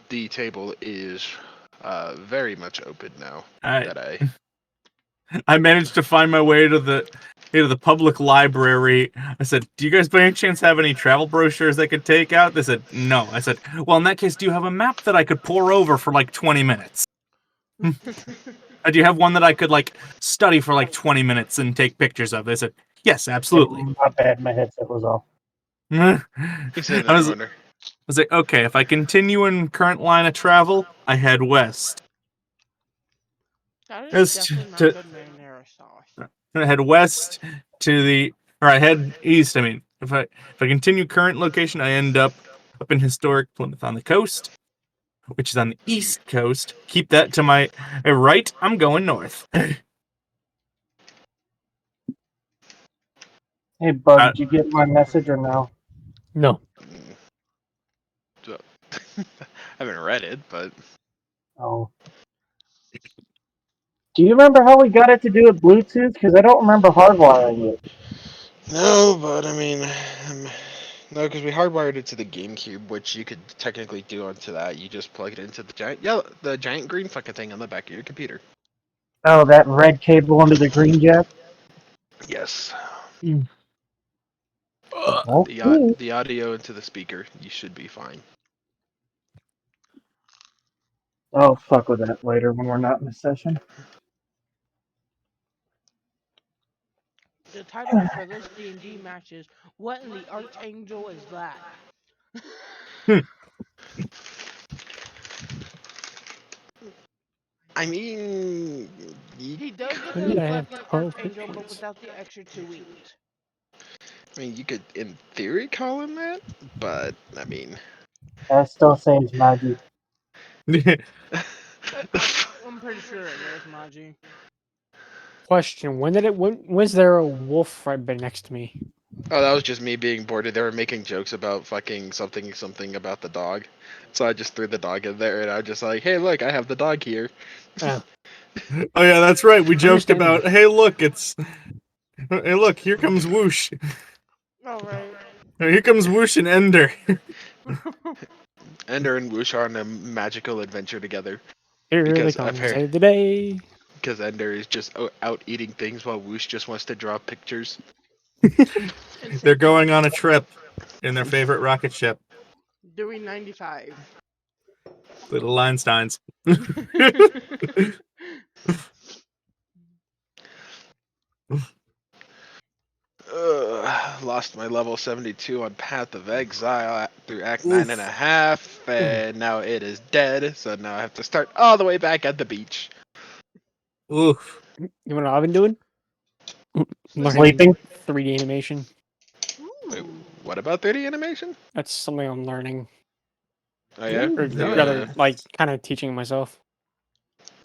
The table is very much open now I that I managed to find my way to the public library. I said, "Do you guys by any chance have any travel brochures I could take out?" They said, "No." I said, "Well, in that case, do you have a map that I could pour over for like 20 minutes?" Do you have one that I could like study for like 20 minutes and take pictures of? They said, "Yes, absolutely." My bad, my headset was off. I he said in the was, corner. like, okay, if I continue in current line of travel, I head west. That is West definitely not to good marinara sauce. I head west to or I head east. I mean, if I continue current location, I end up in historic Plymouth on the coast, which is on the east coast. Keep that to my right. I'm going north. Hey, Bud, did you get my message or no? No. So, I haven't read it, but Oh. Do you remember how we got it to do it Bluetooth? Because I don't remember hardwiring it. no. But I mean, no, because we hardwired it to the GameCube, which you could technically do onto that. You just plug it into the giant green fucking thing on the back of your computer. Oh, that red cable under the green jack? Yes. Okay. The audio into the speaker, you should be fine. I'll fuck with that later when we're not in a session. The title for this D&D match is "What in the Archangel is that?" I mean, He does look Could I have like an 12 hit Archangel, but points? without the extra 2 wings. you could, in theory, call him that, but I mean, I still say it's Magi. I'm pretty sure it is Maji. Question: when was there a wolf right next to me? oh, that was just me being bored. They were making jokes about fucking something about the dog, so I just threw the dog in there, and I was just like, hey, look, I have the dog here. Oh, Oh yeah, that's right. We joked Understandable. about, hey, look, here comes Whoosh. All right. Here comes Whoosh and Ender. Ender and Whoosh are on a magical adventure together here they because come to save the day. because Ender is just out eating things while Whoosh just wants to draw pictures. They're going on a trip in their favorite rocket ship, Doing 95. Little Einsteins. Lost my level 72 on Path of Exile through Act 9.5, and now it is dead, so now I have to start all the way back at the beach. Oof. You know what I've been doing? Learning Sleeping? 3D animation. Wait, Ooh. what about 3D animation? That's something I'm learning, Oh yeah? or rather, like kind of teaching myself.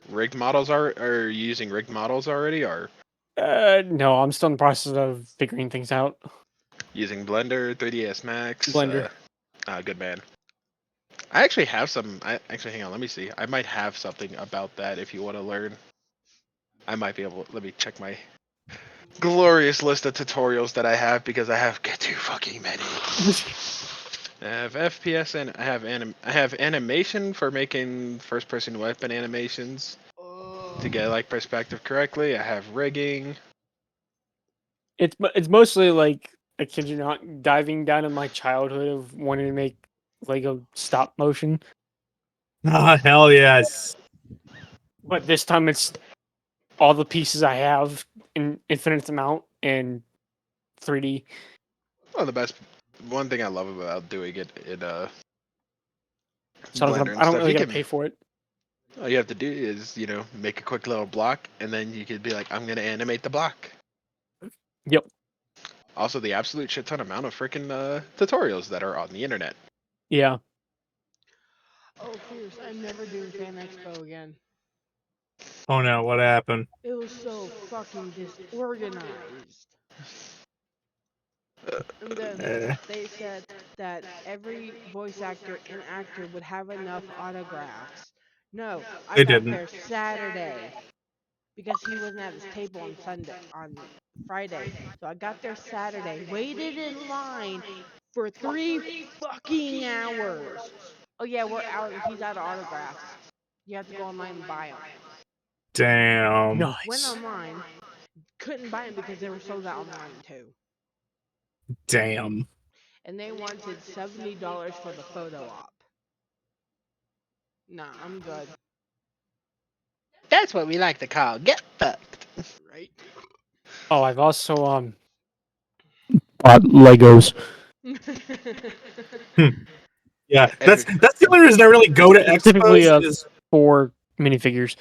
Rigged models are you using rigged models already, or No, I'm still in the process of figuring things out. using Blender, 3ds Max? Blender. Good man. I actually have some. Actually, hang on. Let me see. I might have something about that if you want to learn. I might be able. Let me check my glorious list of tutorials that I have because I have too fucking many. I have FPS and I have animation for making first-person weapon animations to get like perspective correctly. I have rigging. It's mostly like I kid you not, diving down in my childhood of wanting to make Lego stop motion, Oh, hell yes. but this time it's all the pieces I have in infinite amount and 3D. Well, the best one thing I love about doing it in So Blender and I don't stuff, really you gotta can. pay for it. All you have to do is make a quick little block, and then you could be like, I'm gonna animate the block. Yep. Also, the absolute shit ton amount of freaking tutorials that are on the internet. Yeah. Oh, Pierce, I'm never doing Fan Expo again. Oh no, what happened? It was so fucking disorganized. And then they said that every voice actor and actor would have enough autographs. No, I They got didn't. there Saturday because he wasn't at his table on Friday. So I got there Saturday, waited in line for 3 fucking hours. Oh yeah, we're out. He's out of autographs. You have to go online and buy them. Damn. Went Nice. online, couldn't buy them because they were sold out online too. Damn. And they wanted $70 for the photo op. Nah, I'm good. That's what we like to call get fucked. Right? Oh, I've also bought Legos. Yeah, Every- that's the only reason I really go to Specifically, expos is 4 minifigures.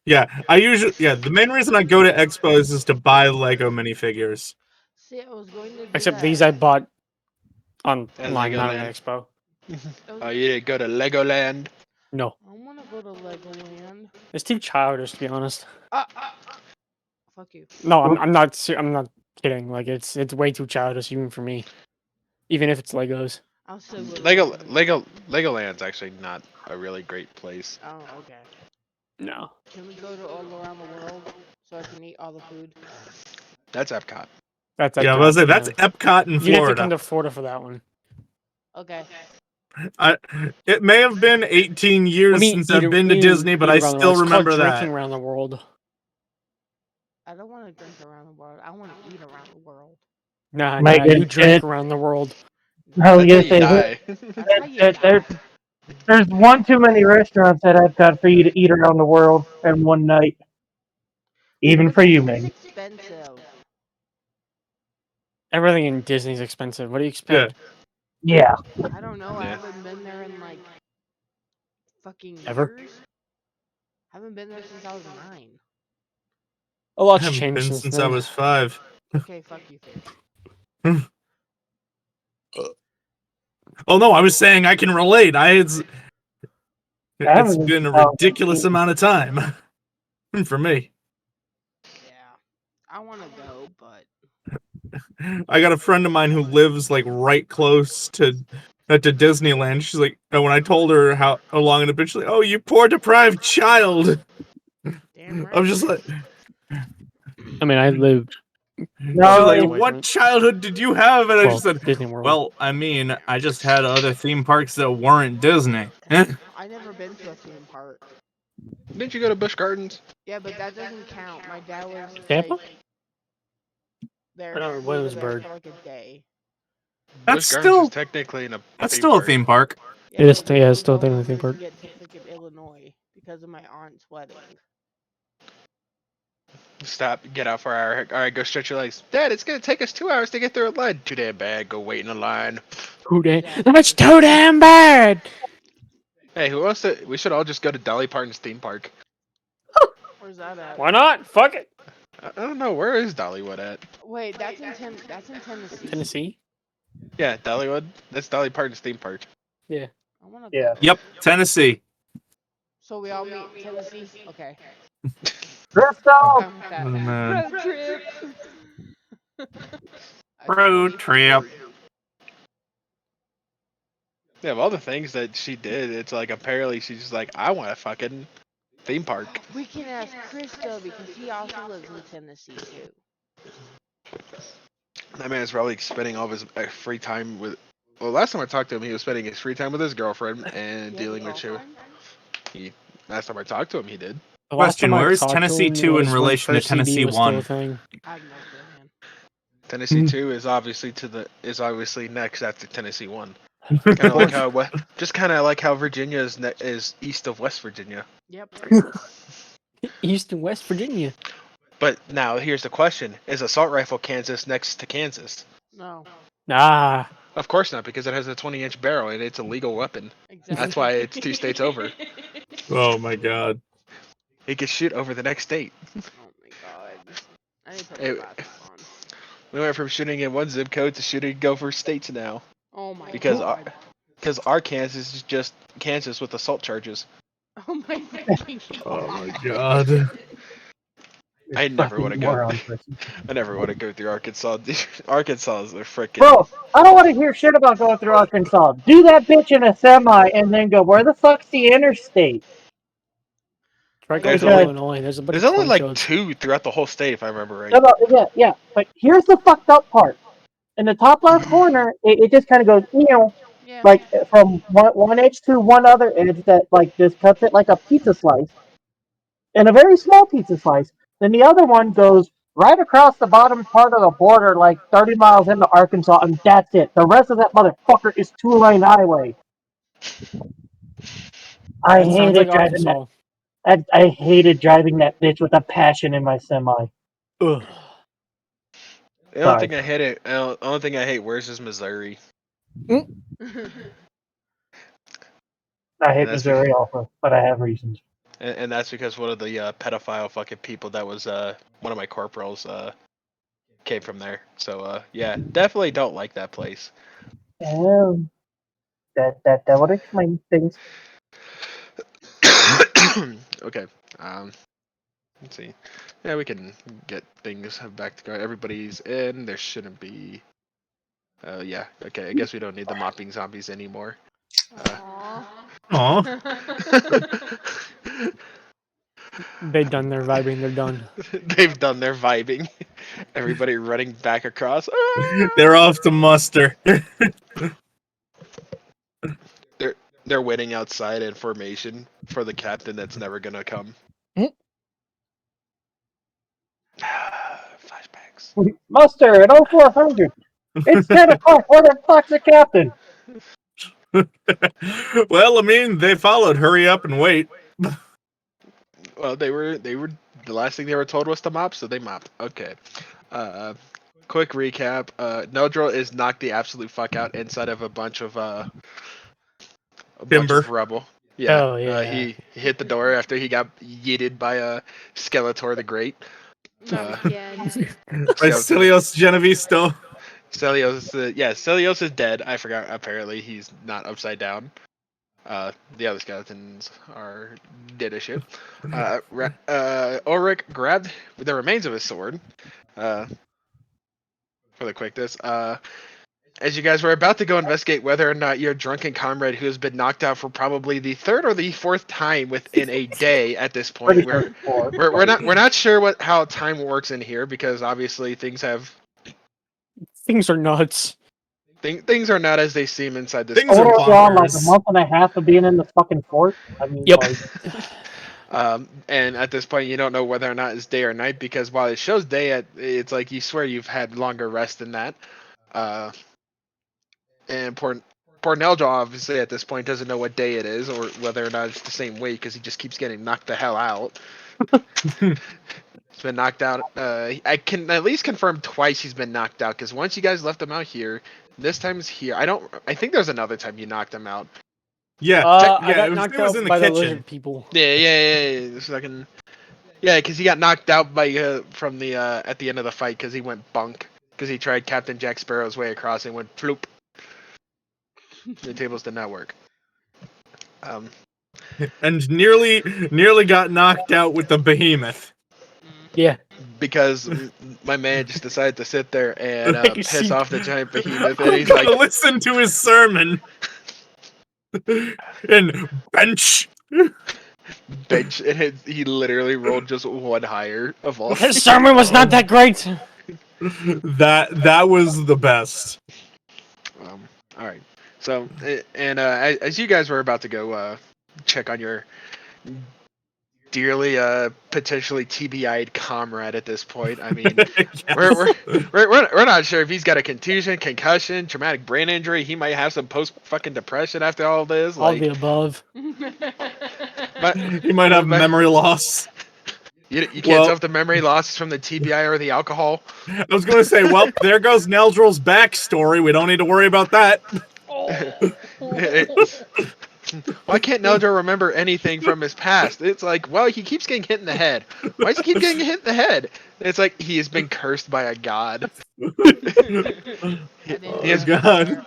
the main reason I go to expos is to buy Lego minifigures. See, I was going to do Except that. these I bought At online, not at Legoland. Expo. Oh, you didn't go to Legoland? No, I want to go to Legoland. it's too childish to be honest. Fuck you. No, I'm not. I'm not kidding. Like it's way too childish even for me. Even if it's Legos. I'll still go to Legoland's actually not a really great place. Oh, okay. No. Can we go to all around the world so I can eat all the food? That's Epcot. That's Yeah, I was Epcot, say that's Epcot in You'd have to come Florida. to Florida for that one. Okay. It may have been 18 years since I've been to Disney, but I still remember that. Drinking around the world. I don't want to drink around the world. I want to eat around the world. Nah, Megan, you drink around the world. I was That's gonna how say you die. That's how you there's one too many restaurants at Epcot for you to eat around the world in one night. Even for you, It's Megan. expensive. Everything in Disney's expensive. What do you expect? Yeah. I don't know. I Yeah. haven't been there in like fucking Ever? years. Haven't been there since I was 9. A I lot's haven't changed been since since then. I was 5. Okay, fuck you. Oh no, I was saying I can relate. It's haven't been a been- ridiculous amount of time for me. Yeah. I want to go, but I got a friend of mine who lives like right close to Disneyland. She's like, and when I told her how long it had been, she's like, "Oh, you poor deprived child." damn right. I was just like, I mean, I lived. No, she's like, it's- "What childhood did you have?" And I just said, Disney World. "Well, I mean, I just had other theme parks that weren't Disney." I never been to a theme park. Didn't you go to Busch Gardens? Yeah, but that doesn't count. My dad was Tampa? like there. Or no, we were Williamsburg. there for like a day. That's Busch Gardens still is technically in a that's theme still a park. theme park. Yeah, It is- but we yeah, were it's still going technically a theme there park. to get to freaking Illinois because of my aunt's wedding. Stop, get out for an hour. All right, go stretch your legs. Dad, it's gonna take us 2 hours to get through a line. Too damn bad. Go wait in a line. Too damn. Exactly. That's too damn bad. Hey, who wants to? We should all just go to Dolly Parton's theme park. Where's that at? Why not? Fuck it. I don't know, where is Dollywood at? Wait, that's in Tennessee. Tennessee. Yeah, Dollywood. That's Dolly Parton's theme park. I want to Yeah. go. Yep, Tennessee. So we all meet in Tennessee. Okay. Crystal! I'm with that. Oh, man. Road trip. Road trip. Yeah, of all the things that she did, it's like apparently she's just like, I want a fucking theme park. We can ask Krista because he also lives in Tennessee too. That man is probably spending all of his free time with. Well, last time I talked to him, he was spending his free time with his girlfriend and He has a dealing with you. girlfriend? Last time I talked to him, he did. The last Question, time I where is talked to Tennessee him 2 in was when relation to First CD Tennessee was still a 1? thing. I have no clue, man. Tennessee 2 is obviously next after Tennessee 1. Kind of like how just kind of like how Virginia is east of West Virginia. Yep. East and West Virginia. But now here's the question: is Assault Rifle Kansas next to Kansas? No. Ah. Of course not, because it has a 20-inch barrel and it's a legal weapon. Exactly. That's why it's 2 states over. Oh my god. It can shoot over the next state. Oh my god. I need to put It- my glasses on. We went from shooting in one zip code to shooting over states now. Oh my Because god. because our Kansas is just Kansas with assault charges. Oh my fucking Oh god. my god. I never want to go. Moron person. I never want to go through Arkansas. Arkansas is a freaking. Bro, I don't want to hear shit about going through Arkansas. Do that bitch in a semi and then go, where the fuck's the interstate? Try There's going to only- Illinois. There's a bunch There's of only like cornfields. 2 throughout the whole state, if I remember right. No, no, yeah. But here's the fucked up part. In the top left corner, it just kind of goes, Yeah. like from one edge to one other edge that like just cuts it like a pizza slice, and a very small pizza slice. Then the other one goes right across the bottom part of the border, like 30 miles into Arkansas, and that's it. The rest of that motherfucker is two-lane highway. I That sounds like hated driving that. Arkansas. I hated driving that bitch with a passion in my semi. Ugh. The only Sorry. thing I hate it. The only thing I hate worse is Missouri, I hate and that's Missouri also, but I have reasons. and that's because one of the pedophile fucking people that was one of my corporals came from there. So yeah, definitely don't like that place. That would explain things. Okay. Let's see. Yeah, we can get things back to go. Everybody's in. There shouldn't be. Yeah. Okay. I guess we don't need the mopping zombies anymore. Aw. Aw. They've done their vibing. They're done. They've done their vibing. Everybody running back across. They're off to muster. They're waiting outside in formation for the captain that's never gonna come. Mm. Flashbacks. Muster at 0400. It's 10 o'clock. Where the fuck's the captain? Well, I mean, they followed. Hurry up and wait. Well, they were the last thing they were told was to mop, so they mopped. Okay. Quick recap. Nodro is knocked the absolute fuck out inside of a bunch of Timber. rubble. Yeah. Oh, yeah. He hit the door after he got yeeted by Skeletor the Great. Not again. By Stelios Genevisto. Stelios is dead. I forgot. Apparently, he's not upside down. The other skeletons are dead as shit. Ulrich grabbed the remains of his sword. For the quickness. As you guys were about to go investigate whether or not your drunken comrade, who has been knocked out for probably the third or the fourth time within a day at this point, Pretty sure it's 4. we're not sure how time works in here because obviously things Things are nuts. things are not as they seem inside this. Things are What are we on, like a bonkers. month and a half of being in the fucking fort? I mean, Yep. like, And at this point, you don't know whether or not it's day or night because while it shows day, it's like you swear you've had longer rest than that. And poor Neldra obviously at this point doesn't know what day it is or whether or not it's the same way because he just keeps getting knocked the hell out. He's been knocked out. I can at least confirm twice he's been knocked out because once you guys left him out here, this time is here. I think there's another time you knocked him out. Yeah, I got it knocked was out in the by the kitchen. lizard people. Yeah. So I can. Yeah, because he got knocked out by from the at the end of the fight because he went bunk because he tried Captain Jack Sparrow's way across and went floop. The tables did not work. And nearly got knocked out with the behemoth. Yeah. Because my man just decided to sit there and piss See- off the giant behemoth, I'm and he's gonna like, listen to his sermon. And bench. bench, and he literally rolled just one higher of all. His sermon was not that great. That was the best. All right. So, and as you guys were about to go check on your dearly potentially TBI'd comrade at this point, I mean, Yes. we're not sure if he's got a contusion, concussion, traumatic brain injury. He might have some post fucking depression after all this. All Like, the above. but He might have memory loss. you can't Well- tell if the memory loss is from the TBI or the alcohol. I was gonna say, well, there goes Neldril's backstory. We don't need to worry about that. Why can't Neldra remember anything from his past? It's like, well, he keeps getting hit in the head. Why does he keep getting hit in the head? It's like he has been cursed by a god. Oh, God.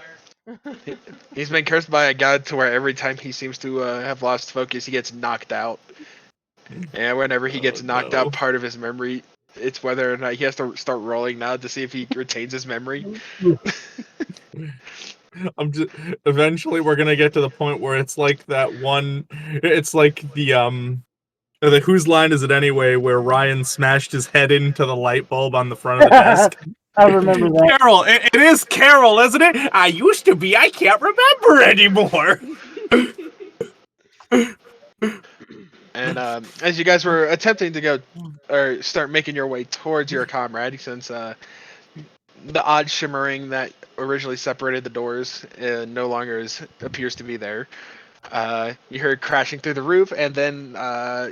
He's been cursed by a god to where every time he seems to have lost focus, he gets knocked out. And whenever he gets knocked out, part of his memory, it's whether or not he has to start rolling now to see if he retains his memory. Eventually we're gonna get to the point where it's like that one. It's like the whose line is it anyway? Where Ryan smashed his head into the light bulb on the front of the desk. I remember that. Carol, it is Carol, isn't it? I used to be. I can't remember anymore. And as you guys were attempting to go or start making your way towards your comrade, since the odd shimmering that originally separated the doors no longer appears to be there, you heard crashing through the roof, and then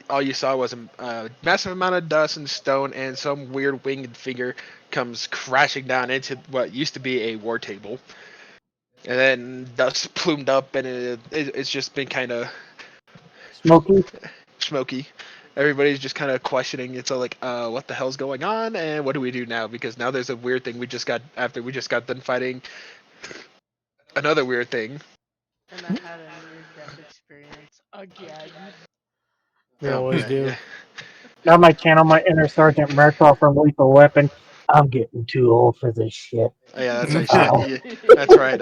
all you saw was a massive amount of dust and stone, and some weird winged figure comes crashing down into what used to be a war table. And then dust plumed up, and it's just been kind of Smokey. smoky. Everybody's just kind of questioning. It's all like, what the hell's going on, and what do we do now? Because now there's a weird thing we just got after we just got done fighting another weird thing. And I had a near-death experience again. We always yeah, do. yeah. I might channel my inner Sergeant Murtaugh from Lethal Weapon. I'm getting too old for this shit. Yeah, that's right. Ow. That's right.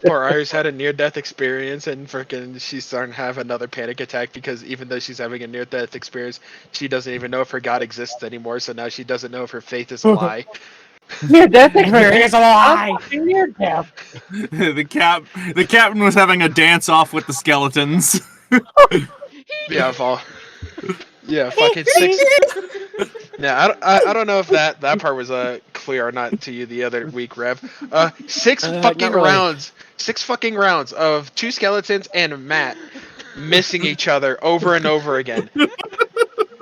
Poor Iris had a near-death experience, and freaking she's starting to have another panic attack because even though she's having a near-death experience, she doesn't even know if her God exists anymore. So now she doesn't know if her faith is a lie. Near death It's experience. a lie. I'm fucking near death. the captain was having a dance off with the skeletons. Yeah, fall. Yeah, fucking six. Yeah, I don't know if that part was clear or not to you the other week, Rev. Six Not fucking really. rounds. 6 fucking rounds of two skeletons and Matt missing each other over and over again.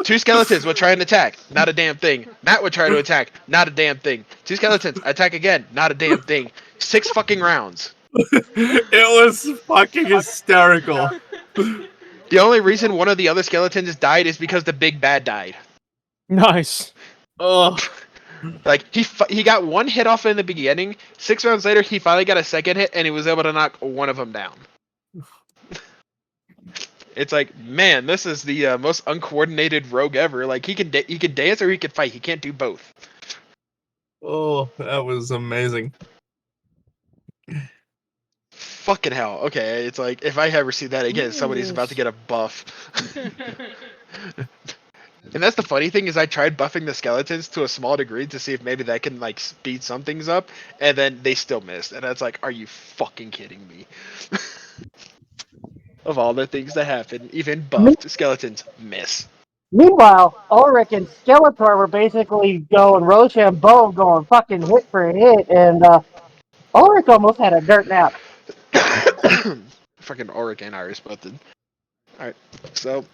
Two skeletons would try and attack, not a damn thing. Matt would try to attack, not a damn thing. Two skeletons attack again, not a damn thing. 6 fucking rounds. It was fucking hysterical. The only reason one of the other skeletons died is because the big bad died. Nice. Ugh. Like he got one hit off in the beginning. 6 rounds later, he finally got a second hit, and he was able to knock one of them down. It's like, man, this is the most uncoordinated rogue ever. Like he can dance or he can fight. He can't do both. Oh, that was amazing. Fucking hell. Okay, it's like if I ever see that again, somebody's about to get a buff. And that's the funny thing is I tried buffing the skeletons to a small degree to see if maybe that can like speed some things up, and then they still missed. And that's like, are you fucking kidding me? Of all the things that happen, even buffed skeletons miss. Meanwhile, Ulrich and Skeletor were basically going Rochambeau, going fucking hit for hit, and Ulrich almost had a dirt nap. Fucking Auric and Iris both did. Alright, so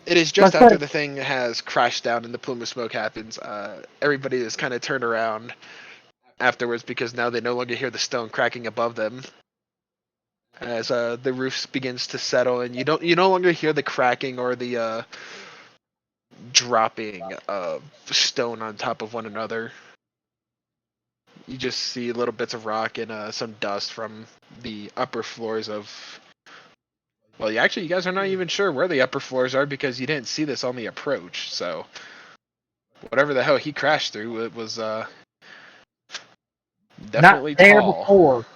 it is just after the thing has crashed down and the plume of smoke happens. Everybody is kind of turned around afterwards because now they no longer hear the stone cracking above them. As the roof begins to settle, and you no longer hear the cracking or the dropping of stone on top of one another. You just see little bits of rock and some dust from the upper floors of. Well, you guys are not even sure where the upper floors are because you didn't see this on the approach. So, whatever the hell he crashed through, it was definitely Not there tall. before.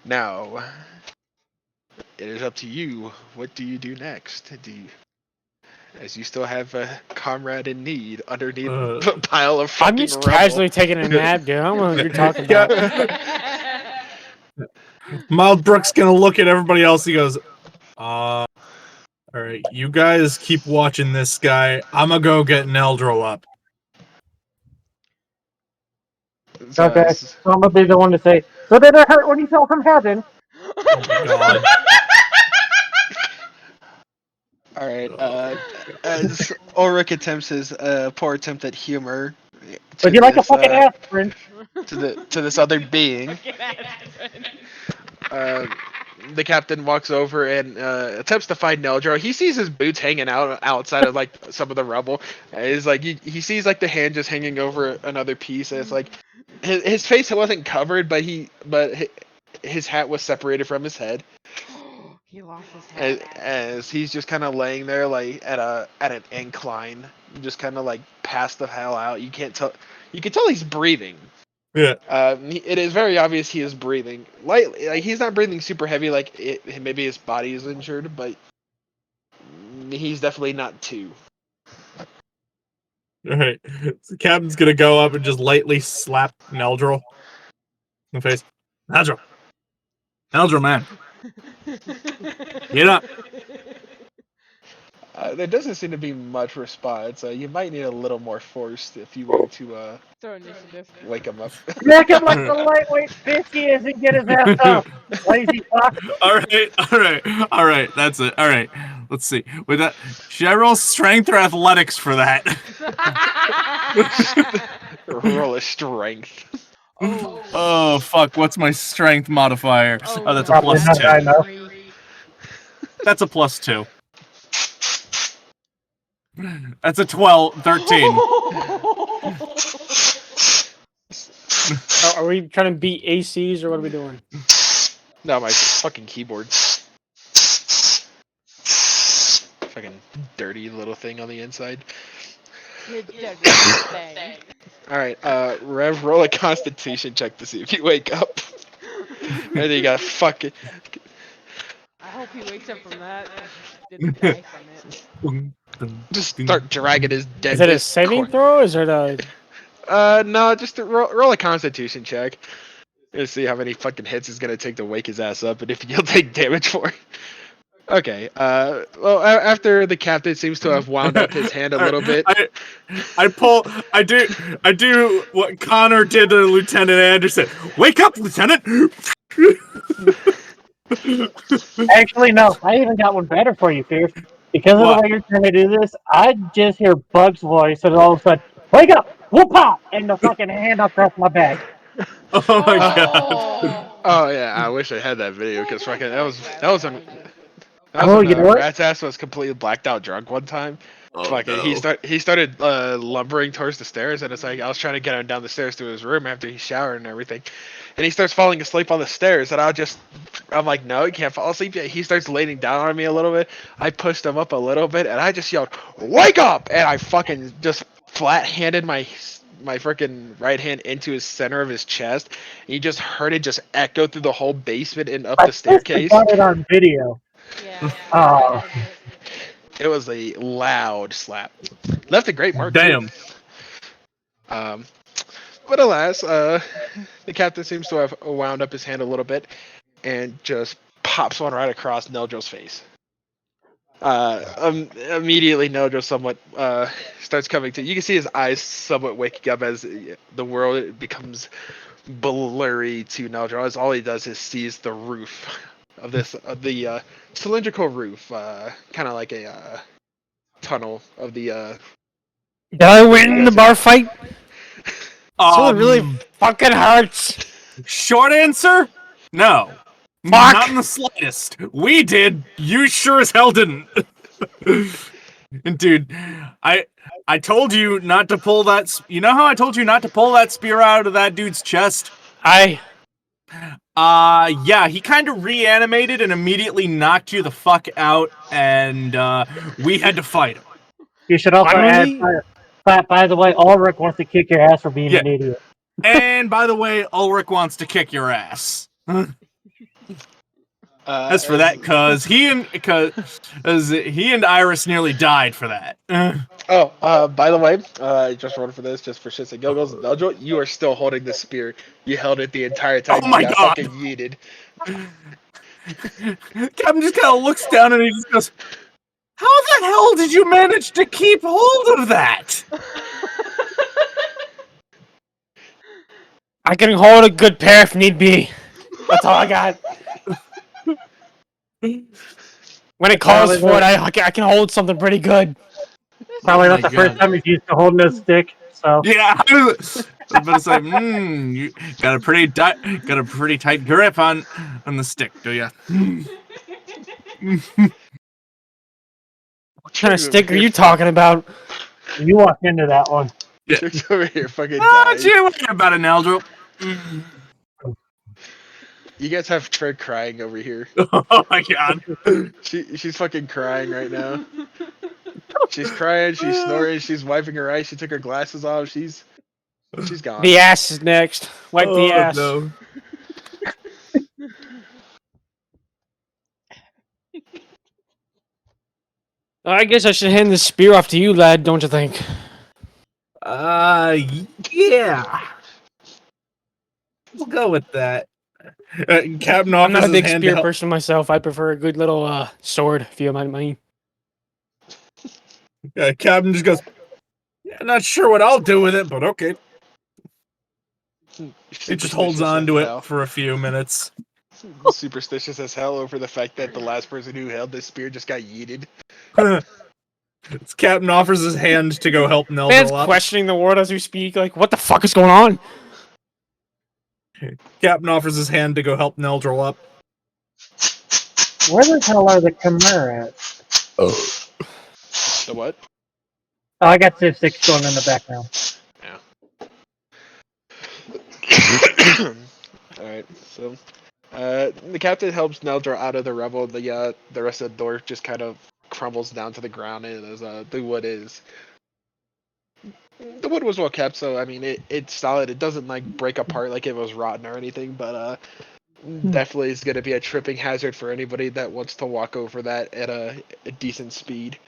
Now, it is up to you. What do you do next? As you still have a comrade in need underneath a pile of fucking I'm just rubble. casually taking a nap, dude. I don't know what you're talking about. Miles Brooks gonna look at everybody else. He goes, all right, you guys keep watching this guy. I'm gonna go get Neldril up. Okay, so I'm gonna be the one to say, so did it hurt when you fell from heaven? Oh my god. All right. As Ulrich attempts his poor attempt at humor, Would you like a fucking aspirin? to this other being, the captain walks over and attempts to find Neldro. He sees his boots hanging out outside of like some of the rubble. He's like he sees like the hand just hanging over another piece, and it's like his face wasn't covered, but his hat was separated from his head. He lost his hat. As he's just kind of laying there like at an incline, just kind of like passed the hell out. You can't tell. You can tell he's breathing. Yeah. It is very obvious he is breathing lightly. Like he's not breathing super heavy. Like maybe his body is injured, but he's definitely not too. All right. So the captain's gonna go up and just lightly slap Neldril in the face. Neldril, man, get up. There doesn't seem to be much response. You might need a little more force if you were to Throw initiative. wake him up. Smack him like the lightweight bitch he is and get his ass up. Lazy fuck. All right. That's it. All right. Let's see. With that, should I roll strength or athletics for that? Roll a strength. Oh. Oh fuck! What's my strength modifier? Oh, that's a no, Probably plus not two. high enough. 3. That's a plus 2. That's a 13. Are we trying to beat ACs or what are we doing? No, my fucking keyboard. Fucking dirty little thing on the inside. You dirty thing. Alright, Rev, roll a constitution check to see if you wake up. And then you got fucking. I hope he wakes up from that. Didn't die from it. Just start dragging his dead. Is it a his saving corn- throw? Or is it a? No, just roll a constitution check. To see how many fucking hits it's gonna take to wake his ass up and if you'll take damage for it. Okay, well, after the captain seems to have wound up his hand a little bit. I do what Connor did to Lieutenant Anderson. Wake up, Lieutenant! Actually, no. I even got one better for you, Fierce. Because of the What? way you're trying to do this, I just hear Bug's voice and all of a sudden, wake up! Whoop pop! And the fucking hand across my back. Oh my god. Oh yeah, I wish I had that video because fucking that was when You know what? Rat's ass was completely blacked out drunk one time. Oh, Fucking no. he started lumbering towards the stairs, and it's like I was trying to get him down the stairs to his room after he showered and everything, and he starts falling asleep on the stairs, and I'm like, no, you can't fall asleep yet. He starts laying down on me a little bit. I pushed him up a little bit, and I just yelled, "Wake up!" And I fucking just flat-handed my freaking right hand into his center of his chest. And you just heard it just echo through the whole basement and up My the sister staircase. got it on video. Yeah. Oh. It was a loud slap. Left a great mark. Damn. Too. But alas, the captain seems to have wound up his hand a little bit and just pops one right across Neldril's face. Immediately, Neldril somewhat starts coming to. You can see his eyes somewhat waking up as the world becomes blurry to Neldril. As all he does is sees the roof of the cylindrical roof, kind of like a tunnel of the. Did I win the bar fight? So it really Um, fucking hurts. Short answer? No. Fuck. Not in the slightest. We did. You sure as hell didn't. And dude, I told you not to pull that. You know how I told you not to pull that spear out of that dude's chest? Yeah, he kind of reanimated and immediately knocked you the fuck out, and we had to fight him. You should also Finally? add, by the way, Ulrich wants to kick your ass for being Yeah. an idiot. And by the way, Ulrich wants to kick your ass. As for that, cause he and Iris nearly died for that. By the way, I just rolled for this just for shits and giggles. Neldril, you are still holding the spear. You held it the entire time. Oh my you got God. fucking yeeted. Captain just kind of looks down and he just goes, "How the hell did you manage to keep hold of that?" I can hold a good pair if need be. That's all I got. When it calls for it, I can hold something pretty good. Probably Oh not my the first God. time he's used to holding a stick, so. Yeah, I was about to say, you got a pretty tight grip on the stick, do you? What kind of stick are you talking about? You walked into that one. Chick's over here fucking Oh, dying. gee, what about it, Neldril? You guys have Trey crying over here. Oh my God. She's fucking crying right now. She's crying, she's snoring, she's wiping her eyes, she took her glasses off, she's gone. The ass is next. Wipe the ass. No. I guess I should hand the spear off to you, lad, don't you think? Yeah. We'll go with that. Captain I'm not offers a his big hand to spear help. person myself. I prefer a good little sword, if you don't mind money. Captain just goes, yeah, not sure what I'll do with it, but okay. He just holds Superstitious on as to it hell. for a few minutes. Superstitious as hell over the fact that the last person who held this spear just got yeeted. Captain offers his hand to go help Man's Neldril up. questioning the world as we speak. Like, what the fuck is going on? Captain offers his hand to go help Neldril up. Where the hell are the Khmer at? The what? Oh, I got Civ 6 going in the background. Alright, so the captain helps Neldra out of the rubble. The rest of the door just kind of crumbles down to the ground, and as the wood was well kept, so I mean it's solid. It doesn't like break apart like it was rotten or anything, but definitely is going to be a tripping hazard for anybody that wants to walk over that at a decent speed.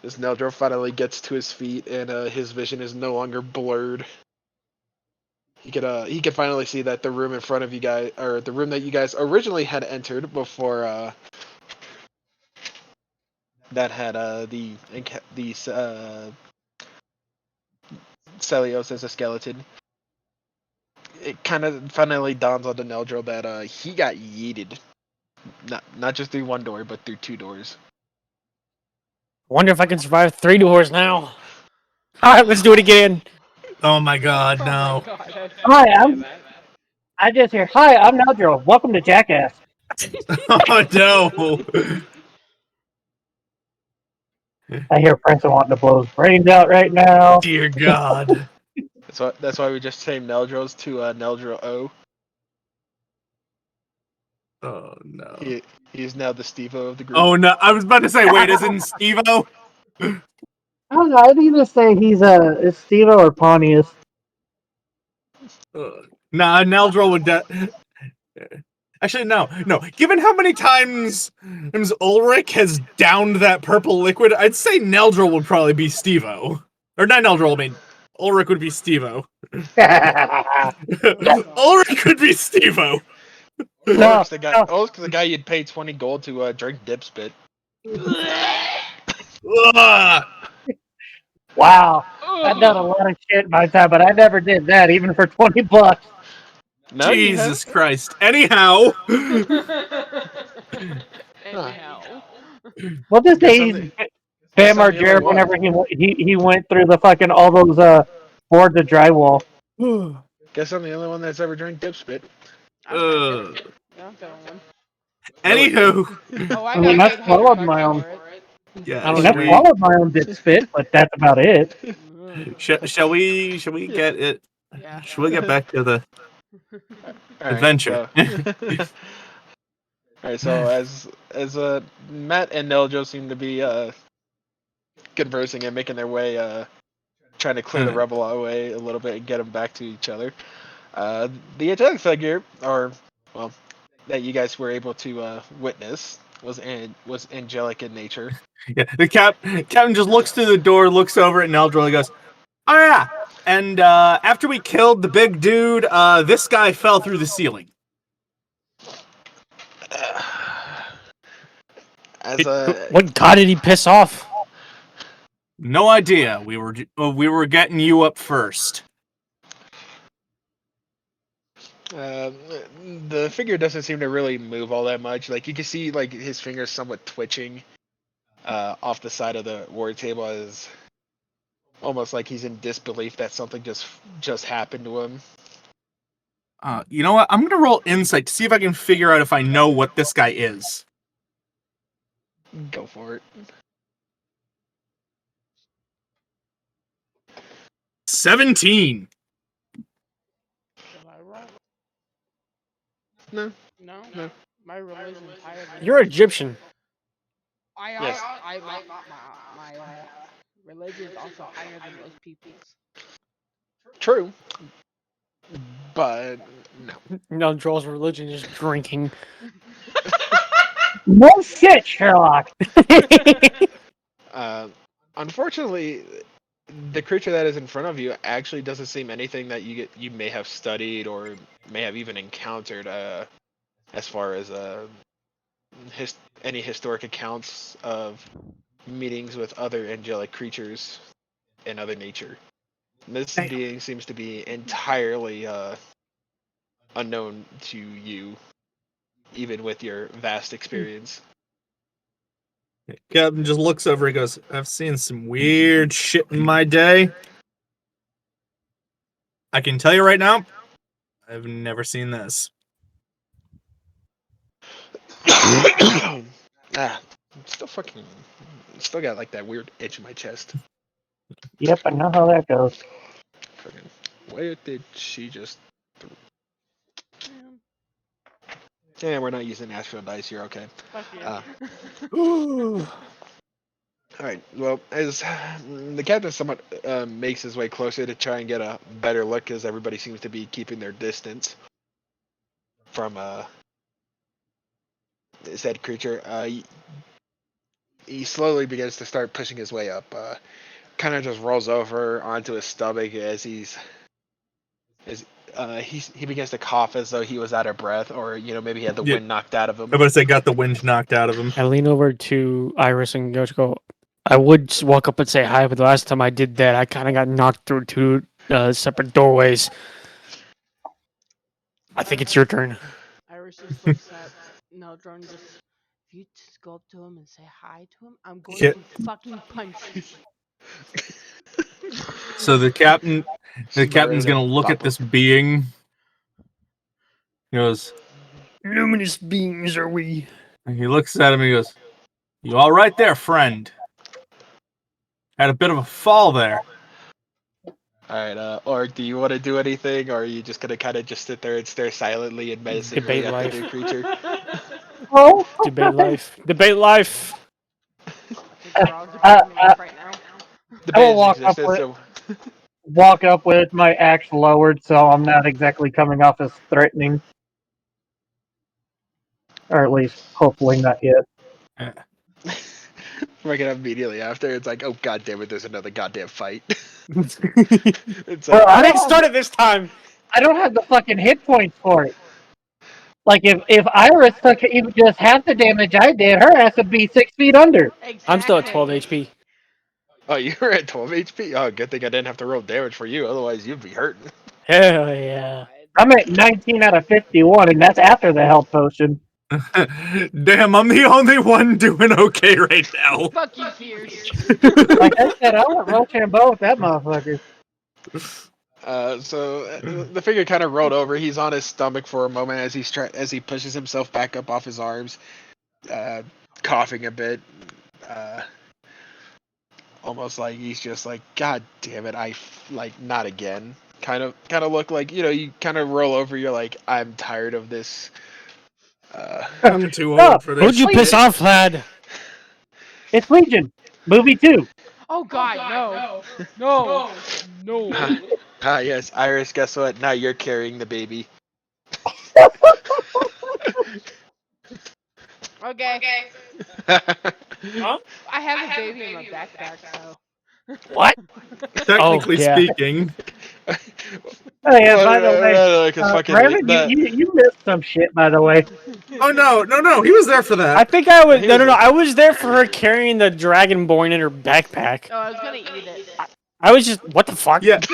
As Neldra finally gets to his feet and his vision is no longer blurred. He could finally see that the room in front of you guys, or the room that you guys originally had entered before that had the Celios as a skeleton. It kind of finally dawns on the Neldro that he got yeeted, not just through one door, but through two doors. Wonder if I can survive 3 doors now. Alright, let's do it again. Oh my god, Oh no. my god, that's Hi, I just hear, hi, I'm Neldril. Welcome to Jackass. Oh no. I hear Prince wanting to blow his brains out right now. Dear God. That's why we just changed Neldros to Neldro O. Oh no. He is now the Steve-O of the group. Oh no. I was about to say, wait, isn't Steve-O? I don't know, I'd either say he's Steve or Pontius. Nah, Neldril would. Actually, no. Given how many times Ulrich has downed that purple liquid, I'd say Neldril would probably be Steve-O. Or not Neldril, I mean, Ulrich would be Steve-O. Ulrich could be Steve-O. No, Ulrich's the guy you'd pay 20 gold to drink Dipspit. Ugh. wow. I've done a lot of shit in my time, but I never did that, even for $20. No, you have. Jesus Christ. Anyhow. anyhow. Well, just Guess say I'm he's the, guess Bam I'm the only Margera one. whenever he went through the fucking all those boards of drywall. Guess I'm the only one that's ever drank Dipspit. I've drank it. Yeah, I've done one. Anywho. Oh, I I mean, got I've paid swallowed 100 my bucks own. for it. Yeah, I don't And I've agree. swallowed my own dip spit, but that's about it. shall we get it? Yeah. Should we get back to the All right, adventure? Alright, so as Matt and Neljo seem to be conversing and making their way, trying to clear the rebel away a little bit and get them back to each other, the angelic figure, or well, that you guys were able to witness was angelic in nature. Yeah, the captain just looks through the door, looks over at Neldril, and goes, "Oh yeah, and after we killed the big dude, this guy fell through the ceiling." As a What god did he piss off? No idea. We were getting you up first. the figure doesn't seem to really move all that much. Like you can see, like his fingers somewhat twitching off the side of the ward table, as almost like he's in disbelief that something just happened to him. You know what? I'm gonna roll insight to see if I can figure out if I know what this guy is. Go for it. 17. Should I roll? No. No. No. My religion's higher than You're most Egyptian. people's. Yes. My religion's also higher than most people's. True. But no. No, Joel's religion is drinking. No shit, Sherlock. Unfortunately, the creature that is in front of you actually doesn't seem anything that you may have studied or may have even encountered. As far as any historic accounts of meetings with other angelic creatures and other nature. This Damn. being seems to be entirely unknown to you, even with your vast experience. Captain just looks over. He goes, "I've seen some weird shit in my day. I can tell you right now, I've never seen this." Still fucking, still got like that weird itch in my chest. Yep, I know how that goes. Fucking, where did she just? Man, Yeah, we're not using Nashville dice. You're okay. fuck you. All right. Well, as the captain somewhat makes his way closer to try and get a better look, because everybody seems to be keeping their distance from said creature, he slowly begins to start pushing his way up. Kind of just rolls over onto his stomach as he begins to cough as though he was out of breath, or maybe he had the Yeah. wind knocked out of him. I'm about to say, got the wind knocked out of him. I lean over to Iris and go. I would just walk up and say hi, but the last time I did that, I kind of got knocked through two separate doorways. I think it's your turn. Iris just looks at Neldron. Just if you just go up to him and say hi to him, I'm going Yeah. to fucking punch you. So the captain's Ready to gonna look pop at this him. being. He goes. Luminous beings are we? And he looks at him. And he goes, "You all right there, friend? Had a bit of a fall there." All right, Orc, do you want to do anything, or are you just gonna kind of just sit there and stare silently and menacingly Debate at life. the new creature? Oh, Debate life. Debate life. I think we're all debating life right now. The I will base walk up existed, with so my axe lowered, so I'm not exactly coming off as threatening, or at least hopefully not yet. we're gonna immediately after. It's like, oh god damn it, there's another goddamn fight. It's Well, like, I I didn't don't start it this time. I don't have the fucking hit points for it. Like if Iris took even just half the damage I did, her ass would be 6 feet under. Exactly. I'm still at 12 HP. oh, you were at 12 HP. Oh, good thing I didn't have to roll damage for you. Otherwise, you'd be hurting. Hell yeah. I'm at 19 out of 51, and that's after the health potion. Damn, I'm the only one doing okay right now. Fuck you, Pierce. Like I said, I want Rochambeau with that motherfucker. So the figure kind of rolled over. He's on his stomach for a moment as as he pushes himself back up off his arms, coughing a bit, uh, almost like he's just like, God damn it, like not again. Kind of look like you kind of roll over. You're like, I'm tired of this. I'm too Oh, old for this. Who'd you shit. piss off, lad? it's Legion. Movie 2. Oh God, no, no. Yes, Iris. Guess what? Now you're carrying the baby. Okay, Huh? I have a baby in my backpack, so. What? Technically Oh, yeah. speaking, Oh yeah, by the way, no, 'cause fucking Raven, the- you missed some shit, by the way. oh no, he was there for I that. think I was. He No, was no, no. like- I was there for her carrying the Dragonborn in her backpack. Oh, I was gonna eat it. I was just. What the fuck? Yeah, she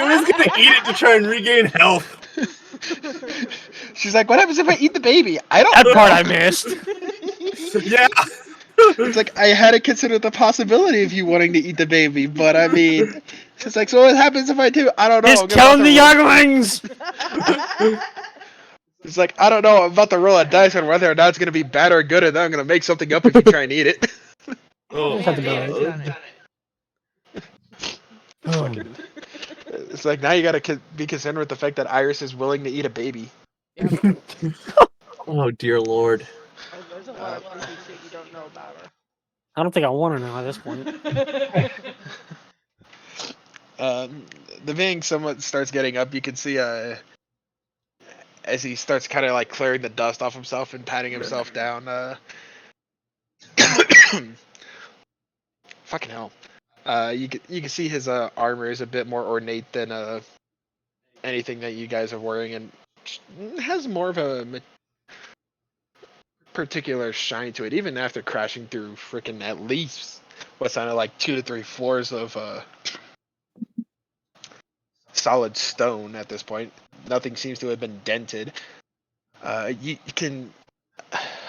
was gonna eat it to try and regain health. She's like, what happens if I eat the baby? I don't That know. part I missed. Yeah, It's like I had to consider the possibility of you wanting to eat the baby, but I mean, she's like, so what happens if I do? I don't know. Just I'm kill about the to younglings. It's like I don't know. I'm about to roll a dice on whether or not it's gonna be bad or good, and then I'm gonna make something up if you try and eat it. Oh, Me Have and to David's go. done it. Fucking- It's like now you gotta be concerned with the fact that Iris is willing to eat a baby. Yep. oh dear lord. Oh, there's a lot of creepy shit you don't know about her. I don't think I want to know at this point. The being somewhat starts getting up. You can see as he starts kind of like clearing the dust off himself and patting himself down. Fucking hell. You can see his armor is a bit more ornate than anything that you guys are wearing, and has more of a particular shine to it, even after crashing through freaking at least what sounded like 2 to 3 floors of solid stone at this point. Nothing seems to have been dented. You can,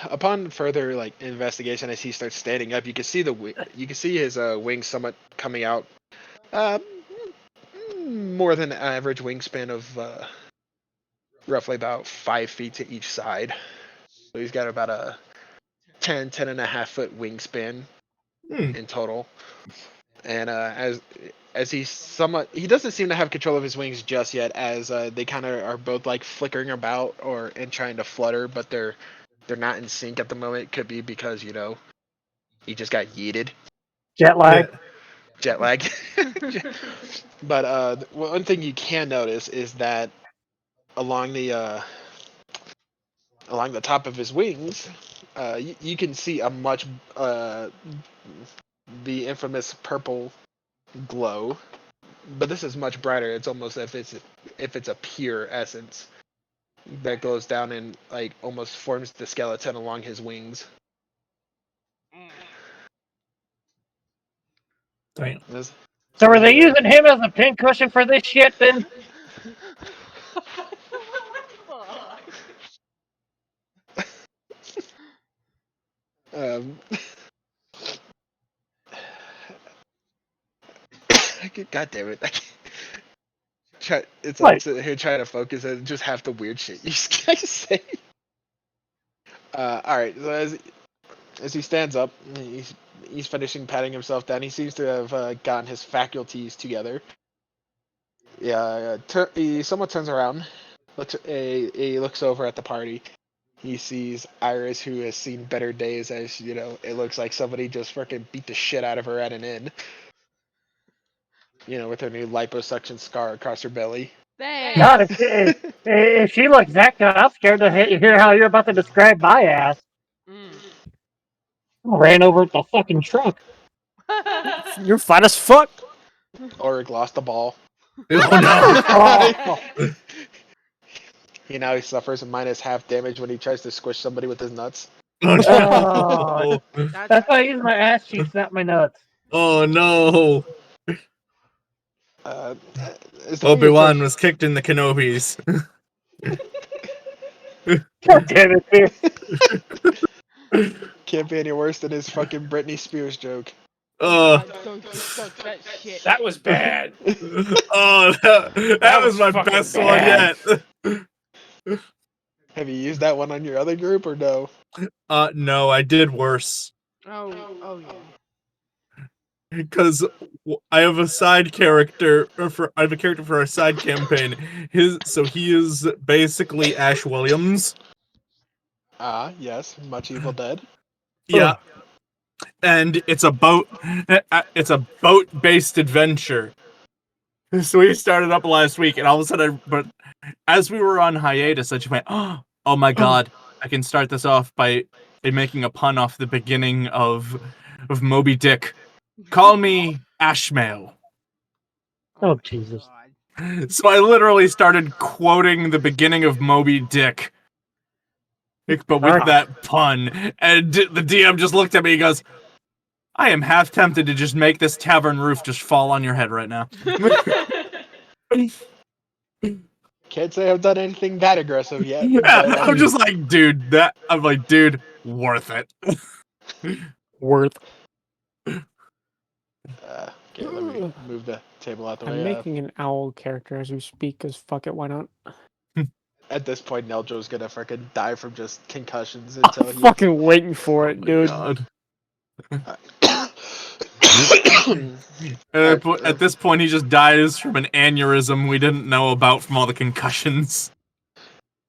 upon further like investigation, as he starts standing up, you can see you can see his wings somewhat coming out. Uh, More than average wingspan of roughly about 5 feet to each side. So he's got about a 10 and a half foot wingspan in total. And as he doesn't seem to have control of his wings just yet, as they kind of are both like flickering about and trying to flutter, but they're not in sync at the moment. Could be because he just got yeeted. Jet lag. Jet lag. But one thing you can notice is that along the top of his wings, you can see a much the infamous purple glow, but this is much brighter. It's almost if it's a pure essence that goes down and like almost forms the skeleton along his wings. Damn. So are they using him as a pincushion for this shit then? Um, God damn it! It's like sitting here trying to focus and just have the weird shit you guys say. All right, so as he stands up, he's finishing patting himself down. He seems to have gotten his faculties together. Yeah, he somewhat turns around. He looks over at the party. He sees Iris, who has seen better days, as it looks like somebody just fucking beat the shit out of her at an inn. With her new liposuction scar across her belly. Thanks. God, if she looks that good, I'm scared to hear how you're about to describe my ass. Ran over the fucking truck. You're fat as fuck. Ulrich lost the ball. Oh no! Oh, He now suffers a minus half damage when he tries to squish somebody with his nuts. Oh no! that's why I use my ass cheeks, not my nuts. Oh no! As the figure Obi-Wan turns- was kicked in the Kenobis. God damn it, dude. Can't be any worse than his fucking Britney Spears joke. Don't start that shit. That was bad. Oh, that was my fucking best bad. one yet. Have you used that one on your other group or no? No, I did worse. Oh yeah. Because I have a side character I have a character for our side campaign. He is basically Ash Williams. Yes, Much Evil Dead. Yeah. And it's a boat-based adventure. So we started up last week, and all of a sudden, but as we were on hiatus, I just went, "Oh my god! I can start this off by making a pun off the beginning of Moby Dick. Call me Ashmail." Oh, Jesus. God. So I literally started quoting the beginning of Moby Dick, but with that pun, and the DM just looked at me and goes, "I am half tempted to just make this tavern roof just fall on your head right now." Can't say I've done anything that aggressive yet. Yeah, But, I'm just like, dude, worth it. Worth. Okay, let me move the table out the way. I'm making an owl character as we speak, because fuck it, why not? At this point, Neljo's gonna fucking die from just concussions I'm until he. fucking waiting for it, dude. God. At this point, he just dies from an aneurysm we didn't know about from all the concussions.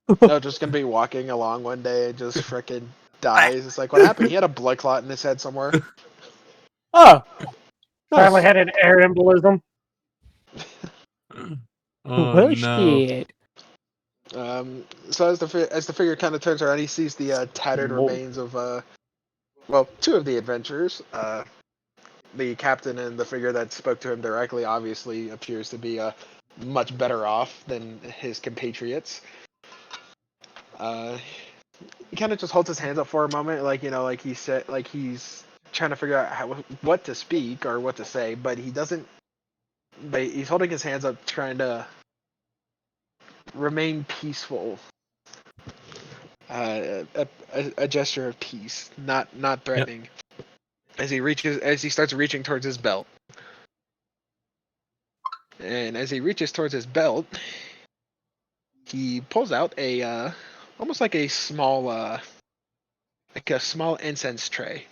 Neljo's gonna be walking along one day and just freaking dies. It's like, what happened? He had a blood clot in his head somewhere. Oh, Probably had an air embolism. Oh well, no. shit. So as the figure kind of turns around, he sees the tattered Whoa. remains of two of the adventurers. the captain and the figure that spoke to him directly obviously appears to be much better off than his compatriots. He kind of just holds his hands up for a moment, like like he said, like he's trying to figure out what to speak or what to say, but he doesn't. But he's holding his hands up, trying to remain peaceful. A gesture of peace, not Yep. threatening. As he starts reaching towards his belt, and as he reaches towards his belt, he pulls out a almost like a small incense tray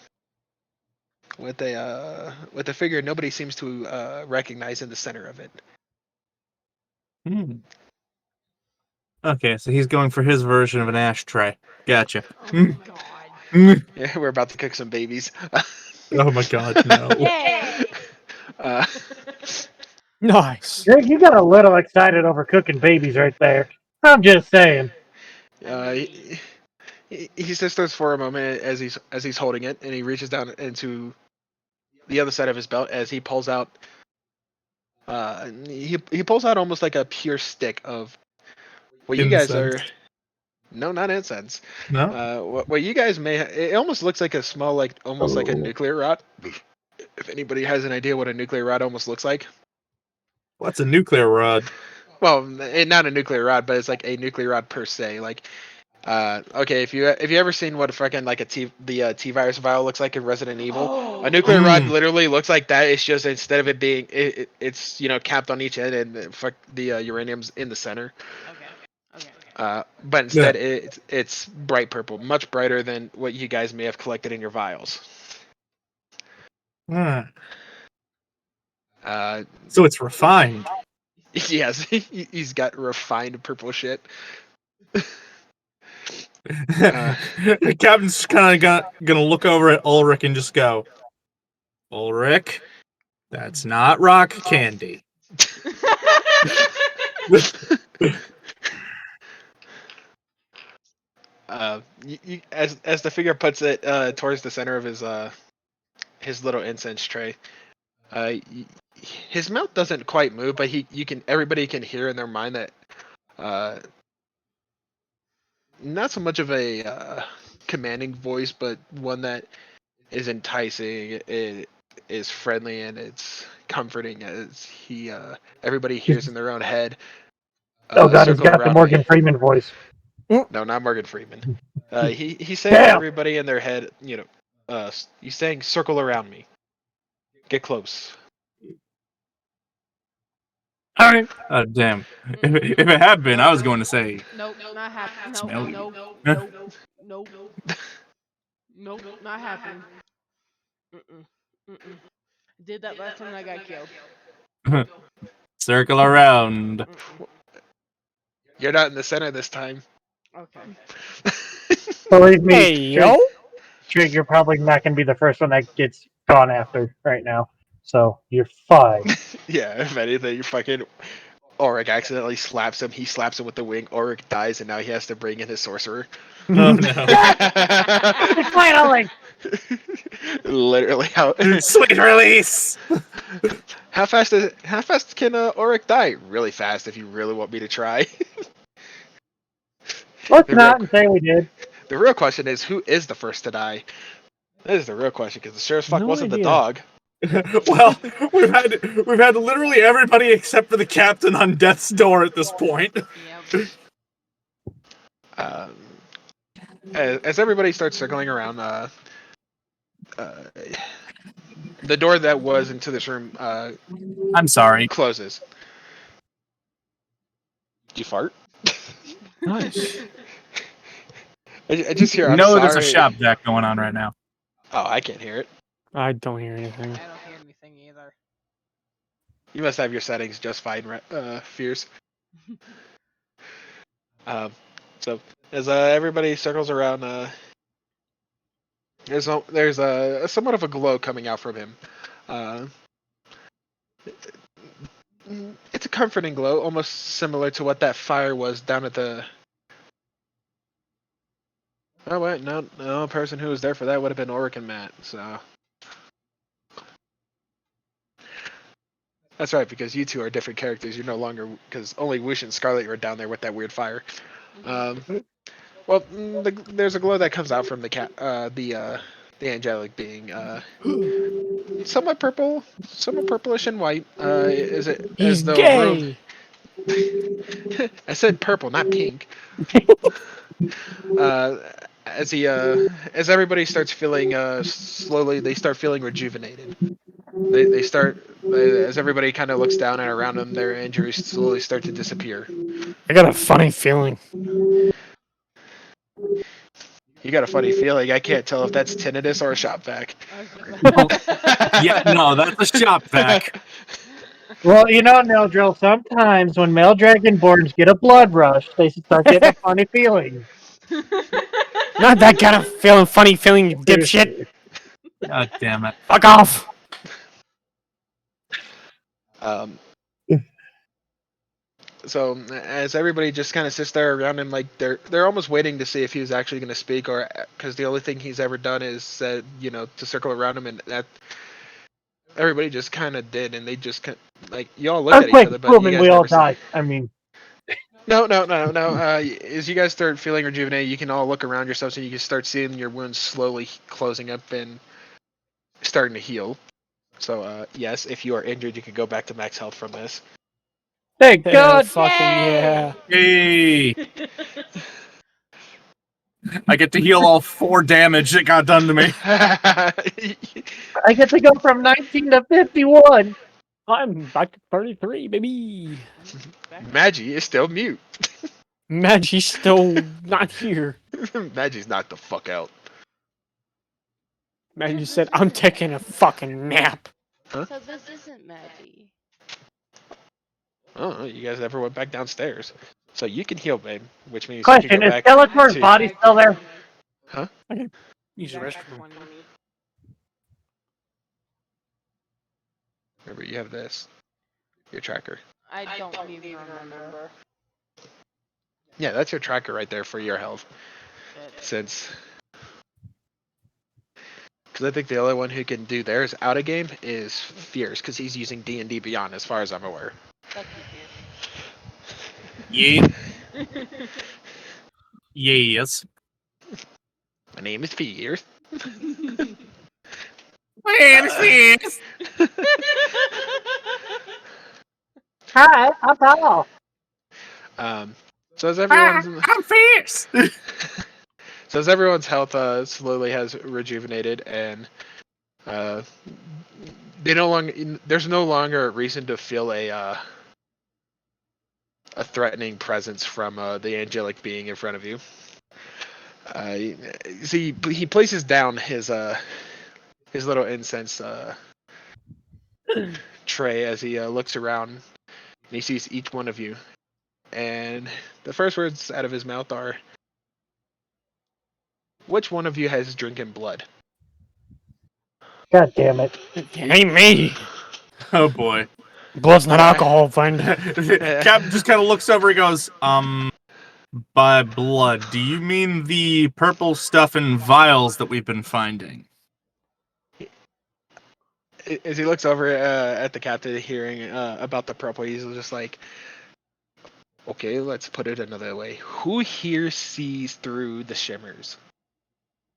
with a figure nobody seems to recognize in the center of it. Hmm. Okay, so he's going for his version of an ashtray. Gotcha. Oh my god. Yeah, we're about to cook some babies. Oh my god, no. Yay! uh, Nice. Greg, you got a little excited over cooking babies right there. I'm just saying. he sits there for a moment as he's holding it, and he reaches down into the other side of his belt as he pulls out. He pulls out almost like a pure stick of what you guys are. Incense. No, not incense. No? What you guys may. It almost looks like a small, like almost like a nuclear rod. If anybody has an idea what a nuclear rod almost looks like. What's a nuclear rod? Well, not a nuclear rod, but it's like a nuclear rod per se. Like, okay, if you ever seen what fucking like the T-virus vial looks like in Resident Evil, a nuclear rod literally looks like that. It's just instead of it being it's capped on each end and the uranium's in the center. Okay. But instead it's bright purple, much brighter than what you guys may have collected in your vials. So it's refined. Yes, he's got refined purple shit. Captain's kind of gonna look over at Ulrich and just go, Ulrich, that's not rock candy. As the figure puts it towards the center of his little incense tray, his mouth doesn't quite move, but everybody can hear in their mind that not so much of a commanding voice, but one that is enticing. It is friendly and it's comforting as everybody hears in their own head. Oh god, he's Circle got the around me. Morgan Freeman voice. No, not Morgan Freeman. He's saying to Damn. everybody in their head, he's saying, "Circle around me, get close." All right. Oh, damn. If it had been, I was going to say, Nope, not happening. Nope, smell you. nope, nope, nope, not happening. Mm-mm. Did that last time I got killed. Circle around. You're not in the center this time. Okay. Believe me, Hey, yo. Trig, you're probably not going to be the first one that gets gone after right now. So you're fine. Yeah, if anything, you fucking Auric accidentally slaps him. He slaps him with the wing. Auric dies, and now he has to bring in his sorcerer. Oh no. Finally! Literally, Sweet release! how fast can Auric die? Really fast, if you really want me to try. Let's The not real- say we did. The real question is, who is the first to die? That is the real question, because the sheriff's fuck No wasn't the idea. dog. Well, we've had literally everybody except for the captain on death's door at this point. Yep. Um, as everybody starts circling around, the door that was into this room I'm sorry. closes. Did you fart? Nice. I just hear, I'm No, there's a sorry. shop vac going on right now. Oh, I can't hear it. I don't hear anything. I don't hear anything either. You must have your settings just fine, Fierce. So as everybody circles around, there's a somewhat of a glow coming out from him. Uh, it's a comforting glow, almost similar to what that fire was down at the. Oh wait, no, person who was there for that would have been Oric and Matt. So That's right, because you two are different characters. You're no longer because only Wish and Scarlet were down there with that weird fire. Um, well, there's a glow that comes out from the angelic being, somewhat purple, somewhat purplish and white. Is it He's as though a room? gay. I said purple, not pink. Uh, as as everybody starts feeling, slowly, they start feeling rejuvenated. They start as everybody kind of looks down and around them, their injuries slowly start to disappear. I got a funny feeling. You got a funny feeling. I can't tell if that's tinnitus or a shop vac. I was just about to say. Yeah, no, that's a shop vac. Well, you know, Neldrill, sometimes when male dragonborns get a blood rush, they start getting a funny feeling. Not that kind of funny feeling, you dipshit. God damn it. Fuck off. Um, so as everybody just kind of sits there around him, like they're almost waiting to see if he was actually going to speak, or because the only thing he's ever done is said, to circle around him, and that everybody just kind of did, and they just like you all look at each Earthquake other, but you proving guys we all never say. die. I mean, No. As you guys start feeling rejuvenated, you can all look around yourselves and you can start seeing your wounds slowly closing up and starting to heal. So, yes, if you are injured, you can go back to max health from this. thank God. Fucking yeah. Hey, I get to heal all 4 damage that got done to me. I get to go from 19 to 51. I'm back to 33, baby. Magi is still mute. Maggie's still not here. Magi's knocked the fuck out. Maggie said, I'm taking a fucking nap. So this isn't Maggie. Oh, you guys never went back downstairs. So you can heal, babe, which means you Question, can go is back Skeletor's to... body still there? Use the Back restroom. 20. Remember, you have this. Your tracker. I don't even remember. Yeah, that's your tracker right there for your health. Shit. Since... Because I think the only one who can do theirs out of game is Fierce, because he's using D&D Beyond, as far as I'm aware. Fuck Yeah. you, Yes. My name is Fierce. Yes. Hi, I'm Paul. So as everyone's... I'm fierce. So as everyone's health slowly has rejuvenated, and they no longer there's no longer a reason to feel a threatening presence from the angelic being in front of you. See, he places down his little incense tray as he looks around, and he sees each one of you, and the first words out of his mouth are, "Which one of you has drinking blood?" God damn it. It ain't me. Oh boy. Blood's not alcohol, friend. Cap just kind of looks over and goes, by blood, do you mean the purple stuff in vials that we've been finding? As he looks over at the captain, hearing about the purple, he's just like, "Okay, let's put it another way. Who here sees through the shimmers?"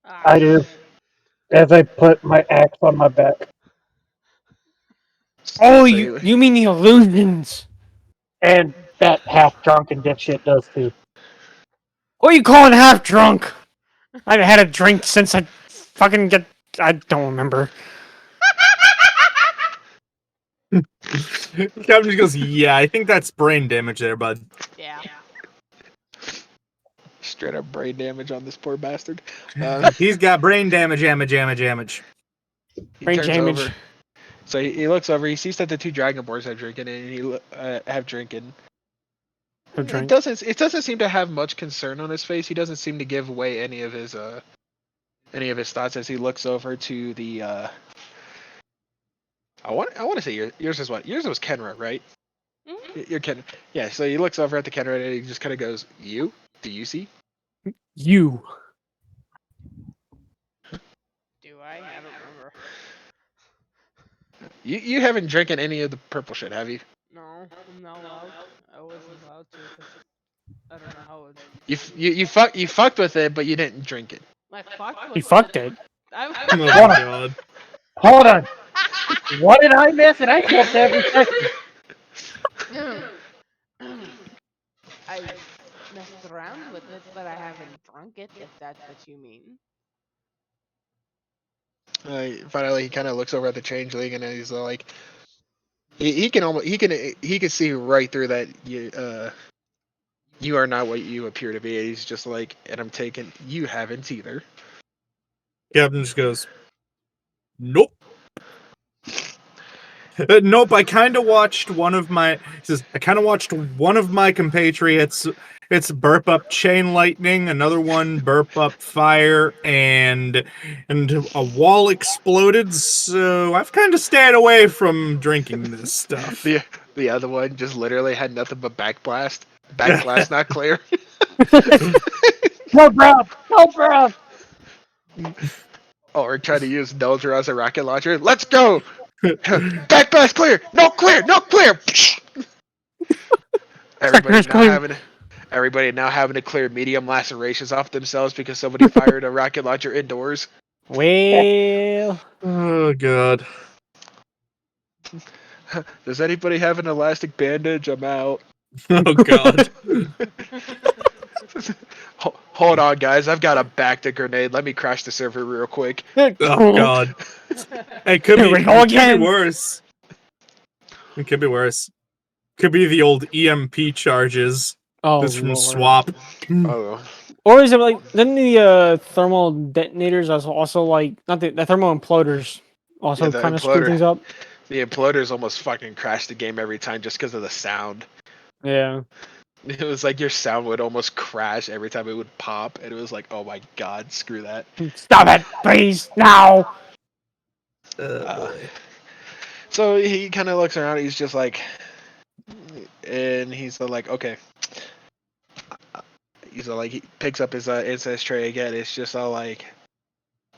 I do. As I put my axe on my back. Oh, So you mean the illusions? And that half-drunken dipshit does too. What are you calling half drunk? I've had a drink since I fucking get. I don't remember. Captain just goes, yeah, I think that's brain damage there, bud. Yeah. straight up brain damage on this poor bastard. He's got brain damage. He Brain turns damage. over. So he looks over. He sees that the 2 dragonborns have drinking, and he have drinking. Have drink. It doesn't seem to have much concern on his face. He doesn't seem to give away any of his thoughts as he looks over to the. I want to say yours is what? Yours was Kenra, right? Mhm. You're Ken. Yeah. So he looks over at the Kenra and he just kind of goes, "You? Do you see?" You. Do I? I don't remember. You haven't drinking any of the purple shit, have you? No, I'm not allowed. I wasn't allowed to because I don't know how it. You fucked with it, but you didn't drink it. I fucked He with fucked it. it. I. Oh Hold my on. god. Hold on. What did I miss? And I clipped every second. I've messed around with it, but I haven't drunk it. If that's what you mean. Finally, he kind of looks over at the changeling and he's like, he can almost he can see right through that you are not what you appear to be. He's just like, and I'm taking you haven't either. Captain just goes, nope. Nope. I kind of watched one of my. He says I kind of watched one of my compatriots. It's burp up chain lightning, another one burp up fire, and a wall exploded. So I've kind of stayed away from drinking this stuff. The the other one just literally had nothing but backblast. Backblast not clear. No, Brown. No, Brown. Or try to use Dozer as a rocket launcher. Let's go. Backblast clear. No clear. No clear. Everybody Sector's now clear. having everybody now having to clear medium lacerations off themselves because somebody fired a rocket launcher indoors. Well, Oh god. Does anybody have an elastic bandage? I'm out. Oh god. Hold on, guys. I've got a back grenade. Let me crash the server real quick. Oh god. It could Here be. we go It could be again. worse. It could be worse. Could be the old EMP charges. Oh, This from Lord. Swap. Oh, Or is it like then the thermal detonators also like not the thermal imploders yeah, also the kind of screw imploder. things up? The imploders almost fucking crashed the game every time just because of the sound. Yeah. It was like your sound would almost crash every time it would pop, and it was like, oh my god, screw that. Stop it, please, now. Boy. So he kind of looks around. He's just like, and he's like, okay. He's like, he picks up his incense tray again. It's just all like,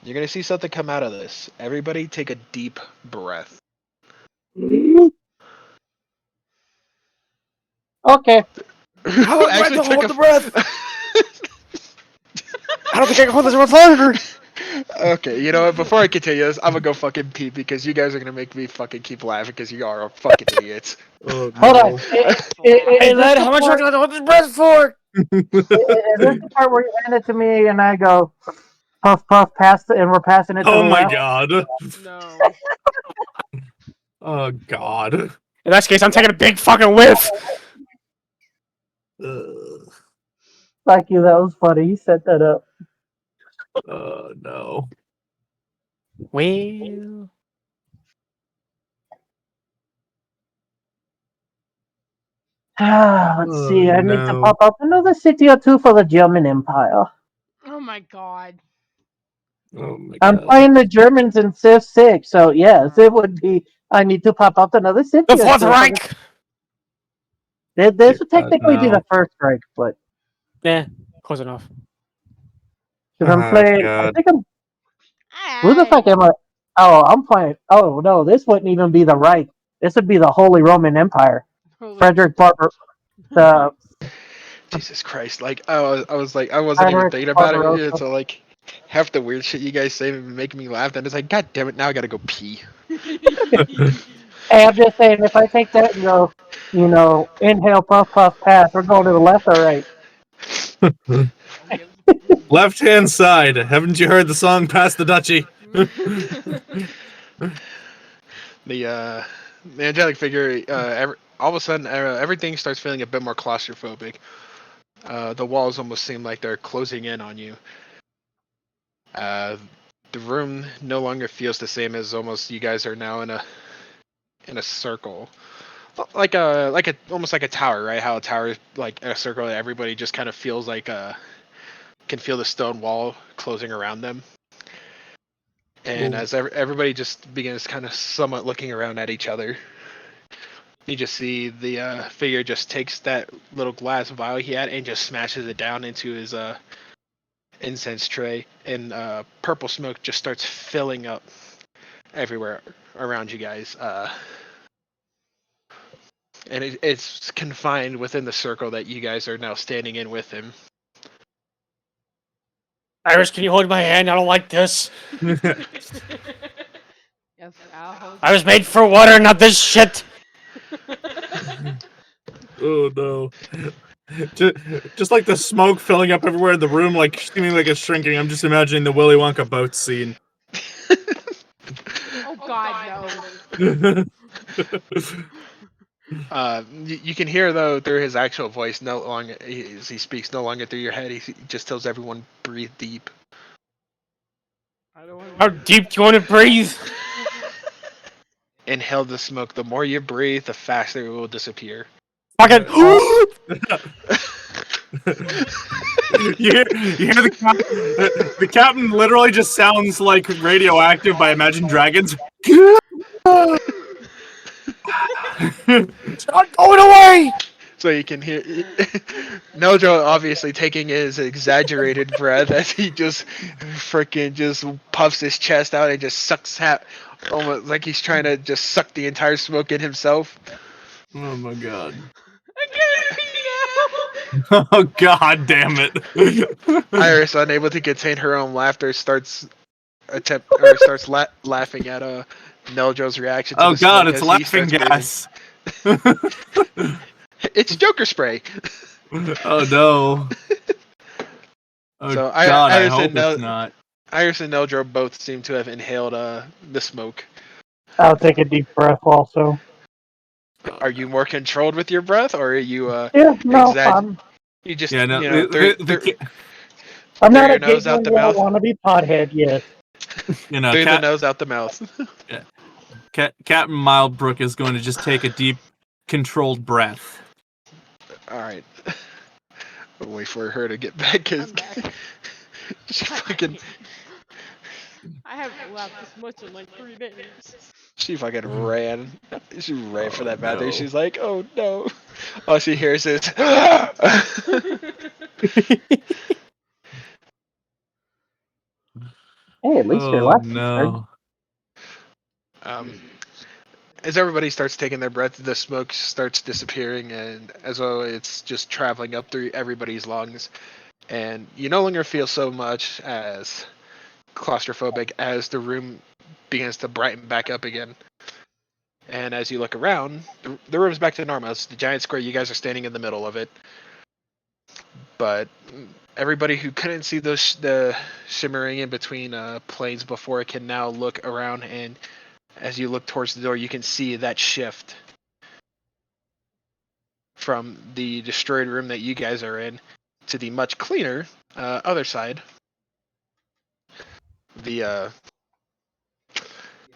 you're gonna see something come out of this. Everybody, take a deep breath. Okay. Oh, actually, Hold took the breath. I don't think I can hold this much longer. Okay, you know what? Before I continue this, I'm gonna go fucking pee because you guys are gonna make me fucking keep laughing because you are fucking idiots. Oh Hold on. no. Hey, Is this lad, the how much part- longer do I hold this breath for? is this the part where you hand it to me and I go puff puff pass and we're passing it to Oh the my left? god. No. Oh god. In that case, I'm taking a big fucking whiff. Ugh. Thank you. That was funny. You set that up. Oh no. Well, Let's Oh see. I need to no. pop up another city or two for the German Empire. Oh my god. Oh my I'm god. playing the Germans in Civ 6, so yes, it would be. I need to pop up another city the or Fourth two. Reich. This Dear would God, technically be no. the first Reich, but Yeah, close enough. because I'm Oh playing. I god. think I'm. Who the fuck Hey. am I? Oh, I'm playing. Oh no, this wouldn't even be the Reich. This would be the Holy Roman Empire. Holy. Frederick Barber, the Jesus Christ! Like I was like, I wasn't even Frederick thinking about it. Barbarossa. So like, half the weird shit you guys say make me laugh. And it's like, god damn it! Now I gotta go pee. Hey, I'm just saying, if I take that and go, inhale, puff, puff, pass, we're going to the left or right. Left hand side. Haven't you heard the song Pass the Duchy? The angelic figure, all of a sudden, everything starts feeling a bit more claustrophobic. The walls almost seem like they're closing in on you. The room no longer feels the same as almost you guys are now in a circle, like a almost like a tower, right? How a tower is like a circle, everybody just kind of feels like can feel the stone wall closing around them. And Ooh. as everybody just begins kind of somewhat looking around at each other, you just see the figure just takes that little glass vial he had and just smashes it down into his incense tray, and purple smoke just starts filling up everywhere. around you guys, and it's confined within the circle that you guys are now standing in with him. Iris, can you hold my hand? I don't like this. Yes, I'll hold I your was made hand. for water, not this shit. Oh no. Just, just like the smoke filling up everywhere in the room, like seeming like it's shrinking. I'm just imagining the Willy Wonka boat scene. Oh God, no. You can hear though through his actual voice, no longer as he speaks, no longer through your head. He just tells everyone breathe deep. I don't want How to. deep do you want to breathe? Inhale the smoke. The more you breathe, the faster it will disappear. Fucking. You hear the captain literally just sounds like radioactive by Imagine Dragons. It's not going away. So you can hear Neldro obviously taking his exaggerated breath as he just freaking just puffs his chest out and just sucks almost like he's trying to just suck the entire smoke in himself. Oh my god. I can't pee now. Oh god damn it. Iris, unable to contain her own laughter, starts laughing at Neldro's reaction to Oh the god, smoke it's as he laughing starts breathing. gas. It's Joker spray. Oh no. Oh So god, I Iris hope and it's not. Neldro both seem to have inhaled the smoke. I'll take a deep breath also. Are you more controlled with your breath, or are you Yeah, no, You just Yeah, no, I'm through not your a nose out giggling the little mouth, wannabe pothead yet. through the nose out the mouth. Captain Mildbrook is going to just take a deep, controlled breath. All right. Wait for her to get back, cause I'm back. she fucking I haven't laughed this much in like 3 days. she fucking ran. She ran for Oh that bathroom. no. She's like, oh no. All she hears is. Hey, at least you're Oh laughing, sir. no. um, as everybody starts taking their breath, the smoke starts disappearing, and as well, it's just traveling up through everybody's lungs, and you no longer feel so much as claustrophobic as the room begins to brighten back up again. And as you look around, the room's back to normal. It's the giant square. You guys are standing in the middle of it. But everybody who couldn't see the shimmering in between planes before can now look around, and as you look towards the door, you can see that shift from the destroyed room that you guys are in to the much cleaner other side, the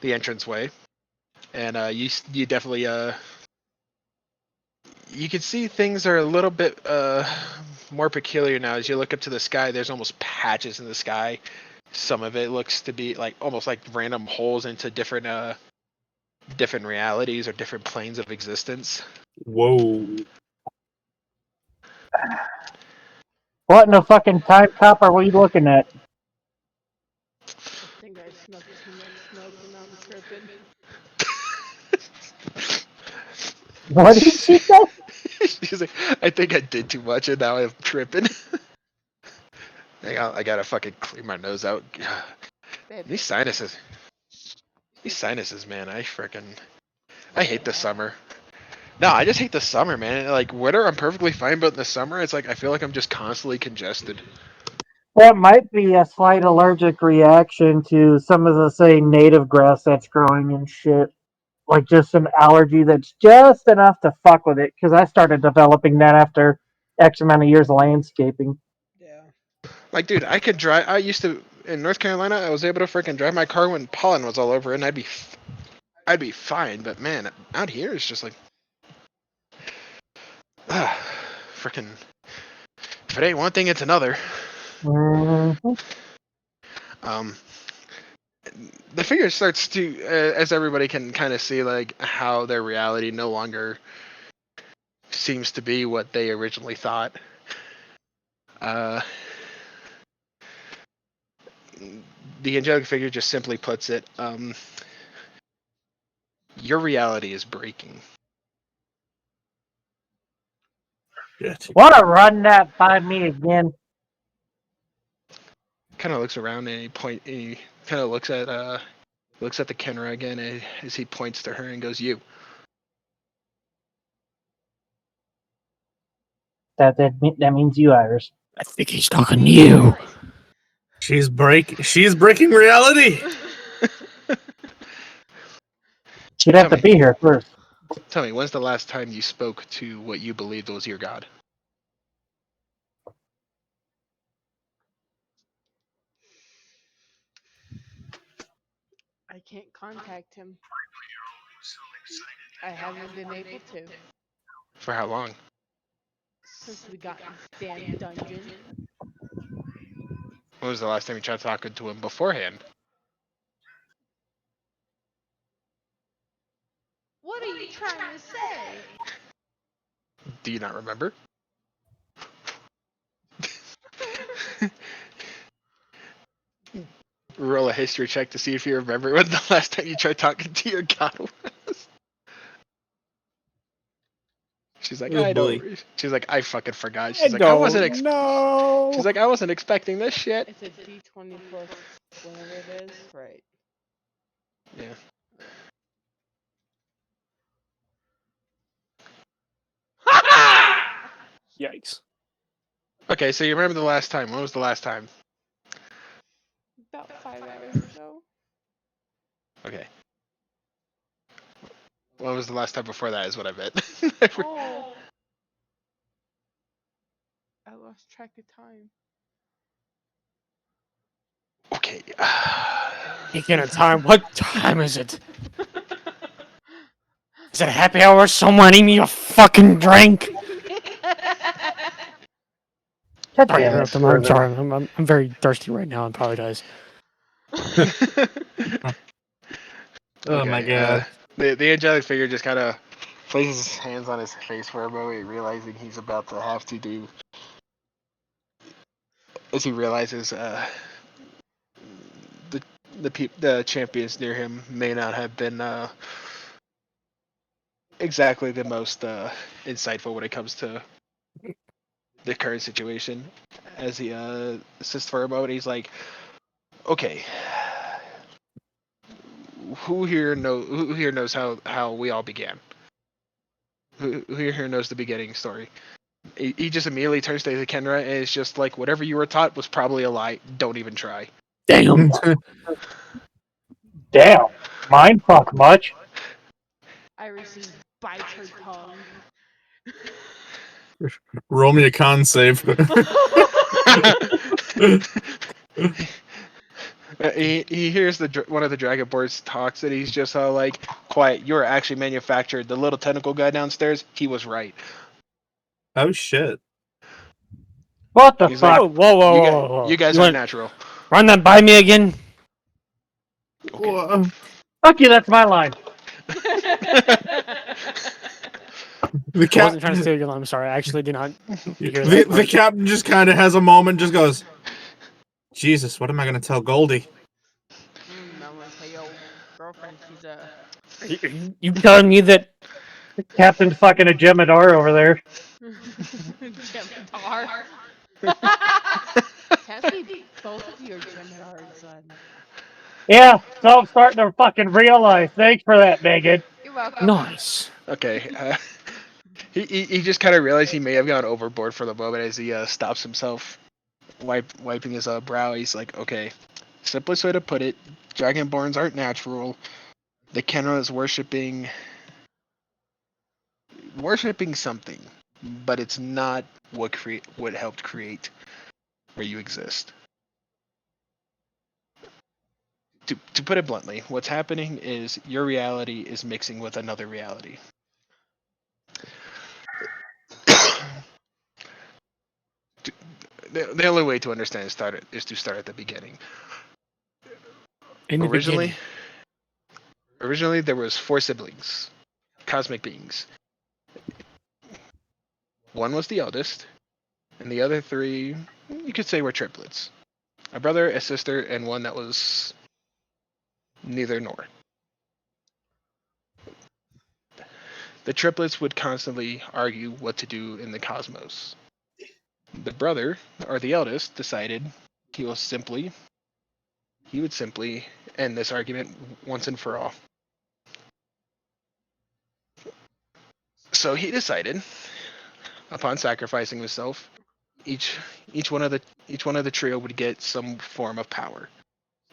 the entranceway, and you definitely you can see things are a little bit more peculiar now. As you look up to the sky, there's almost patches in the sky. Some of it looks to be like almost like random holes into different realities or different planes of existence. Whoa. What in the fucking time cop are we looking at? I think I snuck too much smoke and I'm tripping. What did she say? She's like, I think I did too much and now I'm tripping. Hang on, I gotta fucking clear my nose out. Babe, These sinuses. These sinuses, man. I hate the summer. No, I just hate the summer, man. Like winter, I'm perfectly fine, but in the summer, it's like I feel like I'm just constantly congested. That might be a slight allergic reaction to some of the, say, native grass that's growing and shit. Like just an allergy that's just enough to fuck with it. Because I started developing that after X amount of years of landscaping. yeah. Like, dude, I could drive. I used to in North Carolina. I was able to freaking drive my car when pollen was all over it, and I'd be fine. But man, out here it's just like, freaking. If it ain't one thing, it's another. Mhm. Um, the figure starts to, as everybody can kind of see, like how their reality no longer seems to be what they originally thought. Uh, the angelic figure just simply puts it. your reality is breaking. Shit. Wanna run that by me again? Kind of looks around and he kind of looks at the Kenra again as he points to her and goes, "You." That means you, Iris. I think he's talking to you. She's breaking reality. She'd have Tell to me. be here first. Tell me, when's the last time you spoke to what you believed was your god? I can't contact him. I haven't been able to For how long? since we got in this damn dungeon. When was the last time you tried talking to him beforehand? What are you trying to say? Do you not remember? Roll a history check to see if you remember when the last time you tried talking to your god was. She's like, Oh, I boy. don't. She's like, I fucking forgot. I She's like, I wasn't. don't know. She's like, I wasn't expecting this shit. It's a D20 plus whatever it is, right? Yeah. Yikes. Okay, so you remember the last time? When was the last time? About 5 hours ago. Okay. When was the last time before that? Is what I meant. Oh, I lost track of time. Okay. Taking a time. What time is it? Is it happy hour? Someone need me a fucking drink. God Sorry, damn it, I'm Squirtle. sorry. I'm very thirsty right now. I apologize. Oh my god. The angelic figure just kind of places his hands on his face for a moment, realizing he's about to have to do. As he realizes, the the champions near him may not have been exactly the most insightful when it comes to the current situation. As he assists for a moment, he's like, "Okay, who here knows how we all began? Who here knows the beginning story?" He just immediately turns to the Kenra and is just like, "Whatever you were taught was probably a lie. Don't even try." Damn. Damn. Mind fuck much. Iris bites her tongue. Roll me a con save. He hears one of the Dragonborns talks and he's just like, "Quiet, you are actually manufactured. The little tentacle guy downstairs, he was right." Oh shit. What the He's fuck? like, Oh, whoa, whoa, "You whoa, guys, whoa, whoa. you guys You aren't want natural." run that by me again? Okay. Whoa. Fuck you, that's my line. The I cap wasn't trying to steal your line. I'm sorry. I actually did not hear the, that the part. captain just kind of has a moment, just goes, Jesus, what am I gonna tell Goldie? I'm gonna tell your girlfriend she's a You telling me that? Captain's fucking a Jemadar over there. Gemidar. Can't be both of you are Gemidars, son. Yeah, so I'm starting to fucking realize. Thanks for that, Megan. You're welcome. Nice. Okay. He just kind of realized he may have gone overboard for the moment as he stops himself, wiping his brow. He's like, "Okay, simplest way to put it: Dragonborns aren't natural. The Kenra is worshiping something, but it's not what helped create where you exist." To put it bluntly, what's happening is your reality is mixing with another reality. The only way to understand it is to start at the beginning. In the Originally, beginning. originally there was 4 siblings, cosmic beings. One was the eldest, and the other 3, you could say, were triplets: a brother, a sister, and one that was neither nor. The triplets would constantly argue what to do in the cosmos. The brother, or the eldest, decided he will simply he would simply end this argument once and for all. So he decided, upon sacrificing himself, each each one of the trio would get some form of power,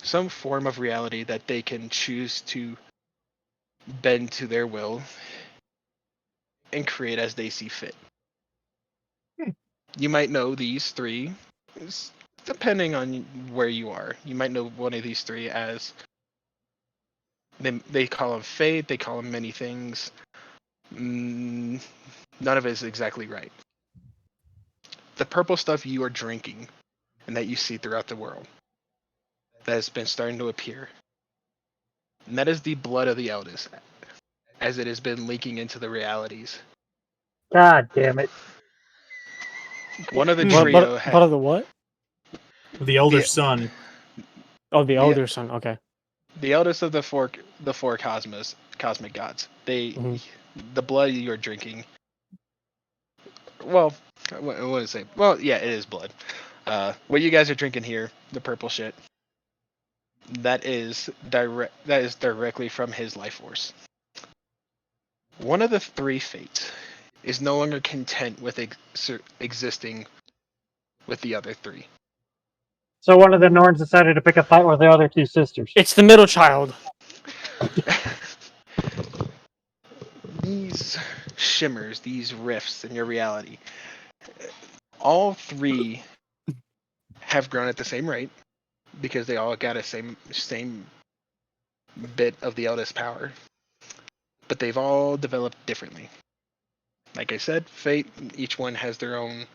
some form of reality that they can choose to bend to their will and create as they see fit. You might know these three, depending on where you are. You might know one of these three as they call them fate. They call them many things. None of it is exactly right. The purple stuff you are drinking and that you see throughout the world that has been starting to appear. And that is the blood of the eldest, as it has been leaking into the realities. God damn it. One of the Hmm. trio But of the what? The elder The- son. Oh, the The- elder son. Okay. the eldest of the four cosmic gods. Mhm. The blood you are drinking. Well, what do I say? Well, yeah, it is blood. What you guys are drinking here, the purple shit, that is directly from his life force. One of the three fates is no longer content with existing with the other three. So one of the Norns decided to pick a fight with the other two sisters. It's the middle child. These shimmers, these rifts in your reality, all three have grown at the same rate because they all got a same bit of the eldest power, but they've all developed differently. Like I said, fate, each one has their own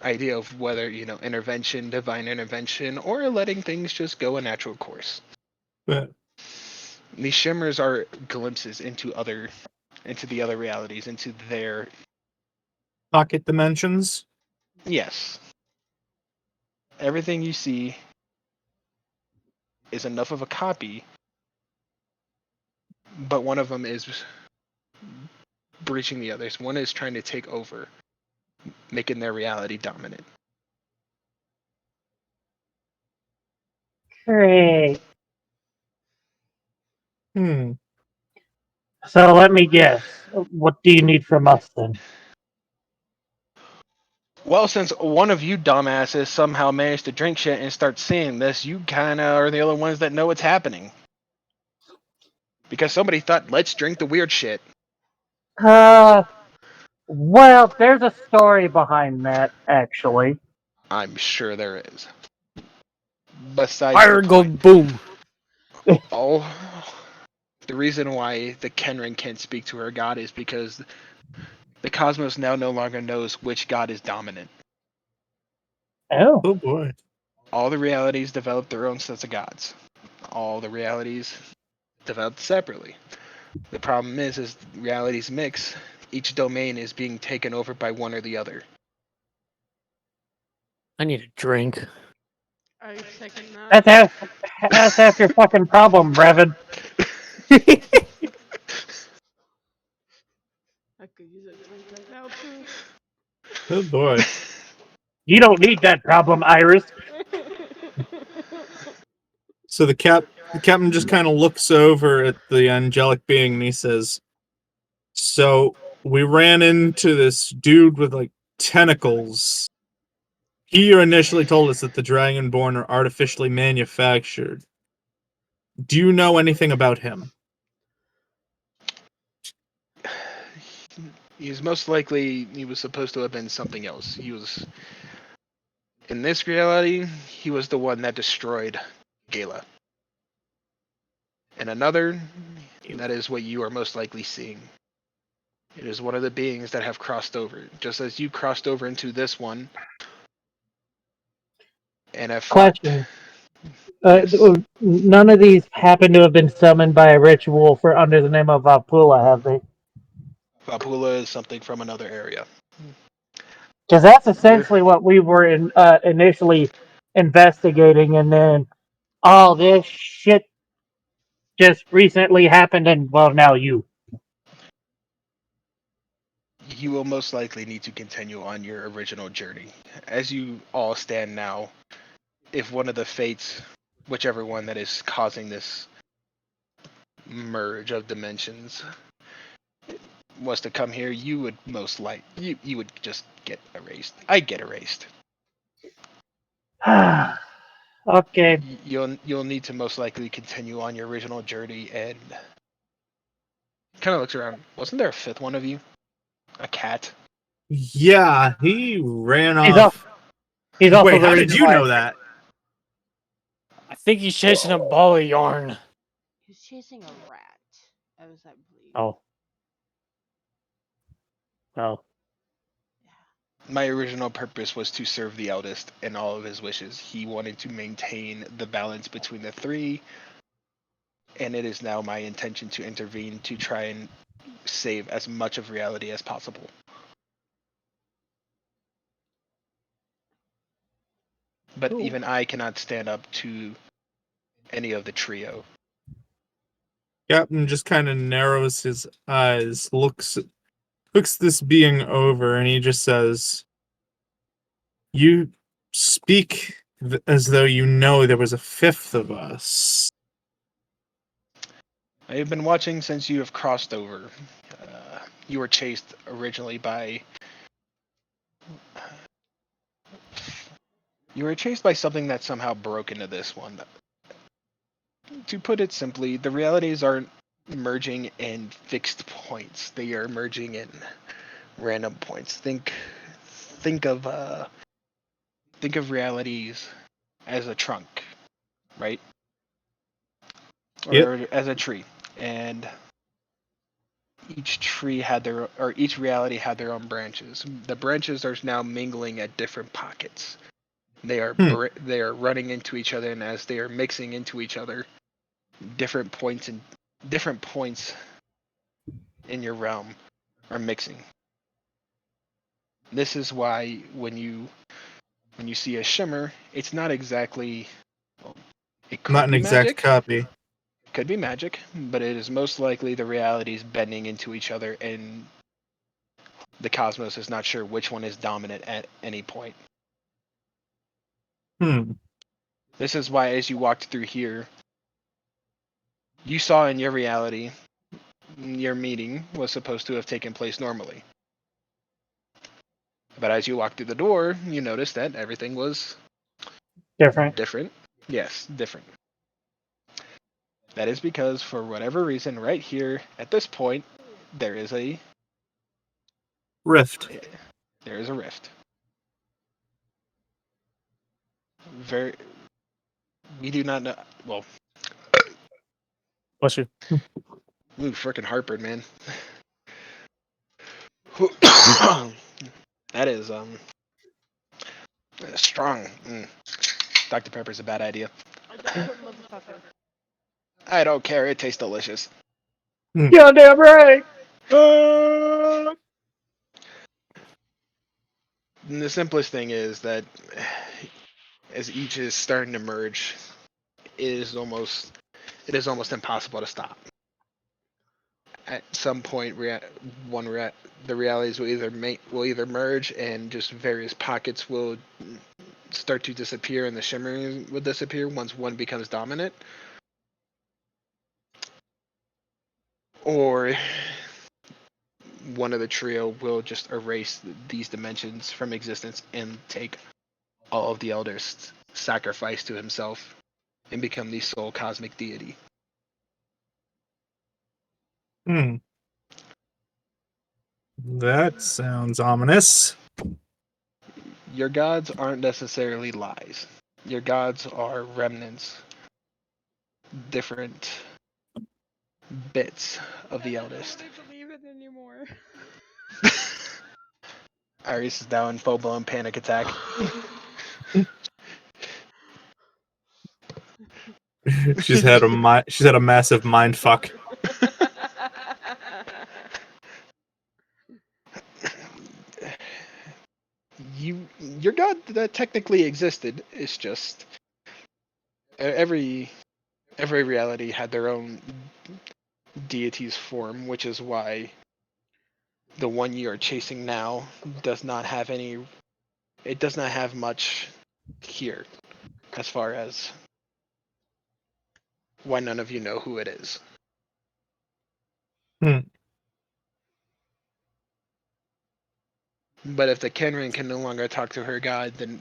idea of whether, intervention, divine intervention, or letting things just go a natural course. But These shimmers are glimpses into the other realities, into their pocket dimensions. yes. Everything you see is enough of a copy, but one of them is breaching the others. One is trying to take over, making their reality dominant. Great. Hmm. So let me guess. What do you need from us then? Well, since one of you dumbasses somehow managed to drink shit and start seeing this, you kinda are the only ones that know what's happening. Because somebody thought, let's drink the weird shit. Well, there's a story behind that, actually. I'm sure there is. Besides the Fire go point, boom. all the reason why the Kenrin can't speak to her god is because the cosmos now no longer knows which god is dominant. Oh. Oh boy. All the realities develop their own sets of gods. All the realities developed separately. The problem is realities mix. Each domain is being taken over by one or the other. I need a drink. I second that. That's half your fucking problem, Brevin. I could use a drink right now too. Oh boy. You don't need that problem, Iris. So the captain just kind of looks over at the angelic being and he says, "So we ran into this dude with like tentacles. He initially told us that the Dragonborn are artificially manufactured. Do you know anything about him?" He's most likely he was supposed to have been something else. He was in this reality, he was the one that destroyed Gala. In another, that is what you are most likely seeing. It is one of the beings that have crossed over, just as you crossed over into this one and have fought. Question. Yes, None of these happen to have been summoned by a ritual for under the name of Vapula, have they? Vapula is something from another area. Because that's You're essentially what we were initially investigating, and then all this shit just recently happened, and well, now you. you will most likely need to continue on your original journey. As you all stand now, if one of the fates, whichever one that is causing this merge of dimensions, was to come here, you would most like you would just get erased. I'd get erased. Okay. You'll need to most likely continue on your original journey, and kind of looks around. Wasn't there a fifth one of you? A cat? Yeah, he ran He's also, off. he's also Wait, the how did reason you why. know that? I think he's chasing a ball of yarn. He's chasing a rat, as I believe. Oh. Oh. My original purpose was to serve the eldest in all of his wishes. He wanted to maintain the balance between the three, and it is now my intention to intervene to try and save as much of reality as possible. But Cool. even I cannot stand up to any of the trio. Captain just kind of narrows his eyes, looks this being over, and he just says, "You speak as though you know there was a fifth of us." I have been watching since you have crossed over. You were chased originally by. You were chased by something that somehow broke into this one. To put it simply, the realities aren't merging in fixed points. They are merging in random points. Think of realities as a trunk, right? Yep. Or as a tree. And each tree had each reality had their own branches. The branches are now mingling at different pockets. They are they are running into each other, and as they are mixing into each other, different points in your realm are mixing. This is why when you see a shimmer, it's not exactly, well, it Not could an be exact magic, copy. but it is most likely the realities bending into each other, and the cosmos is not sure which one is dominant at any point. This is why, as you walked through here, you saw in your reality, your meeting was supposed to have taken place normally. But as you walked through the door, you noticed that everything was Different. different. Yes, different. That is because, for whatever reason, right here at this point, there is a Rift. there is a rift. Very, we do not know. Well, Bless you. ooh, freaking heartburn, man. That is strong. Dr. Pepper's a bad idea. I don't put motherfucker. I don't care. It tastes delicious. Goddamn right. And the simplest thing is that as each is starting to merge, it is almost impossible to stop. At some point, the realities will either merge, and just various pockets will start to disappear, and the shimmering will disappear once one becomes dominant, or one of the trio will just erase these dimensions from existence and take all of the elders' sacrifice to himself and become the sole cosmic deity. That sounds ominous. Your gods aren't necessarily lies. Your gods are remnants, different bits of the eldest. I don't believe it anymore. Iris is now in full blown panic attack. she's had a massive mind fuck. Your god that technically existed is just every reality had their own deity's form, which is why the one you are chasing now does not have any. It does not have much here, as far as why none of you know who it is. Hmm. But if the Kenrin can no longer talk to her god, then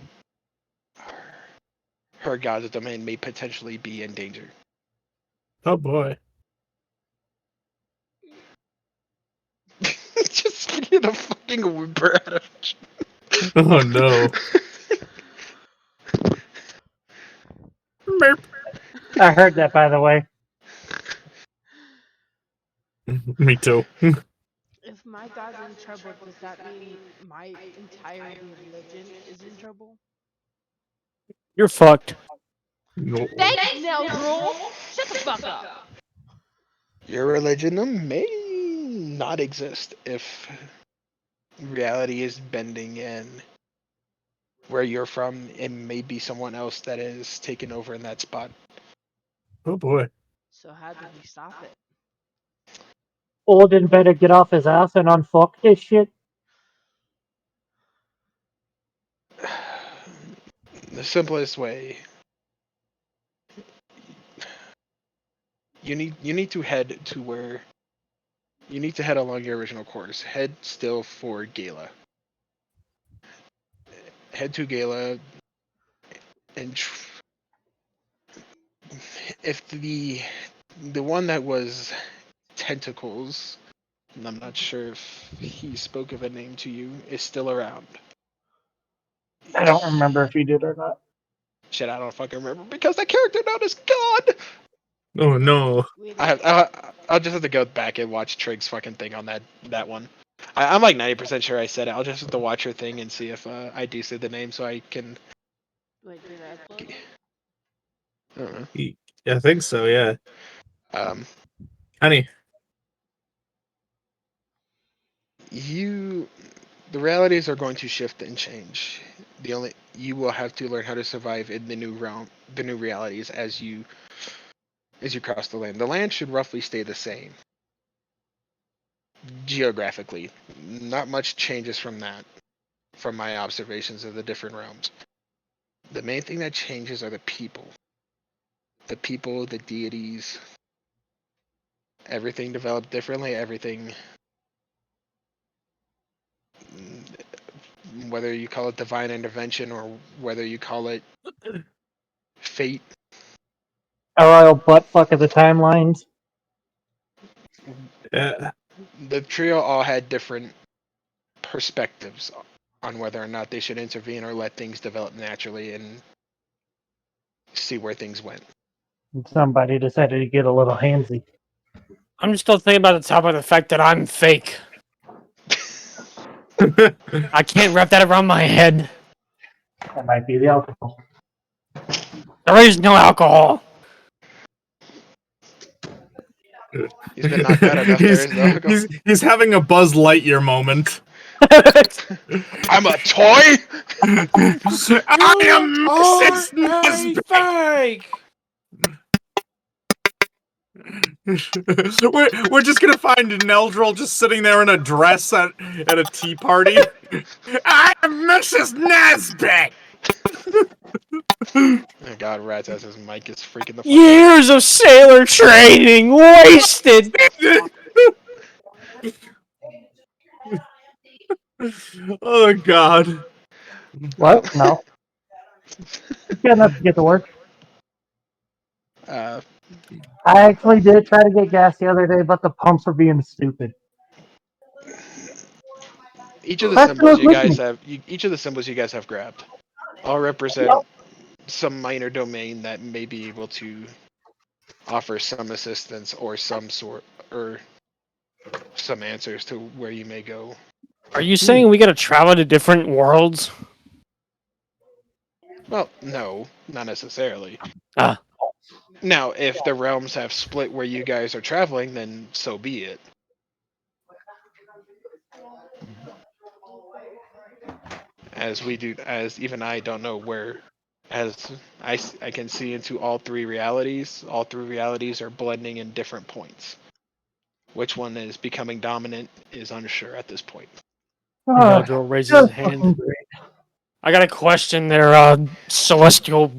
her god's domain may potentially be in danger. Oh boy. Just get a fucking whimper out of Oh no. Merp. I heard that, by the way. Me too. If my god's in trouble, does that mean my entire religion is in trouble? You're fucked. No. Thanks, Neldrul! Shut the fuck up! Your religion may not exist if reality is bending and where you're from, it may be someone else that is taken over in that spot. Oh boy. So how do we stop it? Olden better get off his ass and unfuck this shit. The simplest way, you need to head to where you need to head along your original course. Head still for Gala. Head to Gala, and if the one that was tentacles, and I'm not sure if he spoke of a name to you, is still around. I don't remember if he did or not. Shit, I don't fucking remember because that character known as God. Oh no. We I'll just have to go back and watch Trig's fucking thing on that one. I'm like 90% sure I said it. I'll just have to watch her thing and see if I do say the name so I can. wait, did I upload it? I don't know. I think so, yeah. Um, Honey. the realities are going to shift and change. You will have to learn how to survive in the new realm, the new realities as you cross the land. The land should roughly stay the same geographically. Not much changes from that, from my observations of the different realms. The main thing that changes are the people. The people, the deities, everything developed differently. Everything, whether you call it divine intervention or whether you call it fate, A royal butt fuck of the timelines. Yeah. the trio all had different perspectives on whether or not they should intervene or let things develop naturally and see where things went. Somebody decided to get a little handsy. I'm still thinking about the top of the fact that I'm fake. I can't wrap that around my head. That might be the alcohol. There is no alcohol. He's been knocked out enough. There is no alcohol. he's having a Buzz Lightyear moment. I'm a toy. I am Mrs. Nesbitt. fake. We're just gonna find Neldril just sitting there in a dress at a tea party. I am Mrs. Nesbitt. Oh God, Rat's ass, his mic is freaking the fuck out. Years of sailor training wasted. Oh God. What? No. You got enough to get to work. Uh, I actually did try to get gas the other day, but the pumps were being stupid. each of the Preston symbols was you with guys me. have, each of the symbols you guys have grabbed, all represent some minor domain that may be able to offer some assistance or some sort or some answers to where you may go. Are you saying we gotta travel to different worlds? Well, no, not necessarily. Ah. Now, if the realms have split where you guys are traveling, then so be it. As even I don't know where, as I can see into all three realities are blending in different points. Which one is becoming dominant is unsure at this point. Gojo raises his Just hand. fucking great. I got a question there, celestial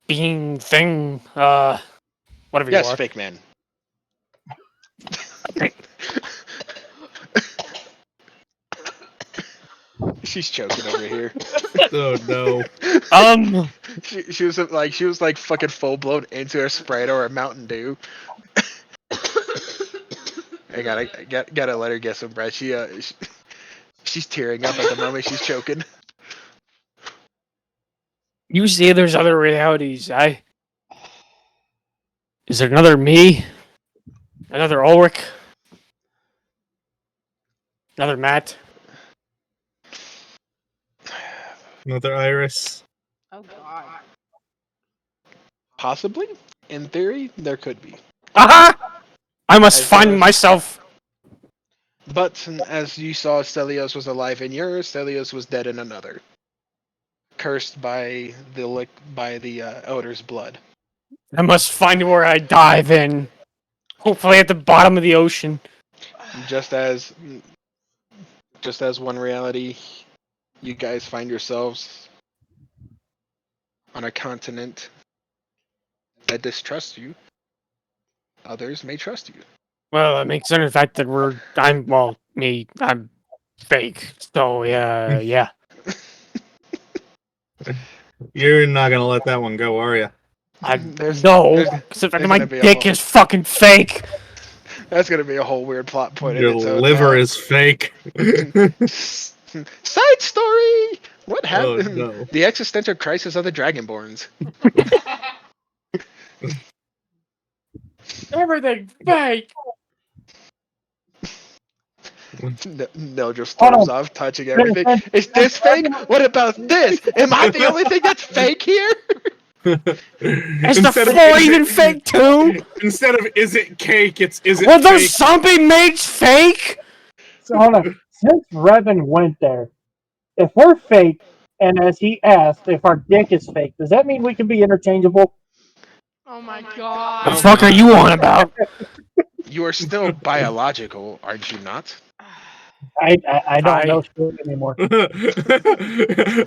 being thing, whatever you Yes, are. fake man. She's choking over here. Oh no. She was like fucking full blown into a Sprite or a Mountain Dew. I gotta let her get some bread. She's tearing up at the moment. She's choking. You say there's other realities. Is there another me? Another Ulrich? Another Matt? Another Iris. Oh God. Possibly, in theory, there could be. Aha! I must As find myself. But as you saw, Stelios was alive in yours. Stelios was dead in another, cursed by the Elder's blood. I must find where I die then. Hopefully at the bottom of the ocean. Just as one reality, you guys find yourselves on a continent that distrusts you. Others may trust you. Well, it makes sense the fact that I'm fake. So yeah. You're not gonna let that one go, are you? I There's no, there's, because the fact there's that my gonna be a dick whole, is fucking fake. that's gonna be a whole weird plot point in Your its own liver now. is fake. Side story. What Oh happened? no. The existential crisis of the Dragonborns. Everything fake. No, just Hold throws on. off, touching Since- everything. since- Is this fake? What about this? Am I the only thing that's fake here? Is the Instead of floor is even it- fake too? Instead of is it cake, it's is it Were those fake? zombie maids fake? So hold on. Since Revan went there, if we're fake, and as he asked if our dick is fake, does that mean we can be interchangeable? Oh my The God. fuck are you on about? You are still biological, aren't you not? I don't know I shit anymore.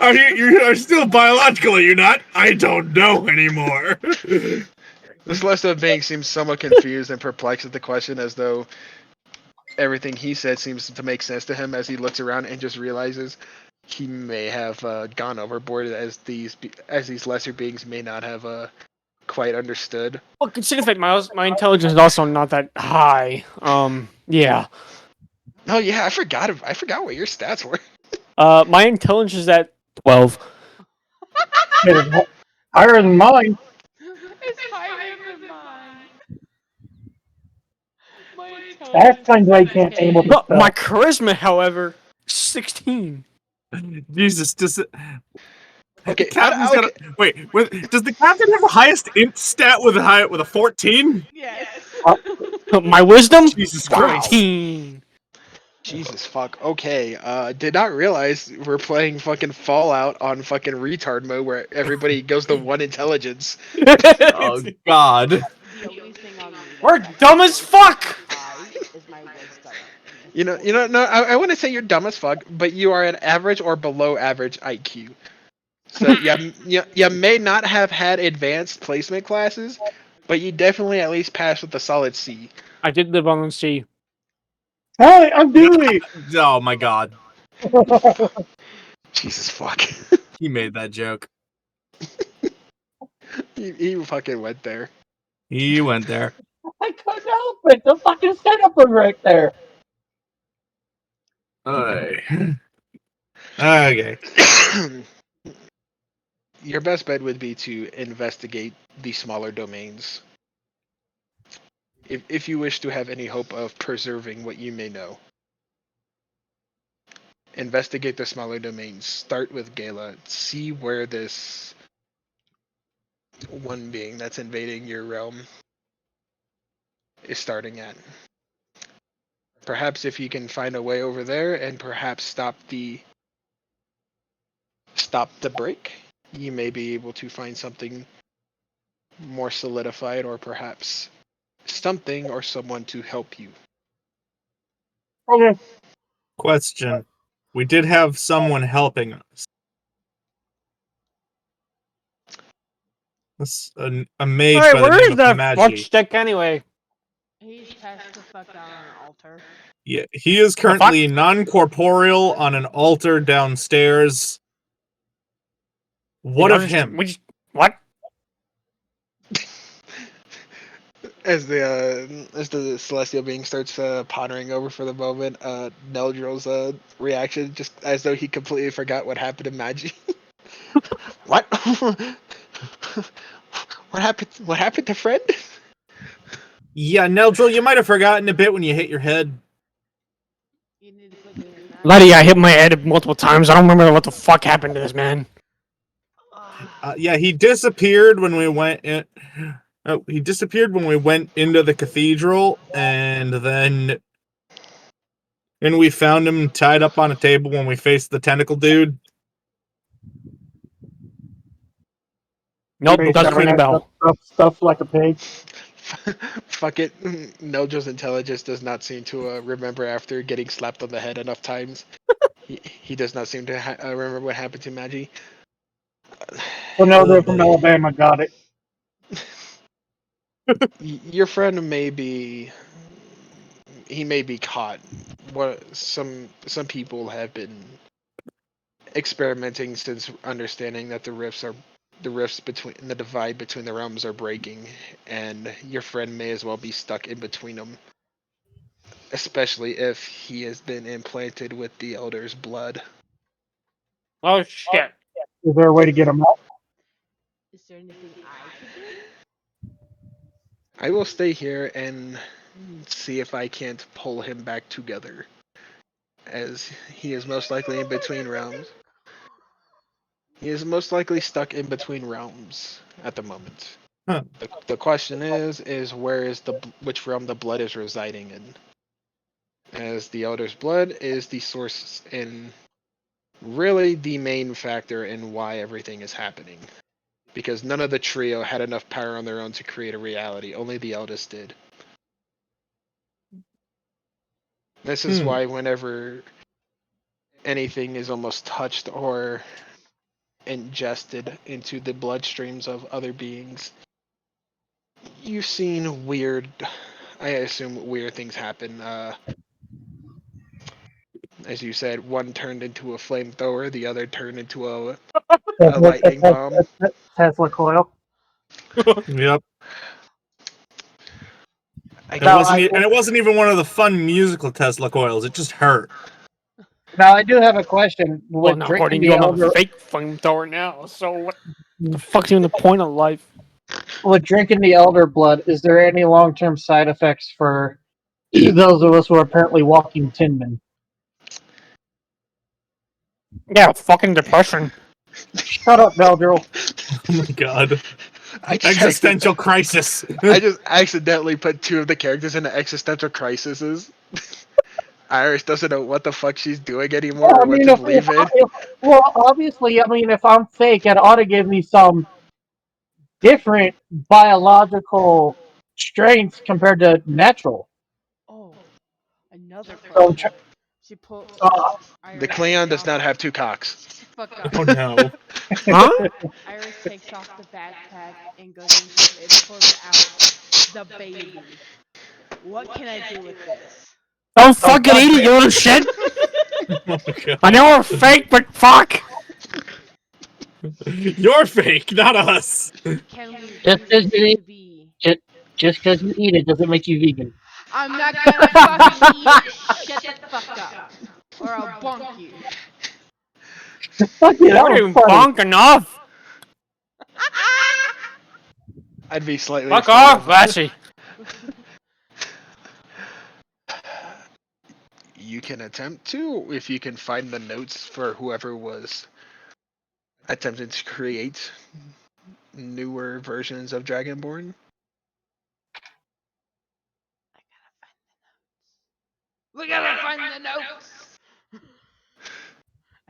Are you're still biological, are you not? I don't know anymore. The celestial being seems somewhat confused and perplexed at the question, as though everything he said seems to make sense to him as he looks around and just realizes he may have gone overboard, as these lesser beings may not have quite understood. well consider that my intelligence is also not that high. Yeah. Oh yeah, I forgot what your stats were. My intelligence is at 12. Shit is higher than mine. It's higher than mine. My That intelligence explains is why you can't aim with a No, my spell. charisma, however, 16. Jesus, does it? Okay, Captain's got a wait. Does the captain have the highest int stat with a 14? Yes. My wisdom, Jesus Christ! 14. Jesus fuck. Okay, did not realize we're playing fucking Fallout on fucking retard mode where everybody goes to one intelligence. Oh God! The only thing on me We're that's dumb as fuck. high is my wisdom. No, I wouldn't say you're dumb as fuck, but you are an average or below average IQ. So you may not have had advanced placement classes, but you definitely at least passed with a solid C. I did live on the sea. Hi, I'm Dewey. Oh my God! Jesus fuck. He made that joke. he fucking went there. He went there. I couldn't help it. The fucking setup was right there. Okay. Okay. Your best bet would be to investigate the smaller domains. If you wish to have any hope of preserving what you may know. Investigate the smaller domains. Start with Gala. See where this one being that's invading your realm is starting at. Perhaps if you can find a way over there and perhaps stop the break, you may be able to find something more solidified, or perhaps something or someone to help you. Okay. Question. We did have someone helping us. That's a mage Alright, by the where name is of that fuck Magi. stick anyway? He's passed the fuck out on an altar. Yeah, he is currently non-corporeal on an altar downstairs. What of him? What? As the celestial being starts pondering over for the moment, Neldril's reaction, just as though he completely forgot what happened to Magi. What? What happened? What happened to friend? Yeah, Neldril, you might have forgotten a bit when you hit your head. You need to put it in that. Letty, I hit my head multiple times. I don't remember what the fuck happened to this man. Yeah, he disappeared when we went in. Oh, he disappeared when we went into the cathedral, and we found him tied up on a table when we faced the tentacle dude. Nope, Face doesn't down, ring a act bell. stuff like a pig. Fuck it. Neldril's intelligence does not seem to remember after getting slapped on the head enough times. He does not seem to remember what happened to Magi. So no, they're from Alabama. Got it. Your friend may be. He may be caught. What some people have been experimenting since understanding that the rifts between the divide between the realms are breaking, and your friend may as well be stuck in between them, especially if he has been implanted with the elder's blood. Oh shit. Is there a way to get them out? Is there anything I could do? I will stay here and see if I can't pull him back together, as he is most likely in between realms. He is most likely stuck in between realms at the moment. Huh. The question is where is which realm the blood is residing in? As the Elder's blood is the source and really the main factor in why everything is happening. Because none of the trio had enough power on their own to create a reality. Only the eldest did. This is why whenever anything is almost touched or ingested into the bloodstreams of other beings, you've seen I assume weird things happen. As you said, one turned into a flamethrower, the other turned into a lightning bomb. Tesla coil. Yep. I Now, guess. And it wasn't even one of the fun musical Tesla coils. It just hurt. now I do have a question. Well, With now drinking according to you, the I'm a elder, fake flamethrower now. So what the fuck's even the point of life? with drinking the elder blood, is there any long-term side effects for those of us who are apparently walking tin men? Yeah, fucking depression. Shut up, Meldrill. Oh my god. I just Existential crisis. I just accidentally put two of the characters into existential crises. Iris doesn't know what the fuck she's doing anymore Well, or I what mean, to believe in. well, obviously, I mean, if I'm fake, it ought to give me some different biological strengths compared to natural. Oh, another So, question. She pulled. The Iris Cleon takes does off. not have two cocks. Shut the fuck up. Oh no. Huh? Iris takes off the backpack and goes into and pulls out the baby. What can I do with this? Don't oh, fucking eat it, you little shit! Oh my god. I know we're fake, but fuck! You're fake, not us. Can we Just raise because this you to be? just because you eat it doesn't make you vegan. I'm not gonna fucking eat it. Shut the fuck up, or I'll bonk you. Fuck you, You that weren't was even funny. bonk enough! I'd be slightly Fuck afraid off, of Lassie! You can attempt to if you can find the notes for whoever was attempting to create newer versions of Dragonborn. We gotta find the notes.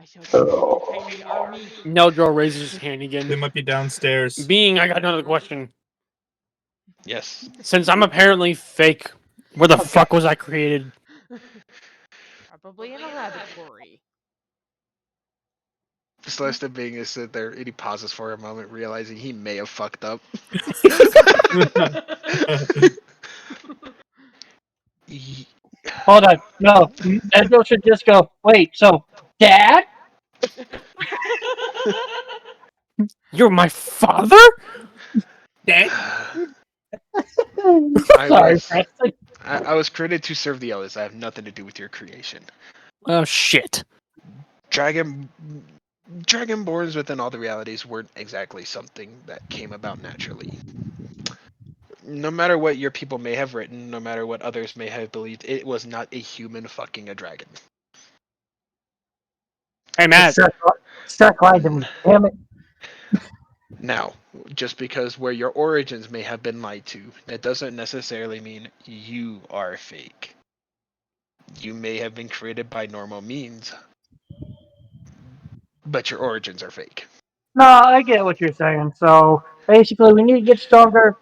I shall join the tiny army. Neldro raises his hand They again. might be downstairs. Being, I got another question. Yes. Since I'm apparently fake, where the fuck was I created? Preferably in a laboratory. Celeste being is sit there and he pauses for a moment, realizing he may have fucked up. Ye- Hold on. No, Edgar should just go, wait, so, Dad? You're my father? Dad? I Sorry, was Preston. I was created to serve the others. I have nothing to do with your creation. Oh shit. Dragon Dragonborns within all the realities weren't exactly something that came about naturally. No matter what your people may have written, no matter what others may have believed, it was not a human fucking a dragon. Hey Matt. Struck lied to me. Damn it. Now, just because where your origins may have been lied to, that doesn't necessarily mean you are fake. You may have been created by normal means, but your origins are fake. No, I get what you're saying. So basically, we need to get stronger.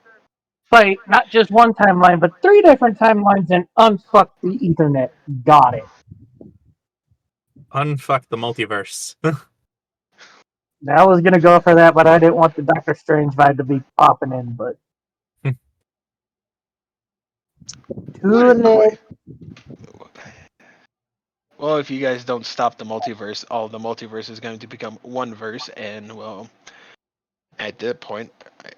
Fight not just one timeline, but 3 different timelines and unfuck the Ethernet. Got it. Unfuck the multiverse. I was gonna go for that, but I didn't want the Doctor Strange vibe to be popping in. But too late. Well, if you guys don't stop the multiverse, all the multiverse is going to become one verse, and well, at that point,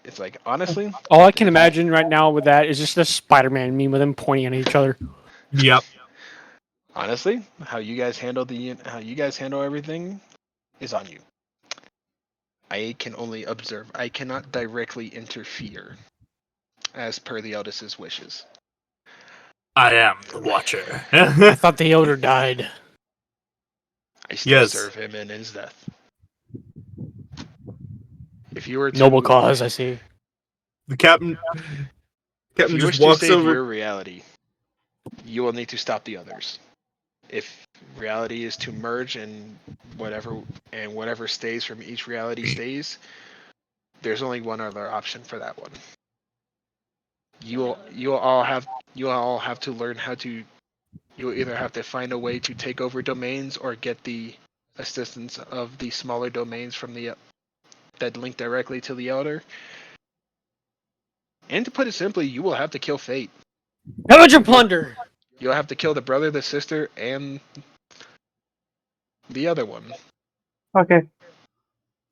it's like honestly, All I can imagine right now with that is just a Spider-Man meme with them pointing at each other. Yep. honestly, how you guys handle everything is on you. I can only observe. I cannot directly interfere, as per the eldest's wishes. I am the Watcher. I thought the Elder died. I still Yes. serve him in his death. If you were to Noble cause, I see. The captain if you just wish to walks save over. your reality, you will need to stop the others. If reality is to merge and whatever stays from each reality stays, there's only one other option for that one. You will all have to learn how to. You'll either have to find a way to take over domains or get the assistance of the smaller domains from the that link directly to the elder. And to put it simply, you will have to kill fate. Pillage and plunder. You'll have to kill the brother, the sister, and the other one. Okay.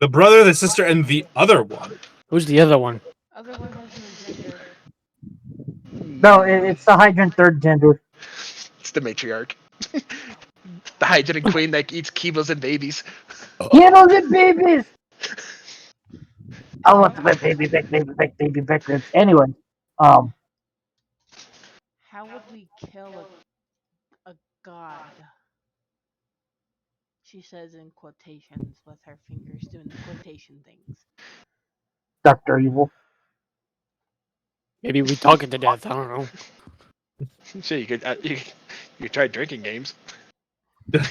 The brother, the sister, and the other one. Who's the other one? Other one has no gender. No, it's the hydrant third gender. It's the matriarch. The hydrant queen that eats kibbles and babies. Candles and babies. I want my baby back, baby back, baby back ribs. Anyway, How would we kill a god? She says in quotations with her fingers doing the quotation things. Doctor Evil. Maybe we talk it to death. I don't know. So you could you try drinking games.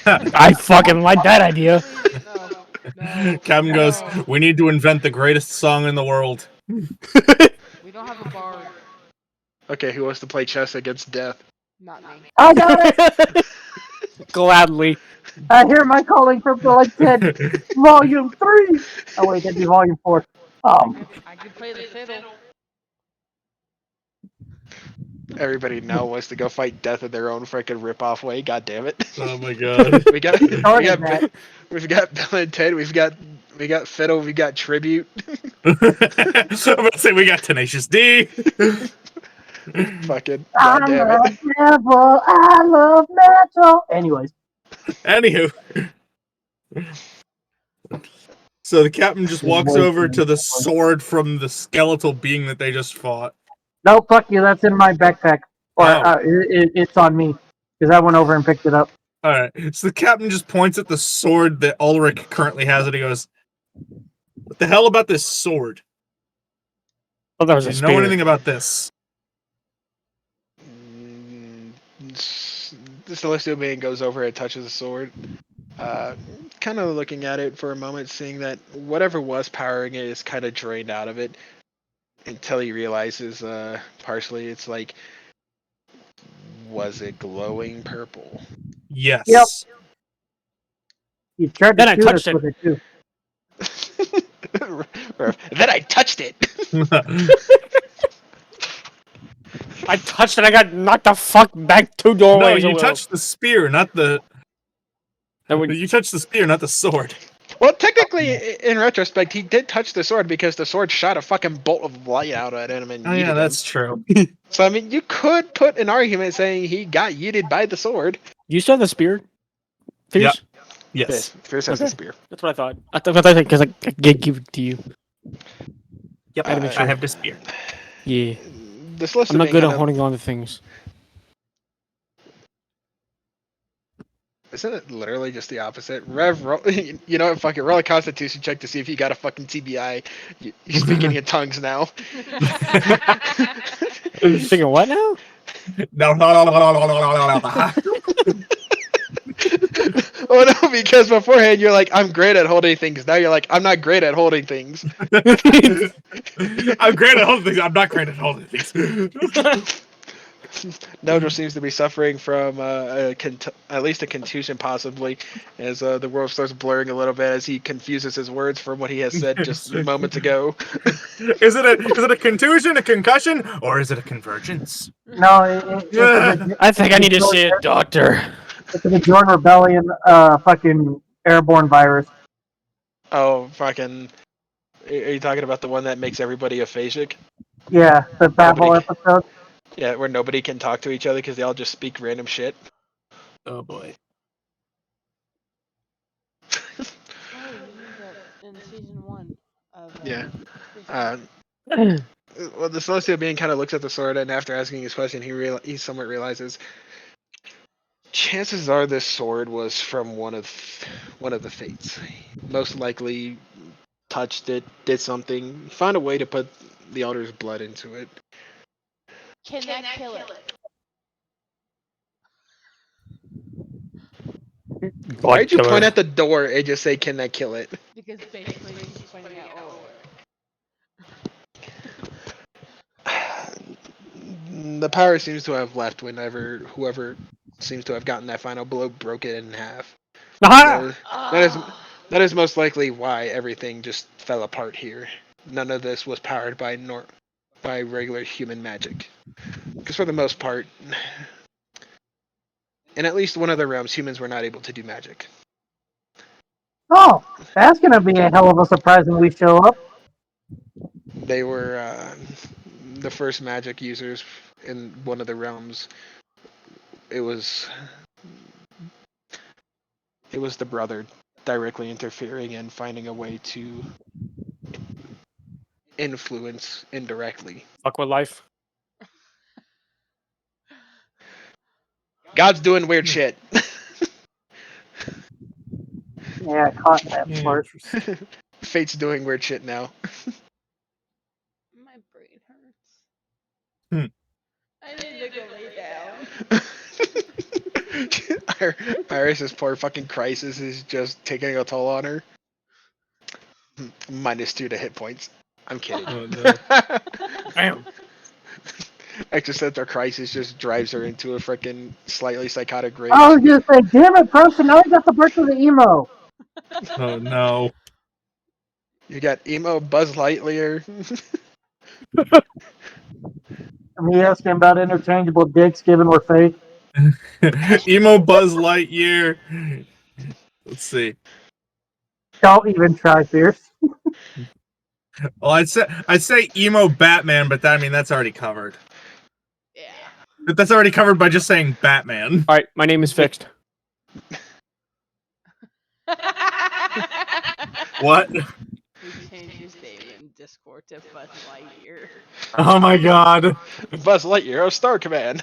I fucking like that idea. Please, no. No. Captain goes, No. we need to invent the greatest song in the world. We don't have a bard. Okay, who wants to play chess against death? Not me. I got it. Gladly. I hear my calling from Blood 10, Volume 3. Oh wait, that'd be Volume 4. I can play the fiddle. Everybody now wants to go fight death in their own freaking rip-off way. God damn it! Oh my god. we got that. we've got Bill and Ted. We got fiddle. We got tribute. I'm about to say we got Tenacious D. Fucking I'm god damn a it! devil. I love metal. Anyways, Anywho. So the captain just walks over to the sword from the skeletal being that they just fought. no, fuck you. That's in my backpack, or Oh. it's on me because I went over and picked it up. Alright, so the captain just points at the sword that Ulrich currently has and he goes, what the hell about this sword? Oh, that was Do a you know spear. anything about this? The celestial being goes over and touches the sword. Kind of looking at it for a moment, seeing that whatever was powering it is kind of drained out of it, until he realizes, partially, it's like, was it glowing purple? Yes. Yep. You tried Then to I shoot us touched it. with it too. Then I touched it. I touched it. I got knocked the fuck back 2 No, doorways. you touched the spear, not the. That would- You touched the spear, not the sword. Well, technically, in retrospect, he did touch the sword because the sword shot a fucking bolt of light out at him and Oh yeeted yeah, him. that's true. So I mean, you could put an argument saying he got yeeted by the sword. You still have the spear? Fierce? Yes. Fierce has the Okay. spear. That's what I thought. I thought because I did give it to you. Yep. I had to make I sure. have the spear. Yeah. This list I'm of not being good kind at of, holding on to things. isn't it literally just the opposite? You know what? Fuck it. Roll a Constitution check to see if you got a fucking TBI. You're speaking in tongues now. Thinking what now? No. Oh no, because beforehand you're like, I'm great at holding things. Now you're like, I'm not great at holding things. I'm great at holding things. I'm not great at holding things. Nojo seems to be suffering from at least a contusion, possibly, as the world starts blurring a little bit as he confuses his words from what he has said just moments ago. Is it a contusion, a concussion, or is it a convergence? No, I think I need to see a doctor. it's a Jordan Rebellion fucking airborne virus. Oh, fucking. Are you talking about the one that makes everybody aphasic? Yeah, the Babel Nobody- episode. Yeah, where nobody can talk to each other because they all just speak random shit. Oh boy. Oh, you use that in season 1 of. Yeah. Prison Well, the celestial being kind of looks at the sword, and after asking his question, he somewhat realizes chances are this sword was from one of the fates. Most likely touched it, did something, found a way to put the elder's blood into it. Can that kill it? Why'd you point at the door and just say, "Can that kill it"? Because basically she's pointing out all of it. The power seems to have left whenever whoever seems to have gotten that final blow broke it in half. Ah! That is most likely why everything just fell apart here. None of this was powered by regular human magic. Because for the most part, in at least one of the realms, humans were not able to do magic. Oh, that's gonna be a hell of a surprise when we show up. They were the first magic users in one of the realms. It was the brother directly interfering and finding a way to influence indirectly. Fuck with life. God's doing weird shit. Yeah, I caught that part. Fate's doing weird shit now. My brain hurts. Hmm. I need to go lay down. Iris's poor fucking crisis is just taking a toll on her. -2 to hit points. I'm kidding. Oh, no. Damn. Existential crisis just drives her into a freaking slightly psychotic rage. I was just like, damn it, bro, so now I got the birth of the emo. Oh no. You got emo Buzz Lightyear. Me asking about interchangeable dicks given we're fake. Emo Buzz Lightyear. Let's see. Don't even try, Fierce. Well, I'd say emo Batman, but that's already covered. Yeah. But that's already covered by just saying Batman. All right, my name is fixed. What? We changed his name in Discord to Buzz Lightyear. Oh my god. Buzz Lightyear, Star Command.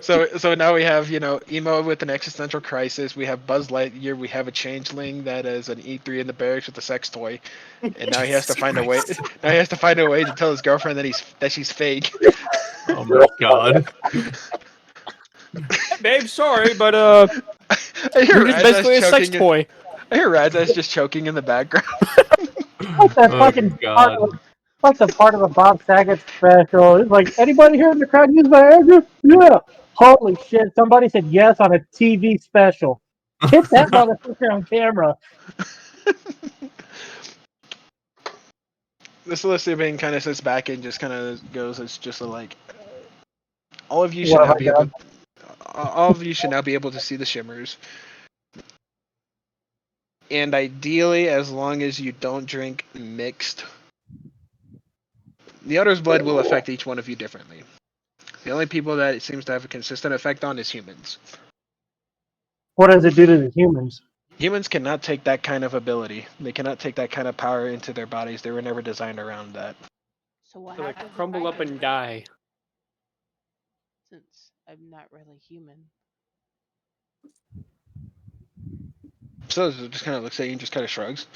So now we have, emo with an existential crisis. We have Buzz Lightyear. We have a changeling that is an E3 in the barracks with a sex toy, and now he has to find a way. Now he has to find a way to tell his girlfriend that she's fake. Oh my god. Babe, sorry, but I hear you're just basically a sex toy. I hear Razaz just choking in the background. Like that Oh, fucking God. like the part of the Bob Saget special. It's like, anybody here in the crowd use Viagra? Yeah. Holy shit! Somebody said yes on a TV special. Hit that motherfucker on camera. The Celestia Bane kind of sits back and just kind of goes. It's just like all of you should What now have I be able. done? All of you should now be able to see the shimmers. And ideally, as long as you don't drink mixed, the other's blood will affect each one of you differently. The only people that it seems to have a consistent effect on is humans. What does it do to the humans? Humans cannot take that kind of ability. They cannot take that kind of power into their bodies. They were never designed around that. So what They, happens like if crumble I up do and it? die. Since I'm not really human. So it just kind of looks at you and just kind of shrugs.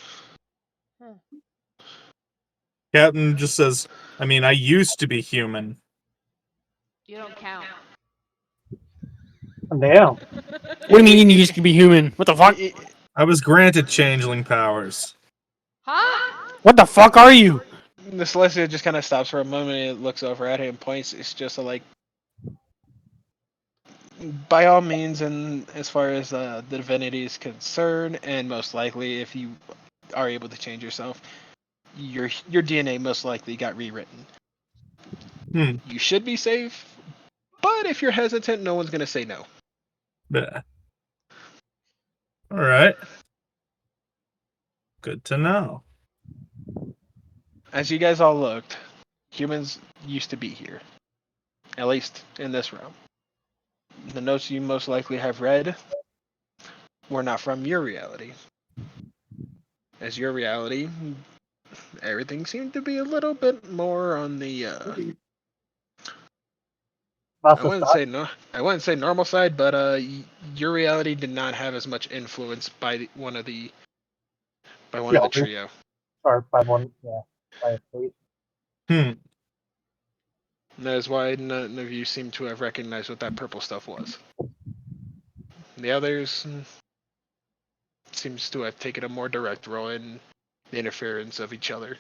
Captain just says, I mean, I used to be human. You don't count. Damn. What do you mean you used to be human? What the fuck? I was granted changeling powers. Huh? What the fuck are you? The Celestia just kind of stops for a moment and looks over at him and points. It's just like, by all means, and as far as the divinity is concerned, and most likely if you are able to change yourself, your DNA most likely got rewritten. You should be safe, but if you're hesitant, no one's gonna say no. Yeah. All right. Good to know. As you guys all looked, humans used to be here, at least in this realm. The notes you most likely have read were not from your reality. As your reality, everything seemed to be a little bit more on the I wouldn't say normal side, but your reality did not have as much influence by one of the trio. Or by one, yeah, by a fleet. And that is why none of you seem to have recognized what that purple stuff was. The others seems to have taken a more direct role in the interference of each other.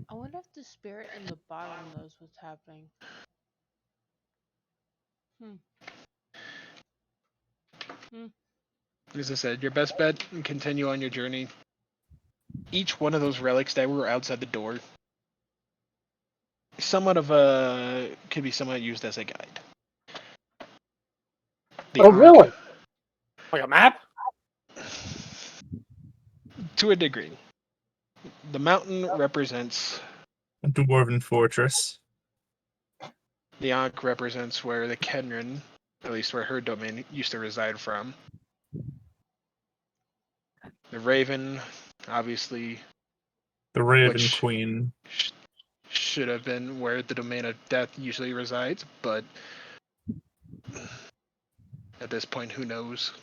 I wonder if the spirit in the bottom knows what's happening. As I said, your best bet, continue on your journey. Each one of those relics that were outside the door, somewhat of a, could be somewhat used as a guide. The Oh, Ankh, really? Like a map? to a degree. The mountain represents A dwarven fortress. the Ankh represents where the Kenran, at least where her domain used to reside from. The Raven, obviously, The Raven which Queen. should have been where the domain of death usually resides, but at this point, who knows?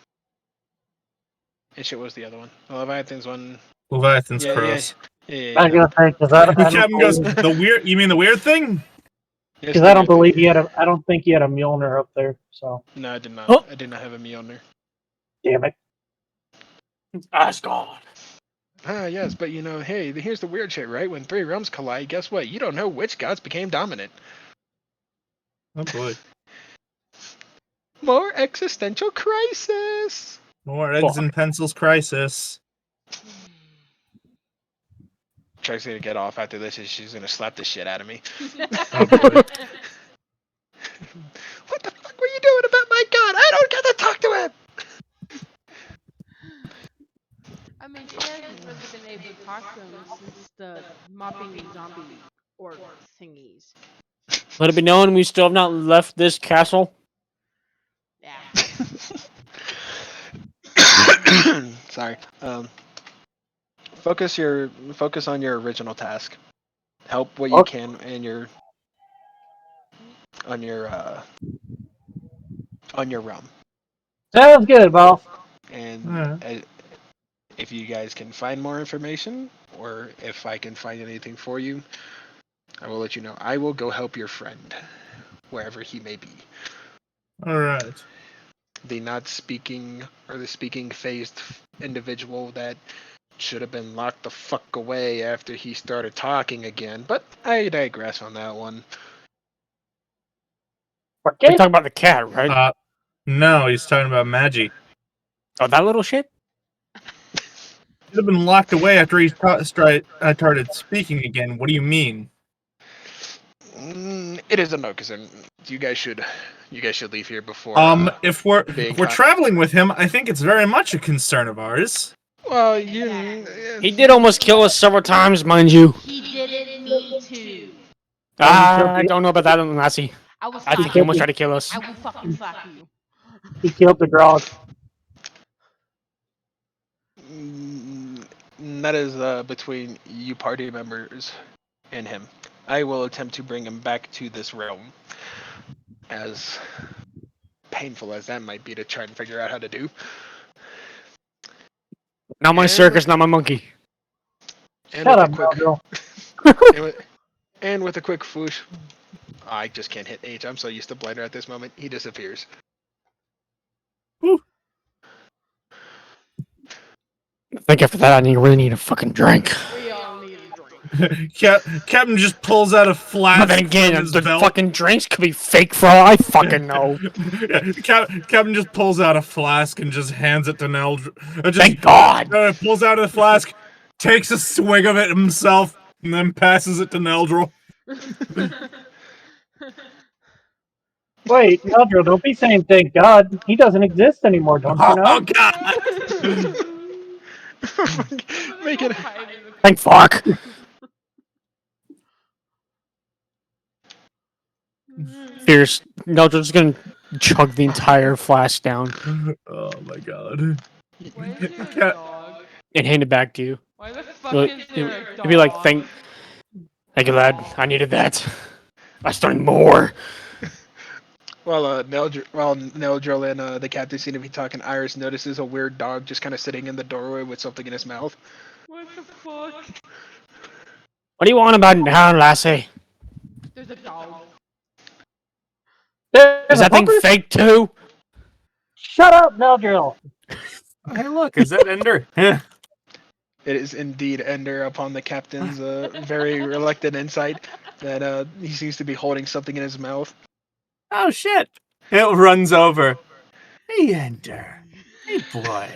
And shit, what was the other one? The Leviathan's one. Leviathan's Yeah, Cross. I was gonna say because I don't Captain goes, believe, the weird, you mean the weird thing? Yes, because the I don't weird thing. believe he had a. I don't think he had a Mjolnir up there. So No, I did not. Oh. I did not have a Mjolnir. damn it. Asgard. Ah, yes, but hey, here's the weird shit, right? When three realms collide, guess what? You don't know which gods became dominant. Oh boy. More existential crisis. More eggs and pencils crisis. Tries to get off after this, and she's gonna slap the shit out of me. Oh boy. What the fuck were you doing about my god? I don't get to talk to him. I mean, she hasn't really been able to talk to him since the mopping zombie orc thingies. Let it be known we still have not left this castle. Yeah. Sorry. Focus on your original task. Help what you can in your on your realm. Sounds good, boss. And if you guys can find more information, or if I can find anything for you, I will let you know. I will go help your friend, wherever he may be. All right. The not speaking or the speaking phased individual that should have been locked the fuck away after he started talking again. But I digress on that one. ¿Por You're qué? talking about the cat, right? No, he's talking about Maggie. Oh, that little shit? Should have been locked away after he started speaking again. What do you mean? It is a no concern. You guys should leave here before. If we're being if we're caught. traveling with him, I think it's very much a concern of ours. Well, He did almost kill us several times, mind you. He didn't mean to. I don't know about that, Lassie. I will I slap think he you. almost tried to kill us. I will fucking slap you. He killed the dog. That is between you party members and him. I will attempt to bring him back to this realm. As painful as that might be to try and figure out how to do. Not my And circus, not my monkey. And Shut with up, a quick, Melville. and with a quick swoosh, I just can't hit H. I'm so used to Blighter at this moment. He disappears. I think after that, really need a fucking drink. We all need a drink. Captain just pulls out a flask But then again, from his the belt. fucking drinks could be fake for all I fucking know. Captain just pulls out a flask and just hands it to Neldro. Thank God. Pulls out a flask, takes a swig of it himself, and then passes it to Neldro. Wait, Neldro, don't be saying thank God. He doesn't exist anymore, don't you know? Oh God! Make it. Thank fuck. Fierce. No, just gonna chug the entire flask down Oh my God! Why is there a dog? and hand it back to you. Why the fuck Look, is there a dog? It'd be like, thank you, lad. I needed that. I still need more. While Neldril and the captain seem to be talking, Iris notices a weird dog just kind of sitting in the doorway with something in his mouth. What the fuck? What do you want about now, lassie? There's a dog. Is that thing fake too? Shut up, Neldril. Hey, look, is that Ender? Yeah. It is indeed Ender upon the captain's very reluctant insight that he seems to be holding something in his mouth. Oh shit! It runs over. Hey, Ender. Hey, boy.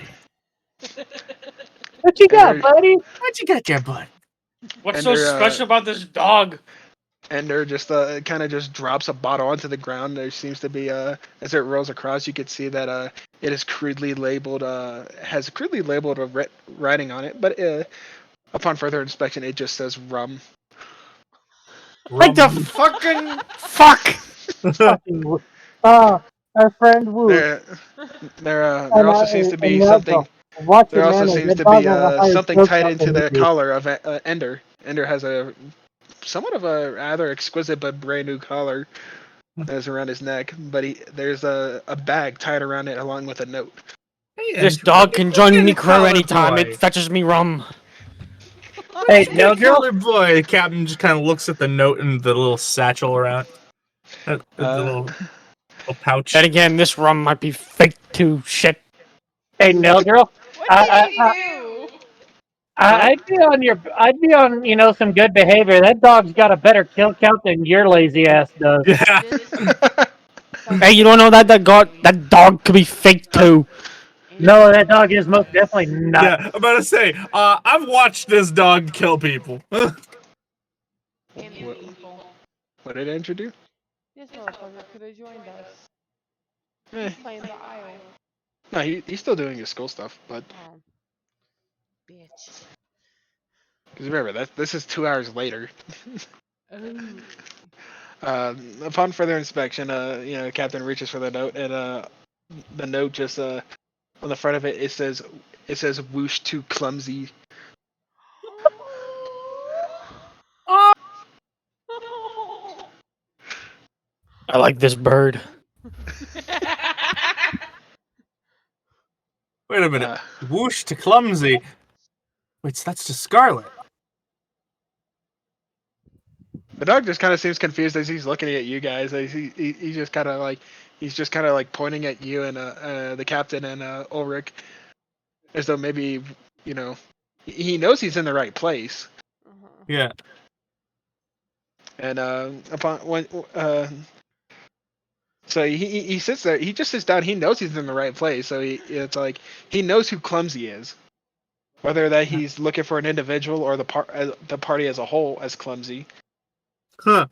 What you got, Ender- buddy? What you got there, bud? What's And so they're, special about this dog? Ender just kind of just drops a bottle onto the ground. There seems to be as it rolls across, you could see that it is crudely labeled has crudely labeled a writing on it, but upon further inspection, it just says rum. Like the fucking fuck! Fucking our friend Wu. There also seems to be something. Watch There your also manners. seems That to dog be has a higher something stroke tied count into than the you do. collar of Ender. Ender has a somewhat of a rather exquisite but brand new collar that's around his neck, but there's a bag tied around it along with a note. Hey, This Ender, dog what can you join get me a crew collar anytime. boy? It fetches me rum. Hey, Hey, Neldril. collar boy. The captain just kind of looks at the note and the little satchel around. The little pouch. Then again, this rum might be fake too. Shit. Hey, Neldril. What did he do? I'd be on some good behavior. That dog's got a better kill count than your lazy ass does. Yeah. Hey, you don't know that dog could be fake too. No, that dog is most definitely not. Yeah, I'm about to say, I've watched this dog kill people. And people. What did Ender do? This motherfucker could have joined us. Eh, He's playing the aisle. no, he's still doing his school stuff, but Oh. Bitch. because remember this is 2 hours later. Oh. Upon further inspection, Captain reaches for the note, and the note just on the front of it it says "whoosh too clumsy." I like this bird. Wait a minute. Uh, Whoosh to clumsy. Wait, that's to Scarlet. the dog just kind of seems confused as he's looking at you guys. He's just kind of like pointing at you and the captain and Ulrich, as though maybe he knows he's in the right place. Yeah. And upon So he sits there. He just sits down. He knows he's in the right place. So it's like he knows who Clumsy is. Whether that he's looking for an individual or the party as a whole as Clumsy. Huh.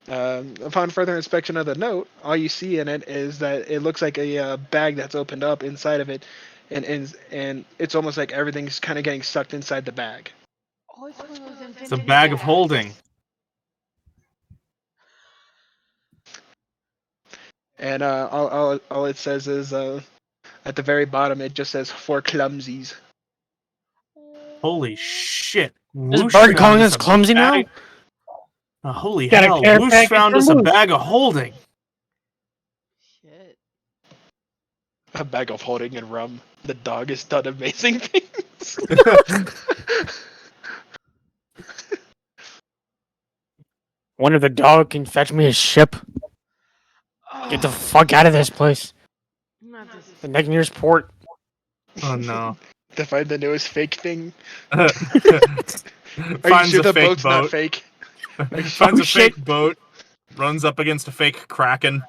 Upon further inspection of the note, all you see in it is that it looks like a bag that's opened up inside of it, and it's almost like everything's kind of getting sucked inside the bag. Oh, it's one of those It's a infinity bag of bags. holding. And all it says is at the very bottom it just says for clumsies. Holy shit. Is Whoosh Bird calling found us us a clumsy now? bag. Oh, holy Got a hell. care Whoosh package found for us a Moose. bag of holding. Shit. A bag of holding and rum. The dog has done amazing things. Wonder if the dog can fetch me a ship. Get the fuck out of this place. Not this. The next nearest port. Oh no. To find the newest fake thing. Finds Are you sure a the fake boat's not boat. fake? Finds Oh, a shit. fake boat. Runs up against a fake kraken.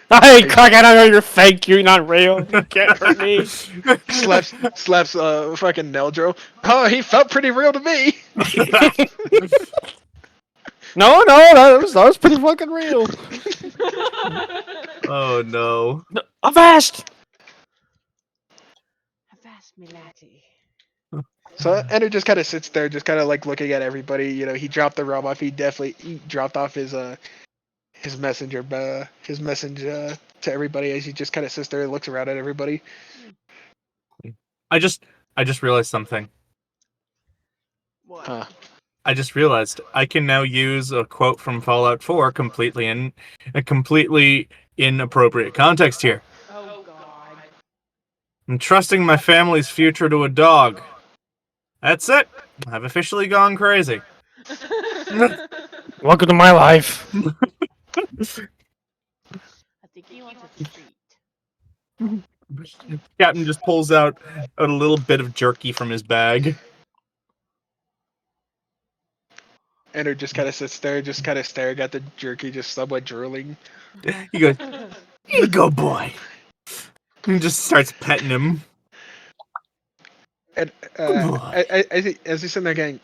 Hey, Clark, I don't know you're fake. You're not real. You can't hurt me. slaps fucking Neldro. Oh, he felt pretty real to me. No, that was pretty fucking real. Oh no. Avast! Avast me, laddie. So Ender just kind of sits there, just kind of like looking at everybody. You know, he dropped the rum off. He dropped off his message to everybody as he just kind of sits there and looks around at everybody. I just realized something. What? Huh. I just realized I can now use a quote from Fallout 4 completely in appropriate context here. Oh God. I'm trusting my family's future to a dog. That's it. I've officially gone crazy. Welcome to my life. I think he wants a treat. Captain just pulls out a little bit of jerky from his bag. Ender just kind of sits there, just kind of staring at the jerky, just somewhat drooling. He goes, "Here you go, boy." And just starts petting him. And Good boy. as he's sitting there getting,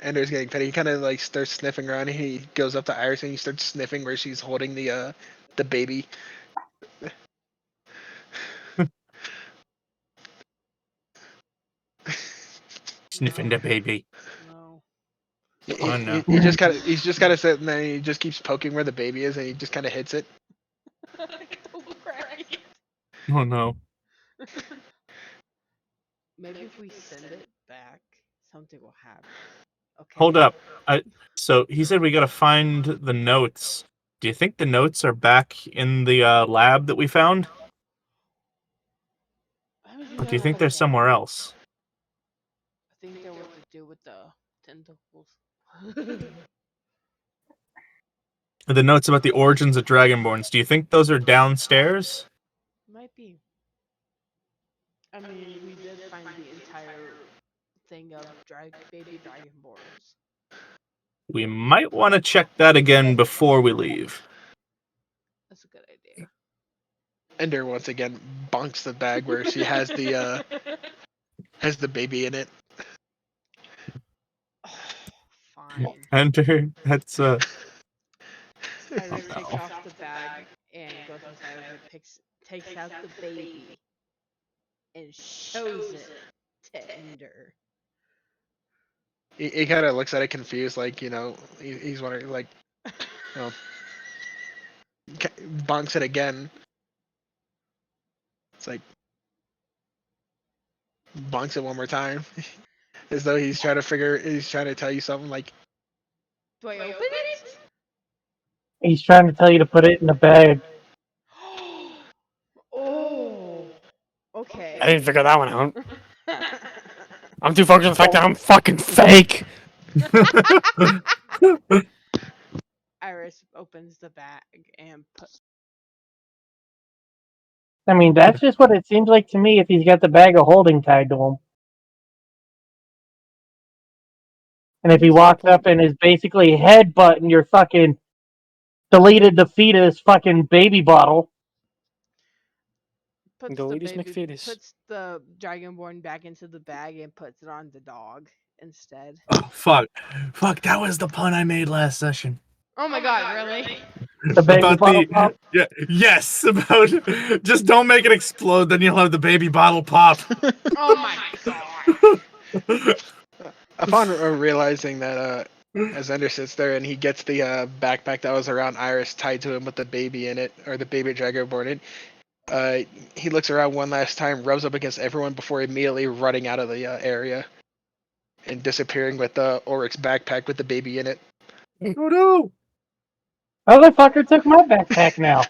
Ender's getting petty, he kind of like starts sniffing around. And he goes up to Iris and he starts sniffing where she's holding the baby. Sniffing the baby. No. Oh no. He's just kind of sitting there. And he just keeps poking where the baby is, and he just kind of hits it. Oh, Christ. Oh no. Maybe if we send it back, something will happen. Okay. Hold up. So he said we gotta find the notes. Do you think the notes are back in the lab that we found? Or do you think they're somewhere else? I think they're what to do with the tentacles. The notes about the origins of Dragonborns. Do you think those are downstairs? Might be. I mean, we did find the entire thing of baby dragonborns. We might want to check that again before we leave. That's a good idea. Ender once again bonks the bag where she has the baby in it. Fine. Enter. That's Ender Oh, takes no. off the bag and goes inside of it, takes out the baby, and shows it to Ender. He kind of looks at it confused, like he's wondering, like, oh, bonks it again. It's like bonks it one more time, as though he's trying to tell you something. Like, Do I open it? He's trying to tell you to put it in the bag. Oh. Okay. I didn't figure that one out. I'm too focused on the fact that I'm fucking fake. Iris opens the bag and I mean, that's just what it seems like to me if he's got the bag of holding tied to him. And if he walks up and is basically headbutting your fucking deleted the fetus fucking baby bottle, Deletus McFetus. puts the dragonborn back into the bag and puts it on the dog instead. Oh fuck! Fuck! That was the pun I made last session. Oh my god, really? the baby About bottle the pop. yes, about just don't make it explode, then you'll have the baby bottle pop. Oh my god. Upon realizing that, as Ender sits there and he gets the backpack that was around Iris tied to him with the baby in it, or the baby dragonborn in it, he looks around one last time, rubs up against everyone before immediately running out of the area and disappearing with Ulrich's backpack with the baby in it. Oh no! Motherfucker took my backpack now.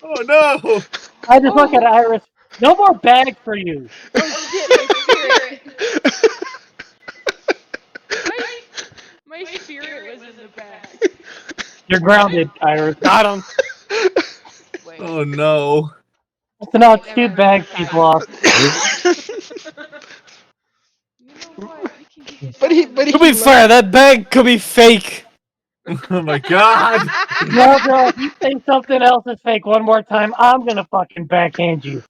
Oh no! I just look at Iris. No more bag for you. Oh shit, my spirit. my spirit was in the bag. You're grounded, Iris. Got him. Wait. Oh no! So now shoot bag people off. You know what? You can get yourself But he To be fair, that bag could be fake. Oh my god! No, if you say something else is fake one more time, I'm gonna fucking backhand you.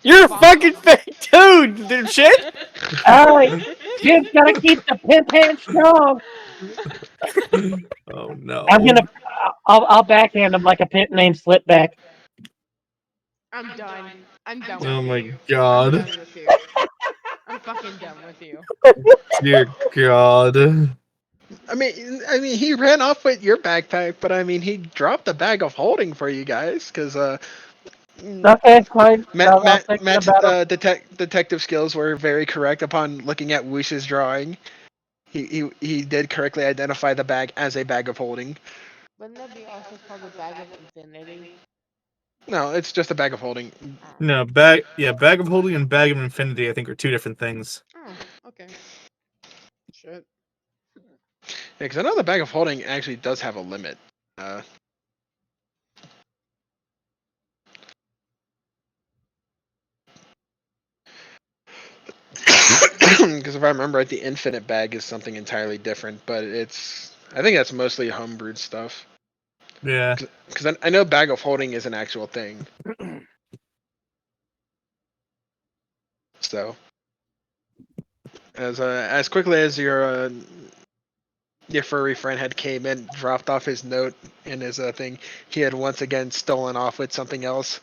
You're fucking fake, dude. Shit. Alright, Jim's gotta keep the pimp hand strong. Oh no! I'll backhand him like a pimp named Slipback. I'm done. I'm done with Oh my you. I'm god! done with you. I'm fucking done with you. Dear God! I mean, he ran off with your backpack, but I mean, he dropped a bag of holding for you guys, because Okay, fine. I'll take Matt's the battle. detective skills were very correct upon looking at Woosh's drawing. He did correctly identify the bag as a bag of holding. Wouldn't that be also called a bag of infinity? No, it's just a bag of holding. No, bag of holding and bag of infinity, I think, are two different things. Oh, okay. Shit. Yeah, because I know the bag of holding actually does have a limit. Because if I remember right, the infinite bag is something entirely different, but I think that's mostly homebrewed stuff. Yeah. Because I know bag of holding is an actual thing. So, as quickly as your furry friend had came in, dropped off his note in his thing, he had once again stolen off with something else.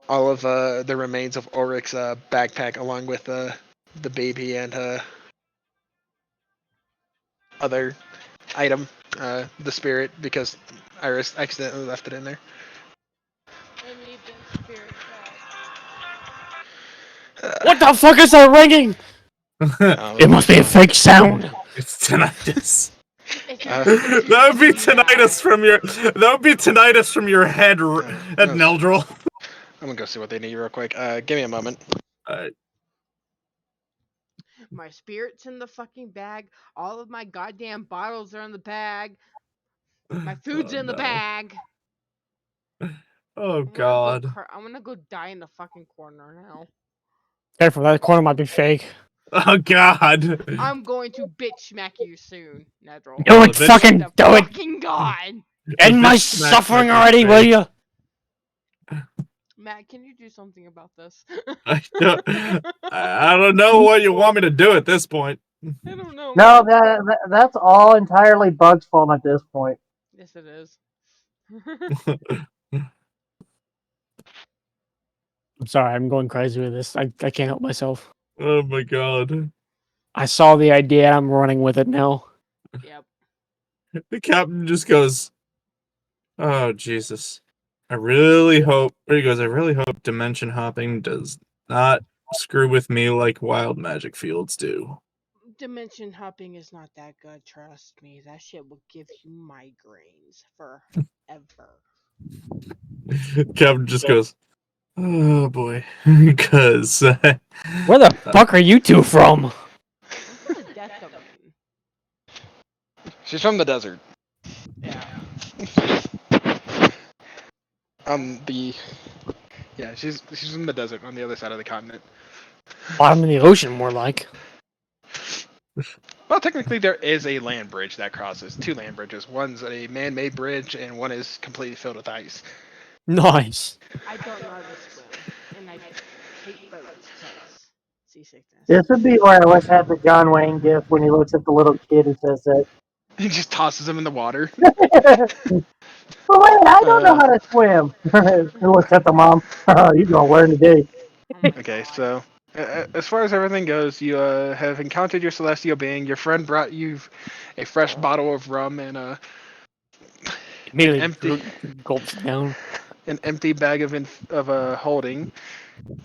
All of the remains of Ulrich's backpack, along with the baby and other item, the spirit, because Iris accidentally left it in there. I need the spirit back. What the fuck is that ringing? Oh, It must be a fake sound. It's tinnitus. It's That would be tinnitus from your. That would be tinnitus from your head, Neldril. I'm gonna go see what they need real quick. Give me a moment. My spirit's in the fucking bag. All of my goddamn bottles are in the bag. My food's in the bag. Oh God. I'm gonna go die in the fucking corner now. Careful, that corner might be fake. Oh God. I'm going to bitch smack you soon, Nedril. Do it, bitch- fucking The do it. fucking God. End my bitch smack suffering might be already, will fake. you? Matt, can you do something about this? I don't know what you want me to do at this point. I don't know. No, man. that's all entirely Bug's fault at this point. Yes, it is. I'm sorry, I'm going crazy with this. I can't help myself. Oh my God. I saw the idea, I'm running with it now. Yep. The captain just goes, "Oh Jesus! I really hope." There he goes. I really hope dimension hopping does not screw with me like wild magic fields do. Dimension hopping is not that good, trust me. That shit will give you migraines forever. Captain just goes, "Oh boy," because Where the fuck are you two from? I'm from the death domain. She's from the desert. Yeah. She's from the desert on the other side of the continent. Bottom of the ocean, more like. Well, technically, there is a land bridge that crosses two land bridges. One's a man-made bridge, and one is completely filled with ice. Nice. I don't know how to swim, and I hate boats because seasickness. This would be where I wish I had the John Wayne gif when he looks at the little kid and says that. He just tosses him in the water. But wait, I don't know Uh, how to swim. He looks at the mom. You gonna learn today. Oh my okay, god. so as far as everything goes, you have encountered your celestial being. Your friend brought you a fresh bottle of rum and an Immediately empty gulps down. an empty bag of holding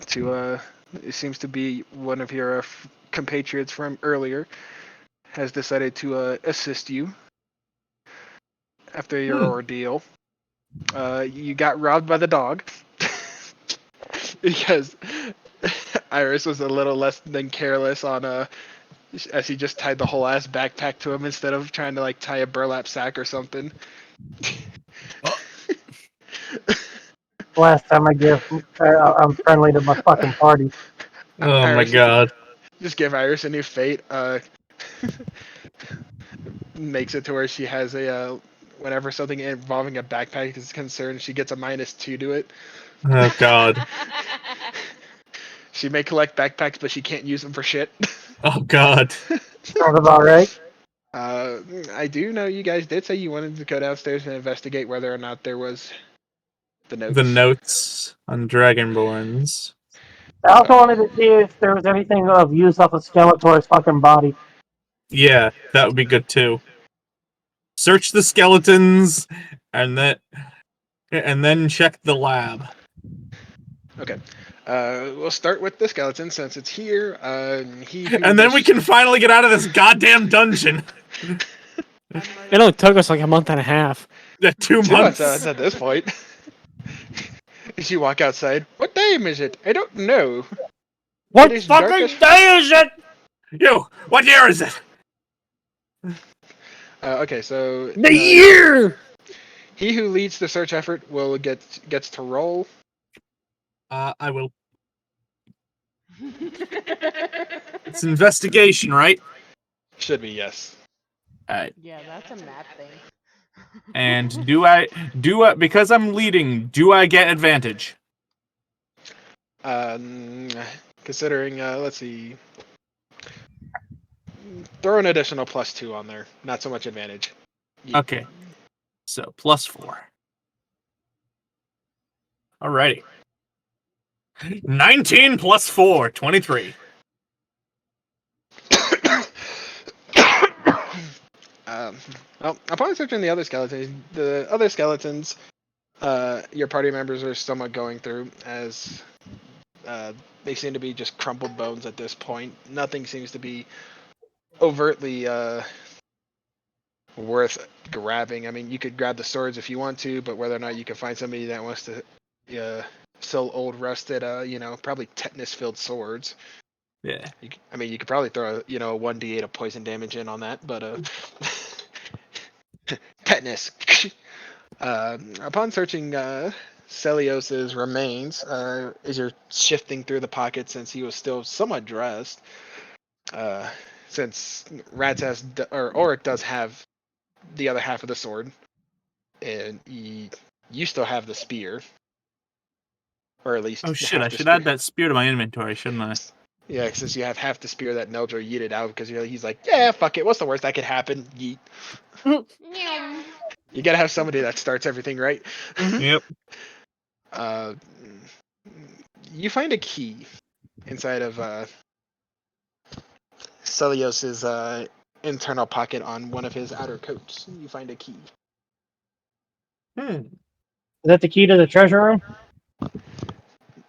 to it seems to be one of your compatriots from earlier has decided to assist you after your ordeal. You got robbed by the dog because Iris was a little less than careless on as he just tied the whole ass backpack to him instead of trying to like tie a burlap sack or something. Last time I give, I'm friendly to my fucking party. Oh my Iris god. just give Iris a new fate. Makes it to where she has a whenever something involving a backpack is concerned, she gets a -2 to it. Oh god. She may collect backpacks, but she can't use them for shit. Oh god. Sounds about right. I do know you guys did say you wanted to go downstairs and investigate whether or not there was the notes. The notes on Dragonborns. I also wanted to see if there was anything of use off of Skeletor's fucking body. Yeah, that would be good too. Search the skeletons and then check the lab. Okay. We'll start with the skeleton since it's here. And then we can finally get out of this goddamn dungeon. It only took us like a month and a half. Yeah, 2 2 months months. at this point. As you walk outside, what time is it? I don't know. What It is dark fucking as- day is it? Yo, what year is it? Okay, so The year! he who leads the search effort will gets to roll. I will. It's investigation, right? Should be yes. Alright. Yeah, that's a mad thing. And do I because I'm leading, do I get advantage? Considering let's see, throw an additional +2 on there. Not so much advantage. Okay. So +4. Alrighty. 19 + 4, 23. Well, upon searching the other skeletons, your party members are somewhat going through as they seem to be just crumpled bones at this point. Nothing seems to be overtly worth grabbing. I mean, you could grab the swords if you want to, but whether or not you can find somebody that wants to sell old, rusted, probably tetanus-filled swords. Yeah. You could probably throw a 1d8 of poison damage in on that, but tetanus. Upon searching Celios's remains, as you're shifting through the pockets, since he was still somewhat dressed, since Auric does have the other half of the sword, and you still have the spear, or at least Oh shit, half I the should spear. add that spear to my inventory, shouldn't I? Yeah, since you have half the spear that Neldra yeeted out because he's like, yeah, fuck it, what's the worst that could happen? Yeet. Nyum. You gotta have somebody that starts everything, right? Yep. You find a key inside of Celios's internal pocket on one of his outer coats. You find a key. Is that the key to the treasure room?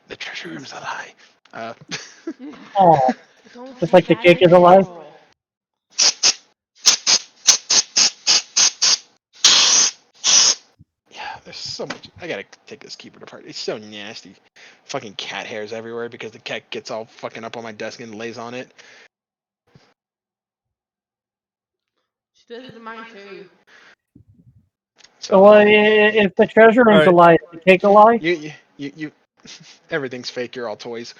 The treasure room's a lie. Oh, Don't just say like the that cake in is alive? April. Yeah, there's so much. I gotta take this keyboard apart. It's so nasty. Fucking cat hairs everywhere because the cat gets all fucking up on my desk and lays on it. She does it to mine too. So, if the treasure room's Alright. alive, is the cake alive? You everything's fake. You're all toys.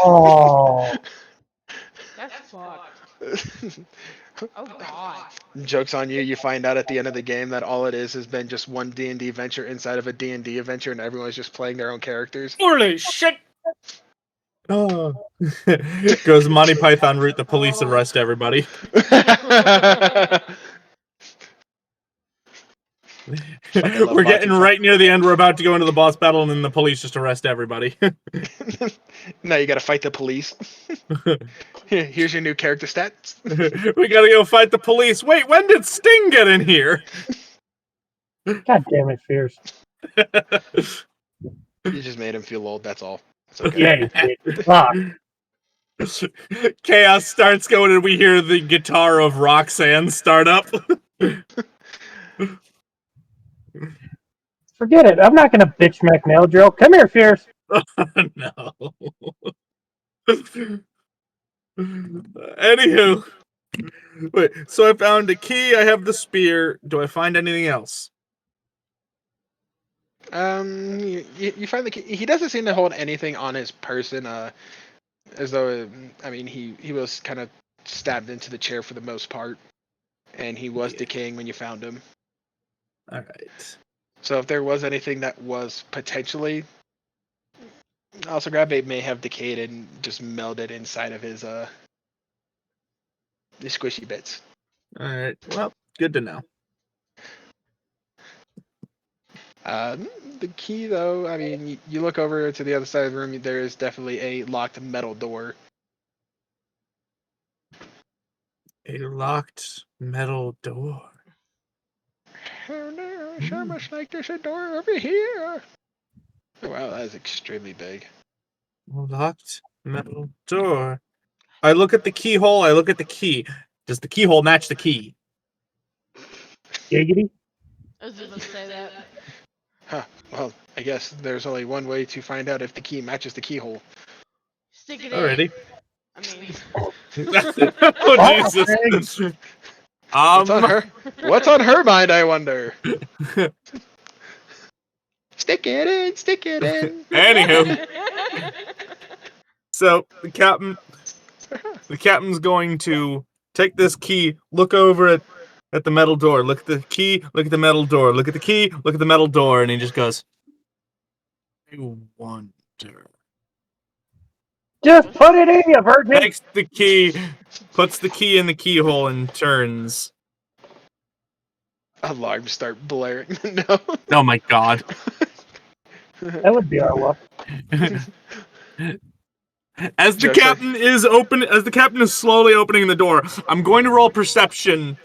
Oh, That's fucked. Oh God. Joke's on you. You find out at the end of the game that all it is has been just one D&D adventure inside of a D&D adventure, and everyone's just playing their own characters. Holy shit! Oh. Goes Monty Python route. The police arrest everybody. Fucking love We're getting Monty right near the end. We're about to go into the boss battle, and then the police just arrest everybody. Now you gotta fight the police. Here's your new character stats. We gotta go fight the police. Wait, when did Sting get in here? God damn it, Fierce. You just made him feel old. That's all. It's okay. Yeah, you did. Fuck. Chaos starts going, and we hear the guitar of Roxanne start up. Forget it. I'm not gonna bitch Mac nail drill. Come here, Fierce. No. Anywho, wait. So I found a key. I have the spear. Do I find anything else? You find the key. He doesn't seem to hold anything on his person. As though I mean he was kind of stabbed into the chair for the most part, and he was decaying when you found him. All right. So if there was anything that was potentially also grabbed, may have decayed and just melded inside of his the squishy bits. All right. Well, good to know. The key, though, I mean, you look over to the other side of the room. There is definitely a locked metal door. A locked metal door. Oh no! Sure much like there's a door over here. Oh, wow, that is extremely big. Locked metal door. I look at the keyhole. I look at the key. Does the keyhole match the key? Giggity. I was just about to say that. Huh. Well, I guess there's only one way to find out if the key matches the keyhole. Stick it Alrighty. in. I mean, Oh Jesus. What's on her? What's on her mind? I wonder. Stick it in. Stick it in. Anywho, so the captain's going to take this key, look over at the metal door, look at the key, look at the metal door, look at the key, look at the metal door, and he just goes, I wonder. Just put it in, you virgin. Takes the key, puts the key in the keyhole, and turns. Alarms start blaring. No. Oh my god. That would be our luck. As the Just captain is slowly opening the door, I'm going to roll perception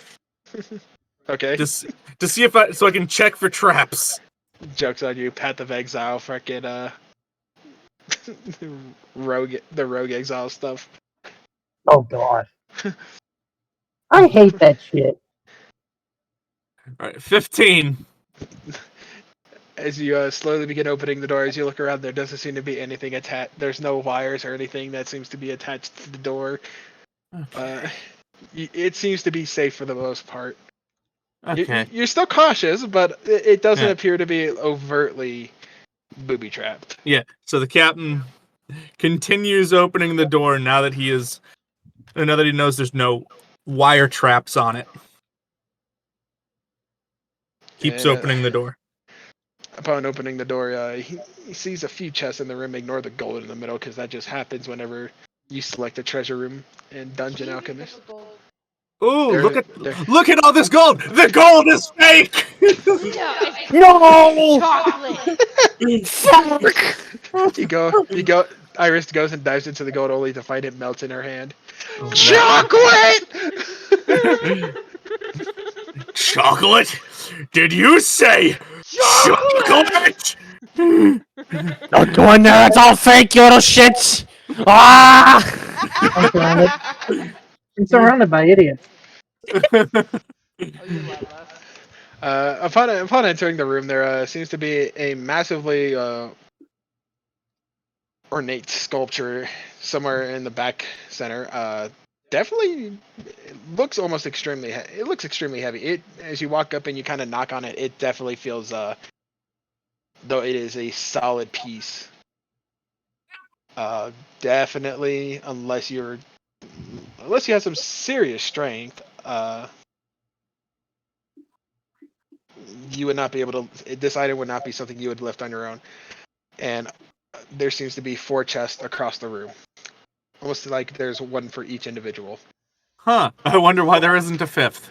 Okay. to see if so I can check for traps. Joke's on you. Path of Exile. Frickin' the rogue exile stuff. Oh god. I hate that shit. All right, 15. As you slowly begin opening the door, as you look around, there doesn't seem to be anything attached. There's no wires or anything that seems to be attached to the door. Okay. It seems to be safe for the most part. Okay. You're still cautious, but it doesn't appear to be overtly booby trapped. Yeah. So the captain continues opening the door now that he knows there's no wire traps on it. Keeps And, opening the door. Upon opening the door, he sees a few chests in the room. Ignore the gold in the middle, because that just happens whenever you select a treasure room in Dungeon Alchemist. Ooh, There- look at all this gold! The gold is fake! no, chocolate. Fuck! You go. Iris goes and dives into the gold only to find it melt in her hand. Oh, Chocolate! Chocolate? Did you say chocolate? Don't go in there. It's all fake, you little shits. Ah! I'm surrounded by idiots. Oh, you love us. Upon entering the room, there seems to be a massively ornate sculpture somewhere in the back center. Definitely looks almost extremely. It looks extremely heavy. It as you walk up and you kind of knock on it, it definitely feels though it is a solid piece. Definitely, unless you're unless you have some serious strength, you would not be able to. This item would not be something you would lift on your own. And there seems to be 4 chests across the room, almost like there's one for each individual. Huh. I wonder why there isn't a 5th.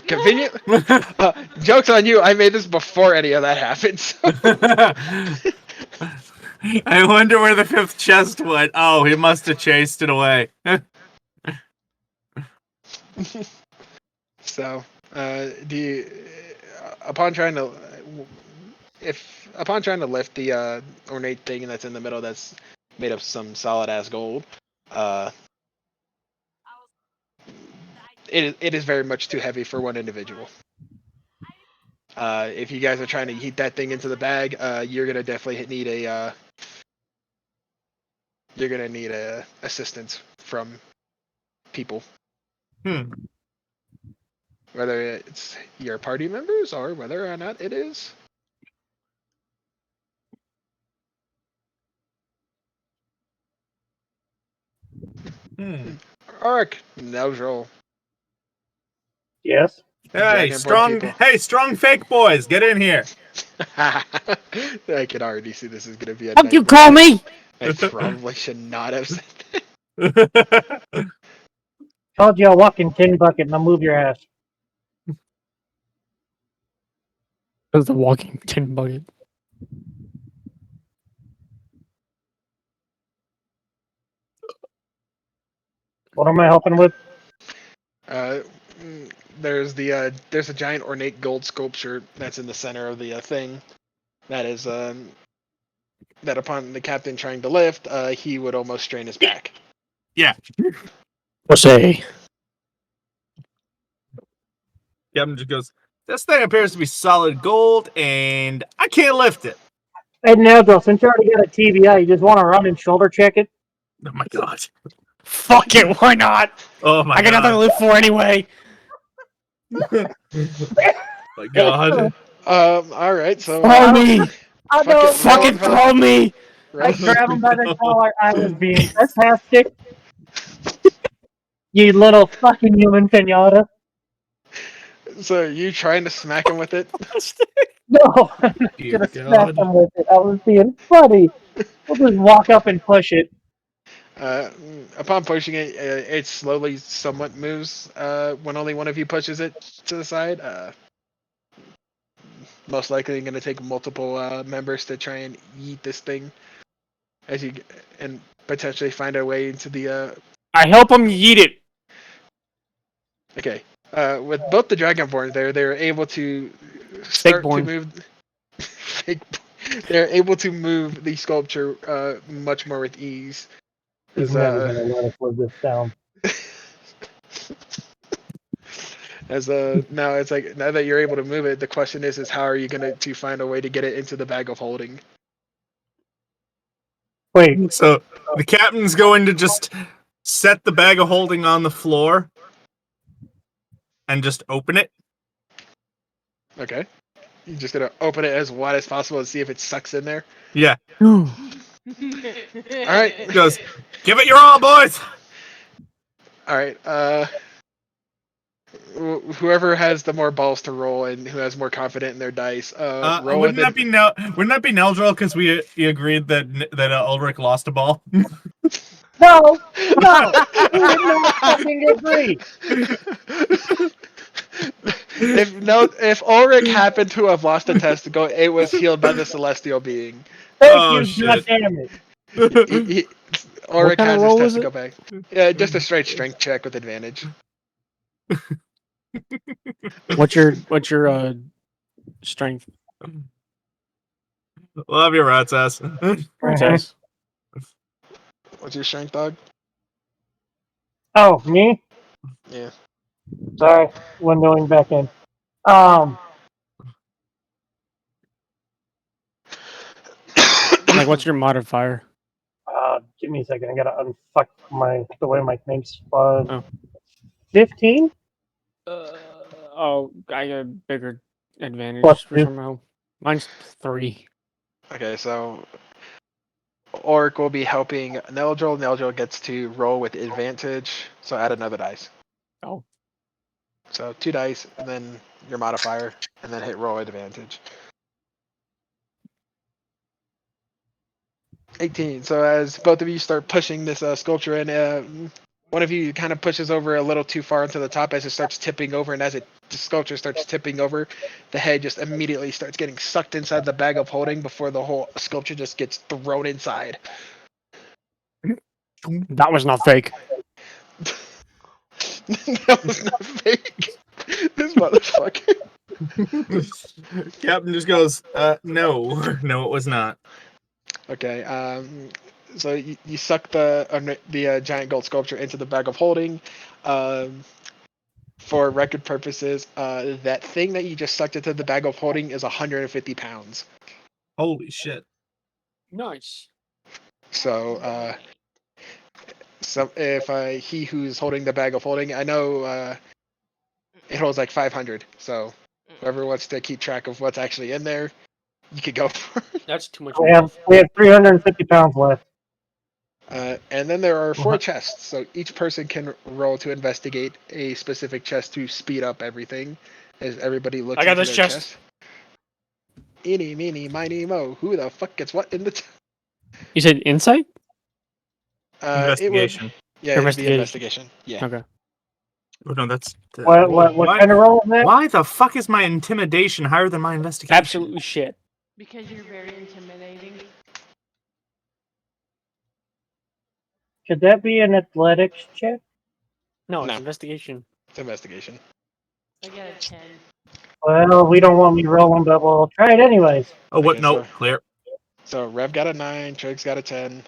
Convenient. Joke's on you. I made this before any of that happened. So. I wonder where the 5th chest went. Oh, he must have chased it away. So, upon trying to lift the ornate thing that's in the middle, that's made of some solid ass gold, it is very much too heavy for one individual. If you guys are trying to heat that thing into the bag, you're gonna definitely need assistance from people. Whether it's your party members or whether or not it is. Archangel. Yes. Hey, Dragonborn strong fake boys, get in here. I can already see this is gonna be a Fuck you, nightmare. call me! I probably should not have said that. Called you a walking tin bucket. Now move your ass. That's the walking tin bucket. What am I helping with? There's a giant ornate gold sculpture that's in the center of the thing. That is that upon the captain trying to lift, he would almost strain his back. Yeah. We'll say. Captain just goes, this thing appears to be solid gold, and I can't lift it. Hey, Nigel, since you already got a TBI, you just want to run and shoulder check it? Oh my god. Fuck it, why not? Oh my I got nothing to god. live for anyway. My god. All right. So Call me! I Fuck know. it, Fucking call me! I grab him by the collar. I was being sarcastic. You little fucking human pinata. So are you trying to smack him with it? No, I'm not Dear gonna God. smack him with it. I was being funny. We'll just walk up and push it. Upon pushing it, it slowly somewhat moves when only one of you pushes it to the side. Most likely going to take multiple members to try and eat this thing and potentially find our way into the I help him yeet it. okay. With both the Dragonborns there, they're able to start to Fakeborn. move. They're able to move the sculpture much more with ease. He's never gonna let us live this down. Now it's like now that you're able to move it, the question is how are you going to find a way to get it into the bag of holding? Wait, So the captain's going to just set the bag of holding on the floor and just open it. Okay. You're just gonna open it as wide as possible and see if it sucks in there. Yeah. All right. He goes, give it your all, boys. All right. Whoever has the more balls to roll and who has more confident in their dice, roll wouldn't with that be Neldril because we agreed that Ulrich lost a ball? no, we did not fucking agree. If Ulrich happened to have lost a testicle, it was healed by the celestial being. Thank Oh, you, shit. goddammit. Ulrich kind of has his roll was testicle back. Yeah, just a straight strength check with advantage. What's your strength? Love your rat's ass. Princess? What's your strength, dog? Oh, me? Yeah. Sorry, windowing back in. Like, what's your modifier? Give me a second. I gotta unfuck the way my thing's Oh. 15? Oh, I got a bigger advantage Plus for two. somehow. Mine's 3. Okay, so orc will be helping Neldril. Neldril gets to roll with advantage, so add another dice. Oh. So 2 dice, and then your modifier, and then hit roll advantage. 18. So as both of you start pushing this sculpture in, one of you kind of pushes over a little too far into the top as it starts tipping over, and as the sculpture starts tipping over, the head just immediately starts getting sucked inside the bag of holding before the whole sculpture just gets thrown inside. That was not fake. That was not fake. This motherfucker. Captain just goes, no, no, it was not. Okay, so you suck the giant gold sculpture into the bag of holding. For record purposes, that thing that you just sucked into the bag of holding is 150 pounds. Holy shit. Nice. So, if he who's holding the bag of holding, I know it holds like 500. So, whoever wants to keep track of what's actually in there, you could go for it. That's too much. We have 350 pounds left. And then there are 4 What? chests, so each person can roll to investigate a specific chest to speed up everything. As everybody looks I got into this their chest. Eeny, meeny, miny, mo. Who the fuck gets what in the? You said insight? It would. Investigation. Yeah, it'd be Investigation. investigation. Yeah. Okay. Oh, no, that's... What kind of roll is that? Why the fuck is my intimidation higher than my investigation? Absolutely shit. Because you're very intimidating. Could that be an athletics check? No, it's No. investigation. It's investigation. I got a 10. Well, we don't want me rolling, but we'll try it anyways. Oh, what? Okay, No, so- clear. So Rev got a 9, Trig's got a 10.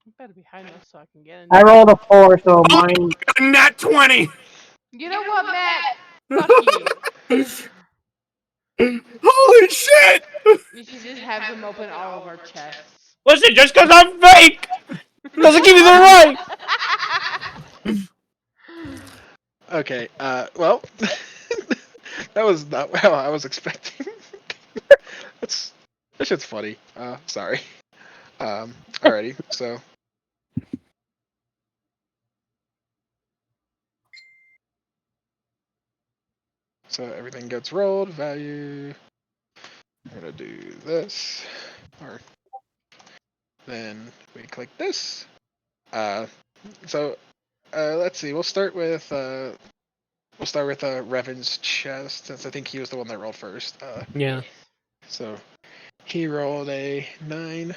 You better be high enough so I can get in. I rolled a 4, so mine. Nat 20! You know what, Matt? Fuck you. Holy shit! You should just have them open all of our chests. Listen, just because I'm fake doesn't give you the right. Okay. Well, that was not how I was expecting. That shit's funny. Sorry. Alrighty. So everything gets rolled. Value. I'm gonna do this, or then we click this. So let's see. We'll start with Revan's chest, since I think he was the one that rolled first. Yeah. So he rolled a 9.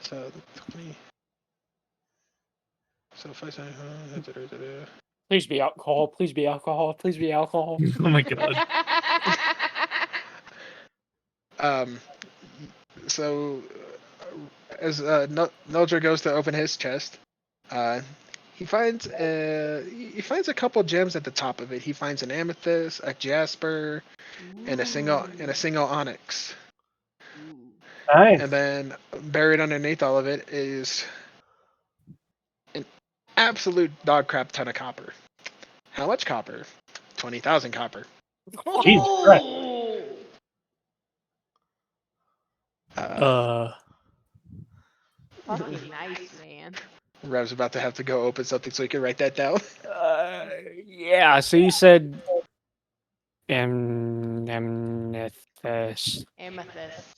So 20. So 5, 7, Please be alcohol. Please be alcohol. Please be alcohol. Oh my god. So as Neldra goes to open his chest, he finds a couple gems at the top of it. He finds an amethyst, a jasper, and a single onyx. Ooh. Nice. And then buried underneath all of it is an absolute dog crap ton of copper. How much copper? 20,000 copper. Jesus Christ. Oh! Fucking nice, man. Rev's about to have to go open something so he can write that down. Yeah. So you said amethyst. Amethyst.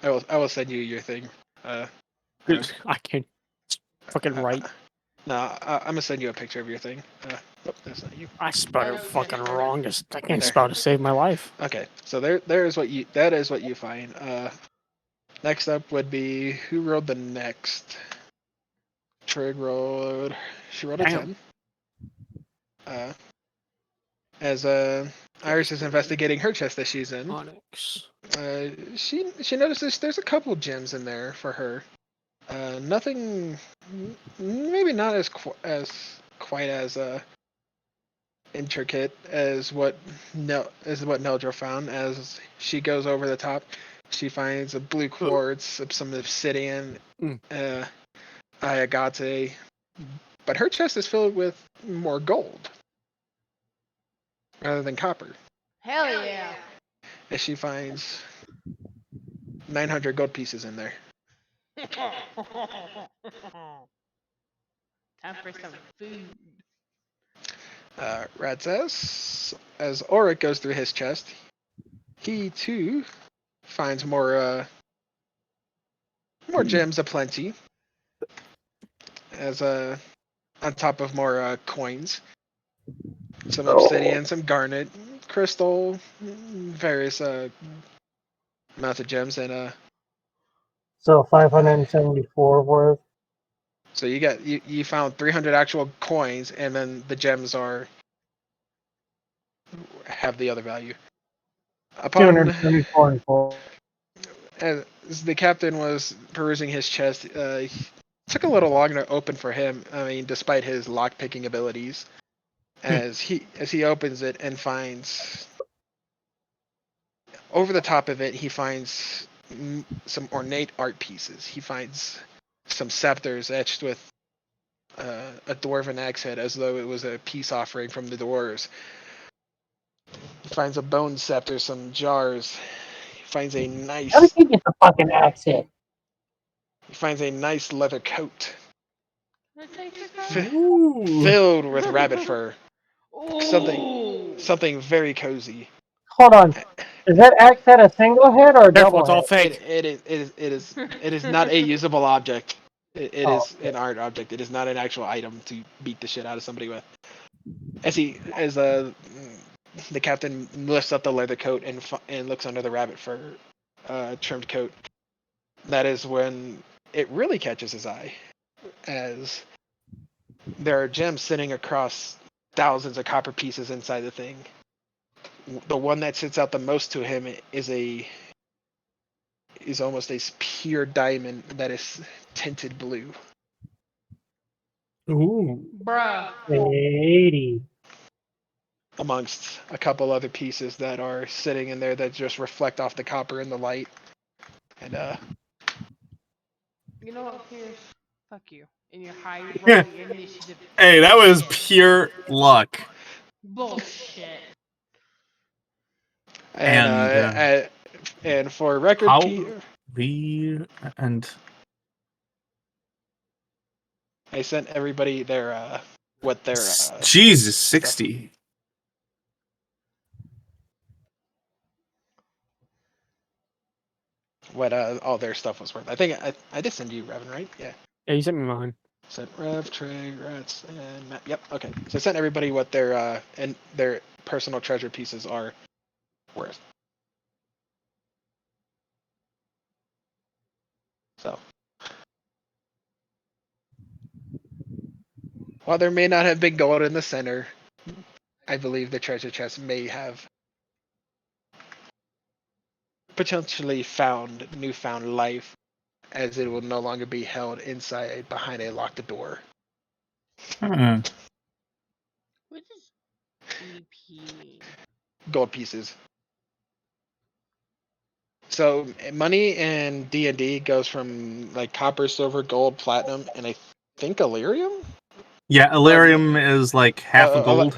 I will send you your thing. Rev. I can't fucking write. I'm gonna send you a picture of your thing. Oh, that's not you. I spelled it Okay. fucking wrong. I can't There. spell to save my life. Okay, so that is what you find. Next up would be who rolled the next. Trig rolled. She rolled a Damn. 10. As Iris is investigating her chest that she's in, Onyx. she notices there's a couple gems in there for her. Nothing, maybe not as quite as intricate as what Neldra found. As she goes over the top, she finds a blue quartz, some obsidian, agate, but her chest is filled with more gold rather than copper. Hell yeah. As she finds 900 gold pieces in there. Time for some food. Rad says, as Auric goes through his chest, he too finds more gems aplenty, as on top of more coins, some obsidian, some garnet, crystal, various amounts of gems, and So 574 worth. so you found 300 actual coins, and then the gems have the other value. Upon 274 in full. as the captain was perusing his chest, he took a little longer to open for him. I mean, despite his lock picking abilities, as he opens it and finds over the top of it, he finds some ornate art pieces. He finds some scepters etched with a dwarven axe head, as though it was a peace offering from the dwarves. He finds a bone scepter, some jars. He finds a How did nice he get the fucking accent? leather coat Let's take your car. Ooh. filled with rabbit fur. Ooh. Something very cozy. Hold on. Is that axe head a single head or a Careful, double it's all head? fake. It is not a usable object. It Oh, is an art object. It is not an actual item to beat the shit out of somebody with. As the captain lifts up the leather coat and looks under the rabbit fur trimmed coat, that is when it really catches his eye, as there are gems sitting across thousands of copper pieces inside the thing. The one that sits out the most to him is almost a pure diamond that is tinted blue. Ooh. Bruh. 80. Amongst a couple other pieces that are sitting in there that just reflect off the copper in the light. And You know what, Pierce? Fuck you. In your high Yeah. rolling initiative. Hey, that was pure luck. Bullshit. and for record, How and I sent everybody their what their Jesus 60. what all their stuff was worth. I think I did send you Revan, right? Yeah. Yeah, you sent me mine. Sent Rev, Trey, Rats, and Matt. Yep. Okay. So I sent everybody what their and their personal treasure pieces are worth. So while there may not have been gold in the center, I believe the treasure chest may have potentially found newfound life, as it will no longer be held inside behind a locked door. Hmm. What does EP mean? Gold pieces. So money in D&D goes from like copper, silver, gold, platinum, and I think Illyrium. Yeah, Illyrium is like half a gold.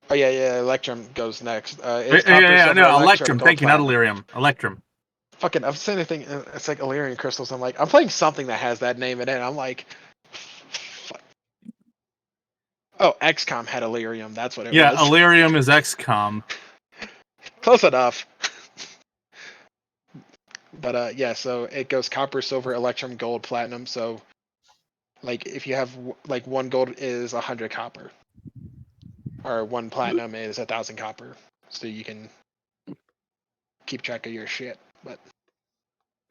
Oh yeah, Electrum goes next. It's Yeah, copper, silver, no, Electrum, Electrum. gold, Thank you, not platinum. Illyrium. Electrum. Fucking, I've seen anything. It's like Illyrian crystals. I'm like, I'm playing something that has that name in it. I'm like, fuck. Oh, XCOM had Illyrium. That's what it Yeah, was. Illyrium is XCOM. Close enough. But yeah, so it goes copper, silver, Electrum, gold, platinum. So like if you have like one gold is 100 copper, or one platinum is 1,000 copper. So you can keep track of your shit. But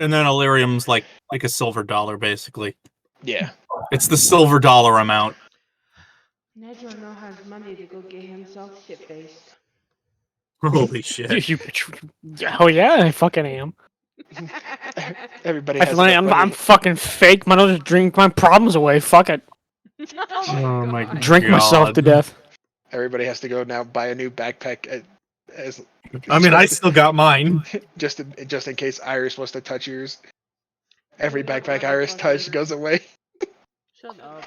And then Illyrium's like a silver dollar, basically. yeah, It's the silver dollar amount. Nigel now has money to go get himself shit faced. Holy shit. Oh yeah, I fucking am. everybody I has feel like enough I'm money. fucking fake. Might as well just drink my problems away. Fuck it. Oh my God. Drink myself to God. death. Everybody has to go now buy a new backpack as I mean, I still got mine. just in case Iris wants to touch yours. Every Shut up, backpack Iris motherfucker. touched goes away. Shut up.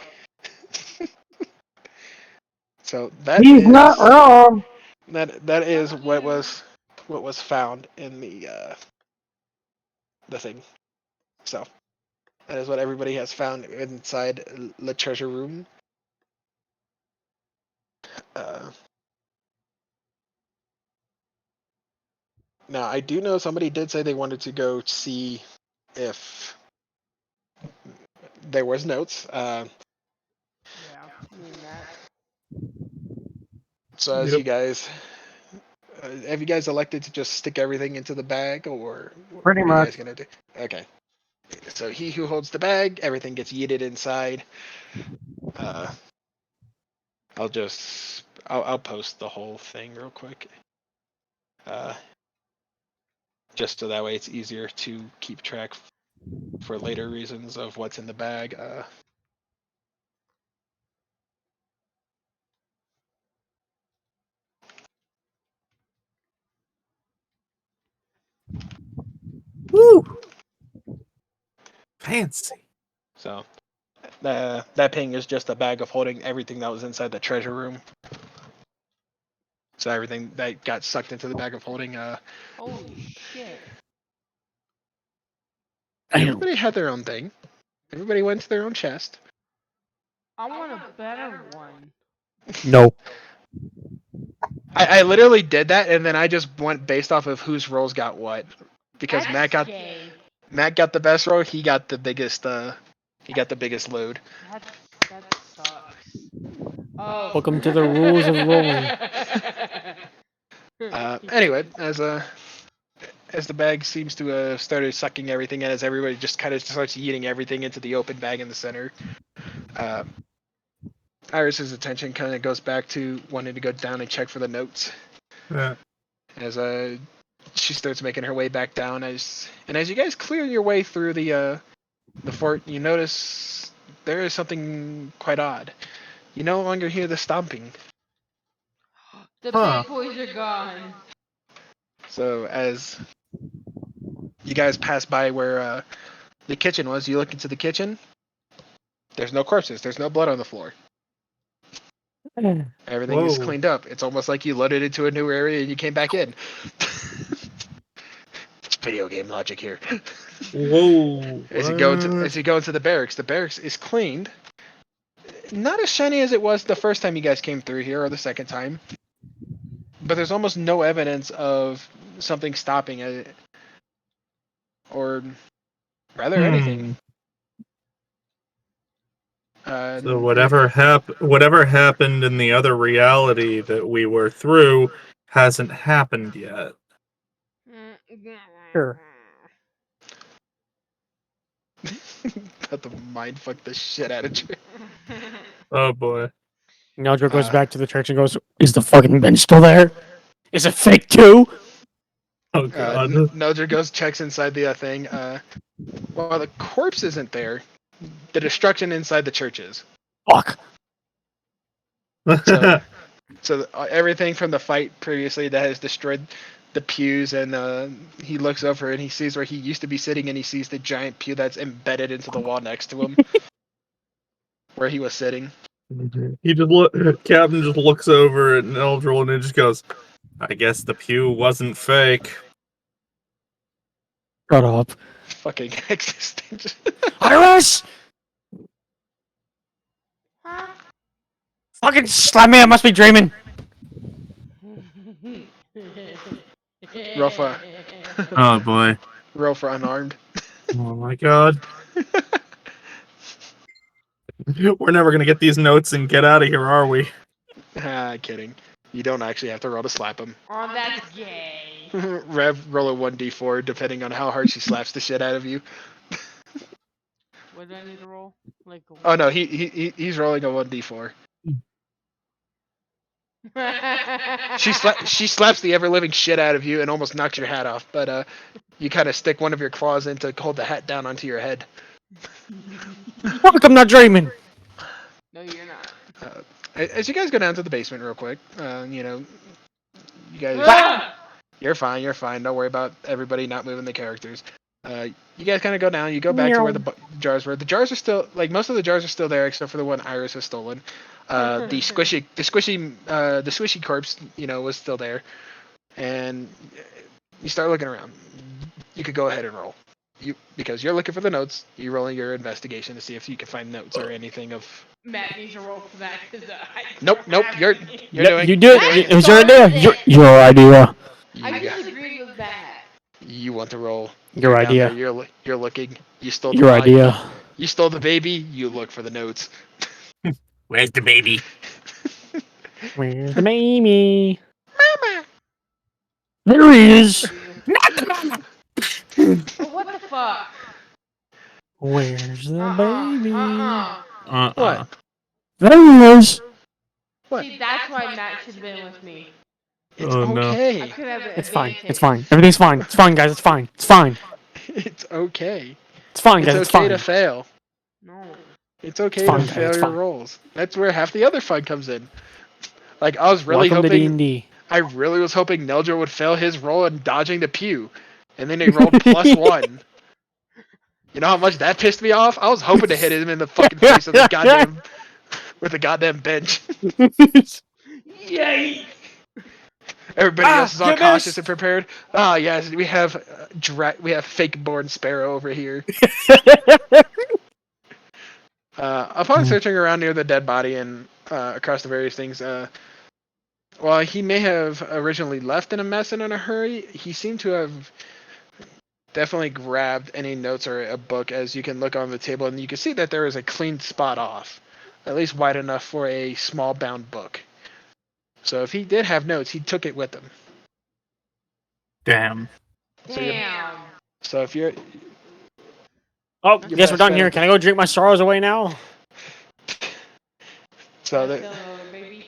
So that He's is not wrong. that is what was found in the the thing. So that is what everybody has found inside the treasure room. Now I do know somebody did say they wanted to go see if there was notes. Yeah, me and Matt. So as Yep. you guys, have you guys elected to just stick everything into the bag, or Pretty what are you guys much. gonna do? Okay. So he who holds the bag, everything gets yeeted inside. Uh, I'll post the whole thing real quick. Just so that way it's easier to keep track for later reasons of what's in the bag. Woo! Fancy. So that ping is just a bag of holding everything that was inside the treasure room. So everything that got sucked into the bag of holding. Holy shit. Everybody had their own thing. Everybody went to their own chest. I want a better one. No. I literally did that, and then I just went based off of whose rolls got what. Because That's gay. Matt got the best roll. He got the biggest. He got the biggest load. That sucks. Oh. Welcome to the rules of rolling. Anyway, as the bag seems to have started sucking everything in, as everybody just kind of starts eating everything into the open bag in the center, Iris's attention kind of goes back to wanting to go down and check for the notes. Yeah. As she starts making her way back down, as you guys clear your way through the fort, you notice there is something quite odd. You no longer hear the stomping. The Huh. big boys are gone. So as you guys pass by where the kitchen was, you look into the kitchen. There's no corpses. There's no blood on the floor. Everything is Whoa. cleaned up. It's almost like you loaded into a new area and you came back in. It's video game logic here. Whoa. As you go into the barracks is cleaned. Not as shiny as it was the first time you guys came through here, or the second time. But there's almost no evidence of something stopping it, or rather anything. So whatever happened in the other reality that we were through hasn't happened yet. Sure. About to mindfuck the shit out of you. Oh boy. Neldra goes back to the church and goes, "Is the fucking bench still there? Is it fake too?" Oh god. Nodra goes, checks inside the thing. While the corpse isn't there, the destruction inside the church is. Fuck. So everything from the fight previously that has destroyed the pews, and he looks over and he sees where he used to be sitting, and he sees the giant pew that's embedded into the wall next to him, where he was sitting. Captain just looks over at Eldril and it just goes, I guess the pew wasn't fake. Shut up. Fucking existential. Iris! Huh? Fucking slap me, I must be dreaming. Roll for Oh boy. roll for unarmed. Oh my god. We're never gonna get these notes and get out of here, are we? Kidding. You don't actually have to roll to slap him. Oh, that's gay. Rev, roll a 1d4 depending on how hard she slaps the shit out of you. What do I need to roll? Like. Oh no, he's rolling a 1d4. She slaps the ever living shit out of you and almost knocks your hat off, but you kind of stick one of your claws in to hold the hat down onto your head. Fuck, I'm not dreaming. No, you're not. As you guys go down to the basement real quick, you guys, you're fine. Don't worry about everybody not moving the characters. You guys kind of go down. You go back to where the jars were. The jars are still, like, most of the jars are still there except for the one Iris has stolen. The squishy corpse, was still there. And you start looking around. You could go ahead and roll. because you're looking for the notes, you roll your investigation to see if you can find notes or anything of. Matt needs to roll for that because I Nope, don't nope. have You're any. doing. You do You're it. doing It it. was your idea. Started it. Your idea. I You, disagreed with that. you want to roll. Your You're down there. idea. You're looking. You stole the Your body. idea. You stole the baby. You look for the notes. Where's the baby? Where's the baby? Mama. There he is. Oh, what the fuck? Where's the baby? What? There he is. What? See, that's why Matt should have been with me. It's Oh, no. I okay. could have an It's fine. advantage. It's fine. Everything's fine. It's fine, guys. It's fine. It's fine. It's okay. It's fine, It's guys. It's okay fine. to fail. No. It's okay fine, to guys, fail it's your fine. rolls. That's where half the other fun comes in. Like I was really Welcome to hoping. D&D. I really was hoping Neldra would fail his roll in dodging the pew, and then he rolled +1. You know how much that pissed me off? I was hoping to hit him in the fucking face with the goddamn bench. Yay! Everybody else is all you cautious missed. and prepared. Ah, yes, we have we have fake born sparrow over here. Upon searching around near the dead body and across the various things, while he may have originally left in a mess and in a hurry, he seemed to have definitely grabbed any notes or a book. As you can look on the table, and you can see that there is a clean spot off, at least wide enough for a small bound book. So if he did have notes, he took it with him. Damn. Damn. So if you're Oh, Your guess we're best done bet here. at Can I go drink my sorrows away now? so That's that, still another baby.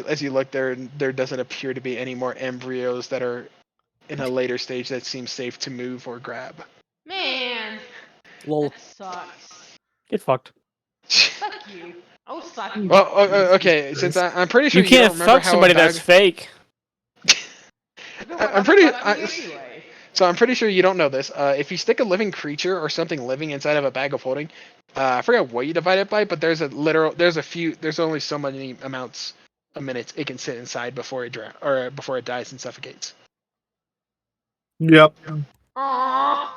as you look there doesn't appear to be any more embryos that are in a later stage that seem safe to move or grab. Man, Lol. that sucks. Get fucked. Fuck you. I will slap you. Well, okay, since I'm pretty sure You you don't can't remember fuck how somebody a bag. that's fake. I'm pretty. Anyway. So I'm pretty sure you don't know this. If you stick a living creature or something living inside of a bag of holding, I forget what you divide it by, but there's only so many amounts a minute it can sit inside before it before it dies and suffocates. Yep. Aww.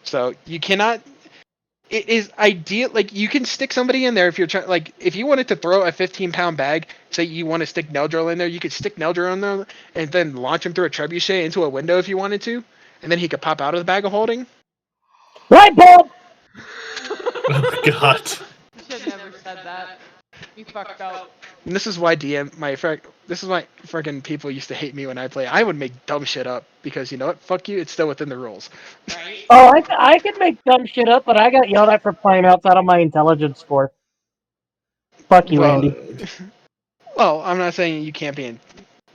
So you cannot. It is ideal. Like you can stick somebody in there if you're trying. Like if you wanted to throw a 15-pound bag, say you want to stick Neldril in there, you could stick Neldril in there and then launch him through a trebuchet into a window if you wanted to, and then he could pop out of the bag of holding. Right, Bob? Oh, God. You should have never said that. You fucked up. And this is why this is why freaking people used to hate me when I play. I would make dumb shit up because you know what? Fuck you. It's still within the rules. Right? Oh, I can make dumb shit up, but I got yelled at for playing outside of my intelligence score. Fuck you, Well, Andy. well, I'm not saying you can't be in.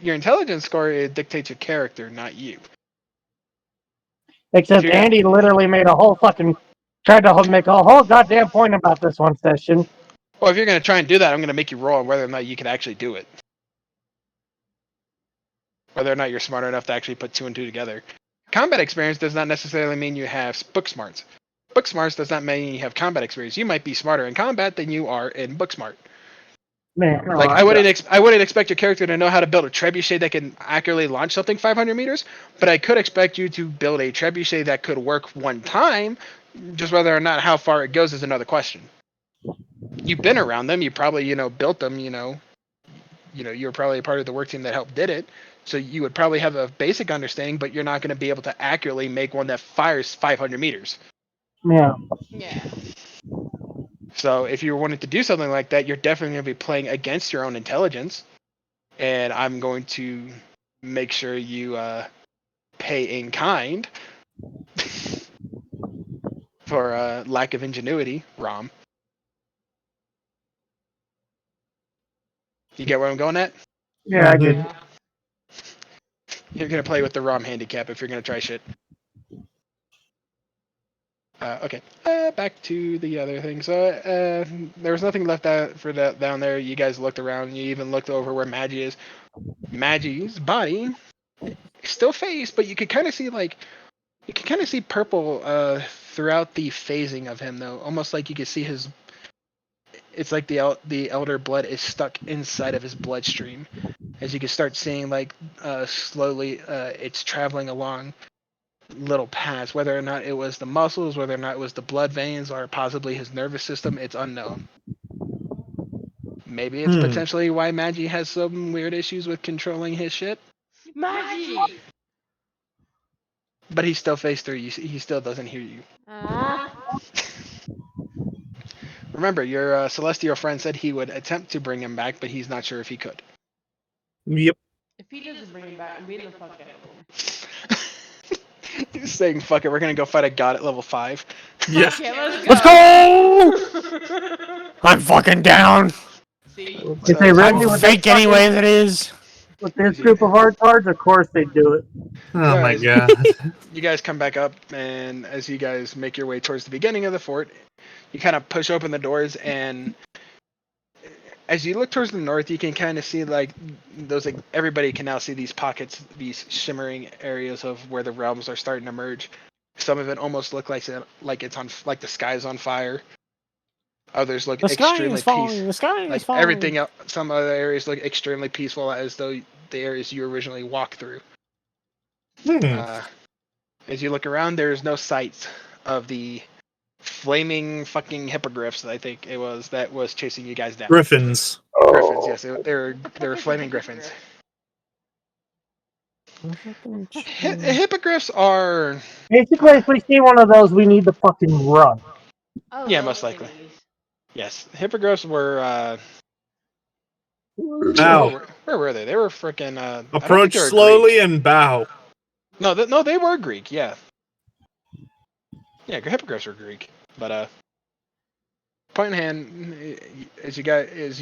Your intelligence score it dictates your character, not you. Except you're- Andy literally made a whole fucking tried to make a whole goddamn point about this one session. Well, if you're gonna try and do that, I'm gonna make you roll on whether or not you can actually do it. Whether or not you're smart enough to actually put 2 and 2 together. Combat experience does not necessarily mean you have book smarts. Book smarts does not mean you have combat experience. You might be smarter in combat than you are in book smart. Man, Like I wouldn't expect your character to know how to build a trebuchet that can accurately launch something 500 meters, but I could expect you to build a trebuchet that could work one time. Just whether or not how far it goes is another question. You've been around them. You probably built them. You're probably a part of the work team that helped did it. So you would probably have a basic understanding, but you're not going to be able to accurately make one that fires 500 meters. yeah. Yeah. So if you wanted to do something like that, you're definitely going to be playing against your own intelligence. And I'm going to make sure you pay in kind for lack of ingenuity, Rom. You get where I'm going at? Yeah, I did. Yeah. You're going to play with the Rom handicap if you're going to try shit. Okay, back to the other thing. So there was nothing left for that down there. You guys looked around. You even looked over where Maggie is. Maggie's body is still phased, but you could kind of see purple throughout the phasing of him, though. Almost like you could see his. It's like the elder blood is stuck inside of his bloodstream, as you can start seeing slowly it's traveling along little pass. Whether or not it was the muscles, whether or not it was the blood veins, or possibly his nervous system, it's unknown. Maybe it's potentially why Magi has some weird issues with controlling his shit. Maggie! But he still faced through you. He still doesn't hear you. Remember, your celestial friend said he would attempt to bring him back, but he's not sure if he could. Yep. If he doesn't bring him back, I'm beating the fuck out of him. He's saying, fuck it, we're gonna go fight a god at level 5. Yeah. Okay, Let's go! I'm fucking down. See? If they So- really I'm with fake this fucking- anyway as it is. With this group of artards, of course they do it. Oh my Guys. god. You guys come back up, and as you guys make your way towards the beginning of the fort, you kind of push open the doors, and as you look towards the north, you can kind of see like those. Like, everybody can now see these pockets, these shimmering areas of where the realms are starting to merge. Some of it almost look like it's on, like the sky's on fire. Others look The sky extremely is falling. peaceful. The sky is Like falling. everything else, some other areas look extremely peaceful, as though the areas you originally walked through. As you look around, there is no sight of the flaming fucking hippogriffs. I think it was that was chasing you guys down. Griffins. Griffins, yes, they were flaming griffins. Hippogriffs are Basically, if we see one of those, we need to fucking run. Oh, Yeah, those most likely. thingies. yes. Hippogriffs were Bow. where were they? They were freaking Approach slowly and bow. No, they were Greek. Yeah. Yeah, hippogriffs were Greek, but point in hand, as you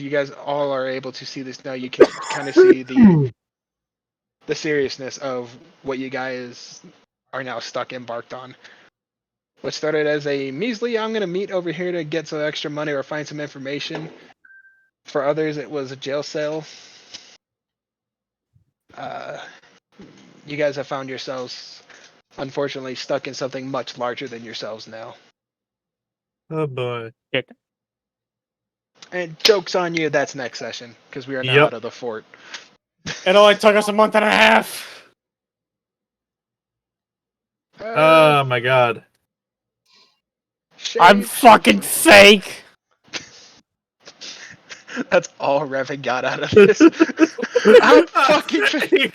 guys all are able to see this now, you can kind of see the seriousness of what you guys are now embarked on. What started as a measly, I'm gonna meet over here to get some extra money or find some information. For others, it was a jail cell. You guys have found yourselves, unfortunately, stuck in something much larger than yourselves now. Oh boy. And joke's on you, that's next session, because we are now Yep. out of the fort. It only took us a month and a half. Oh my god. I'm Shade. fucking fake. That's all Revan got out of this. I'm fucking fake.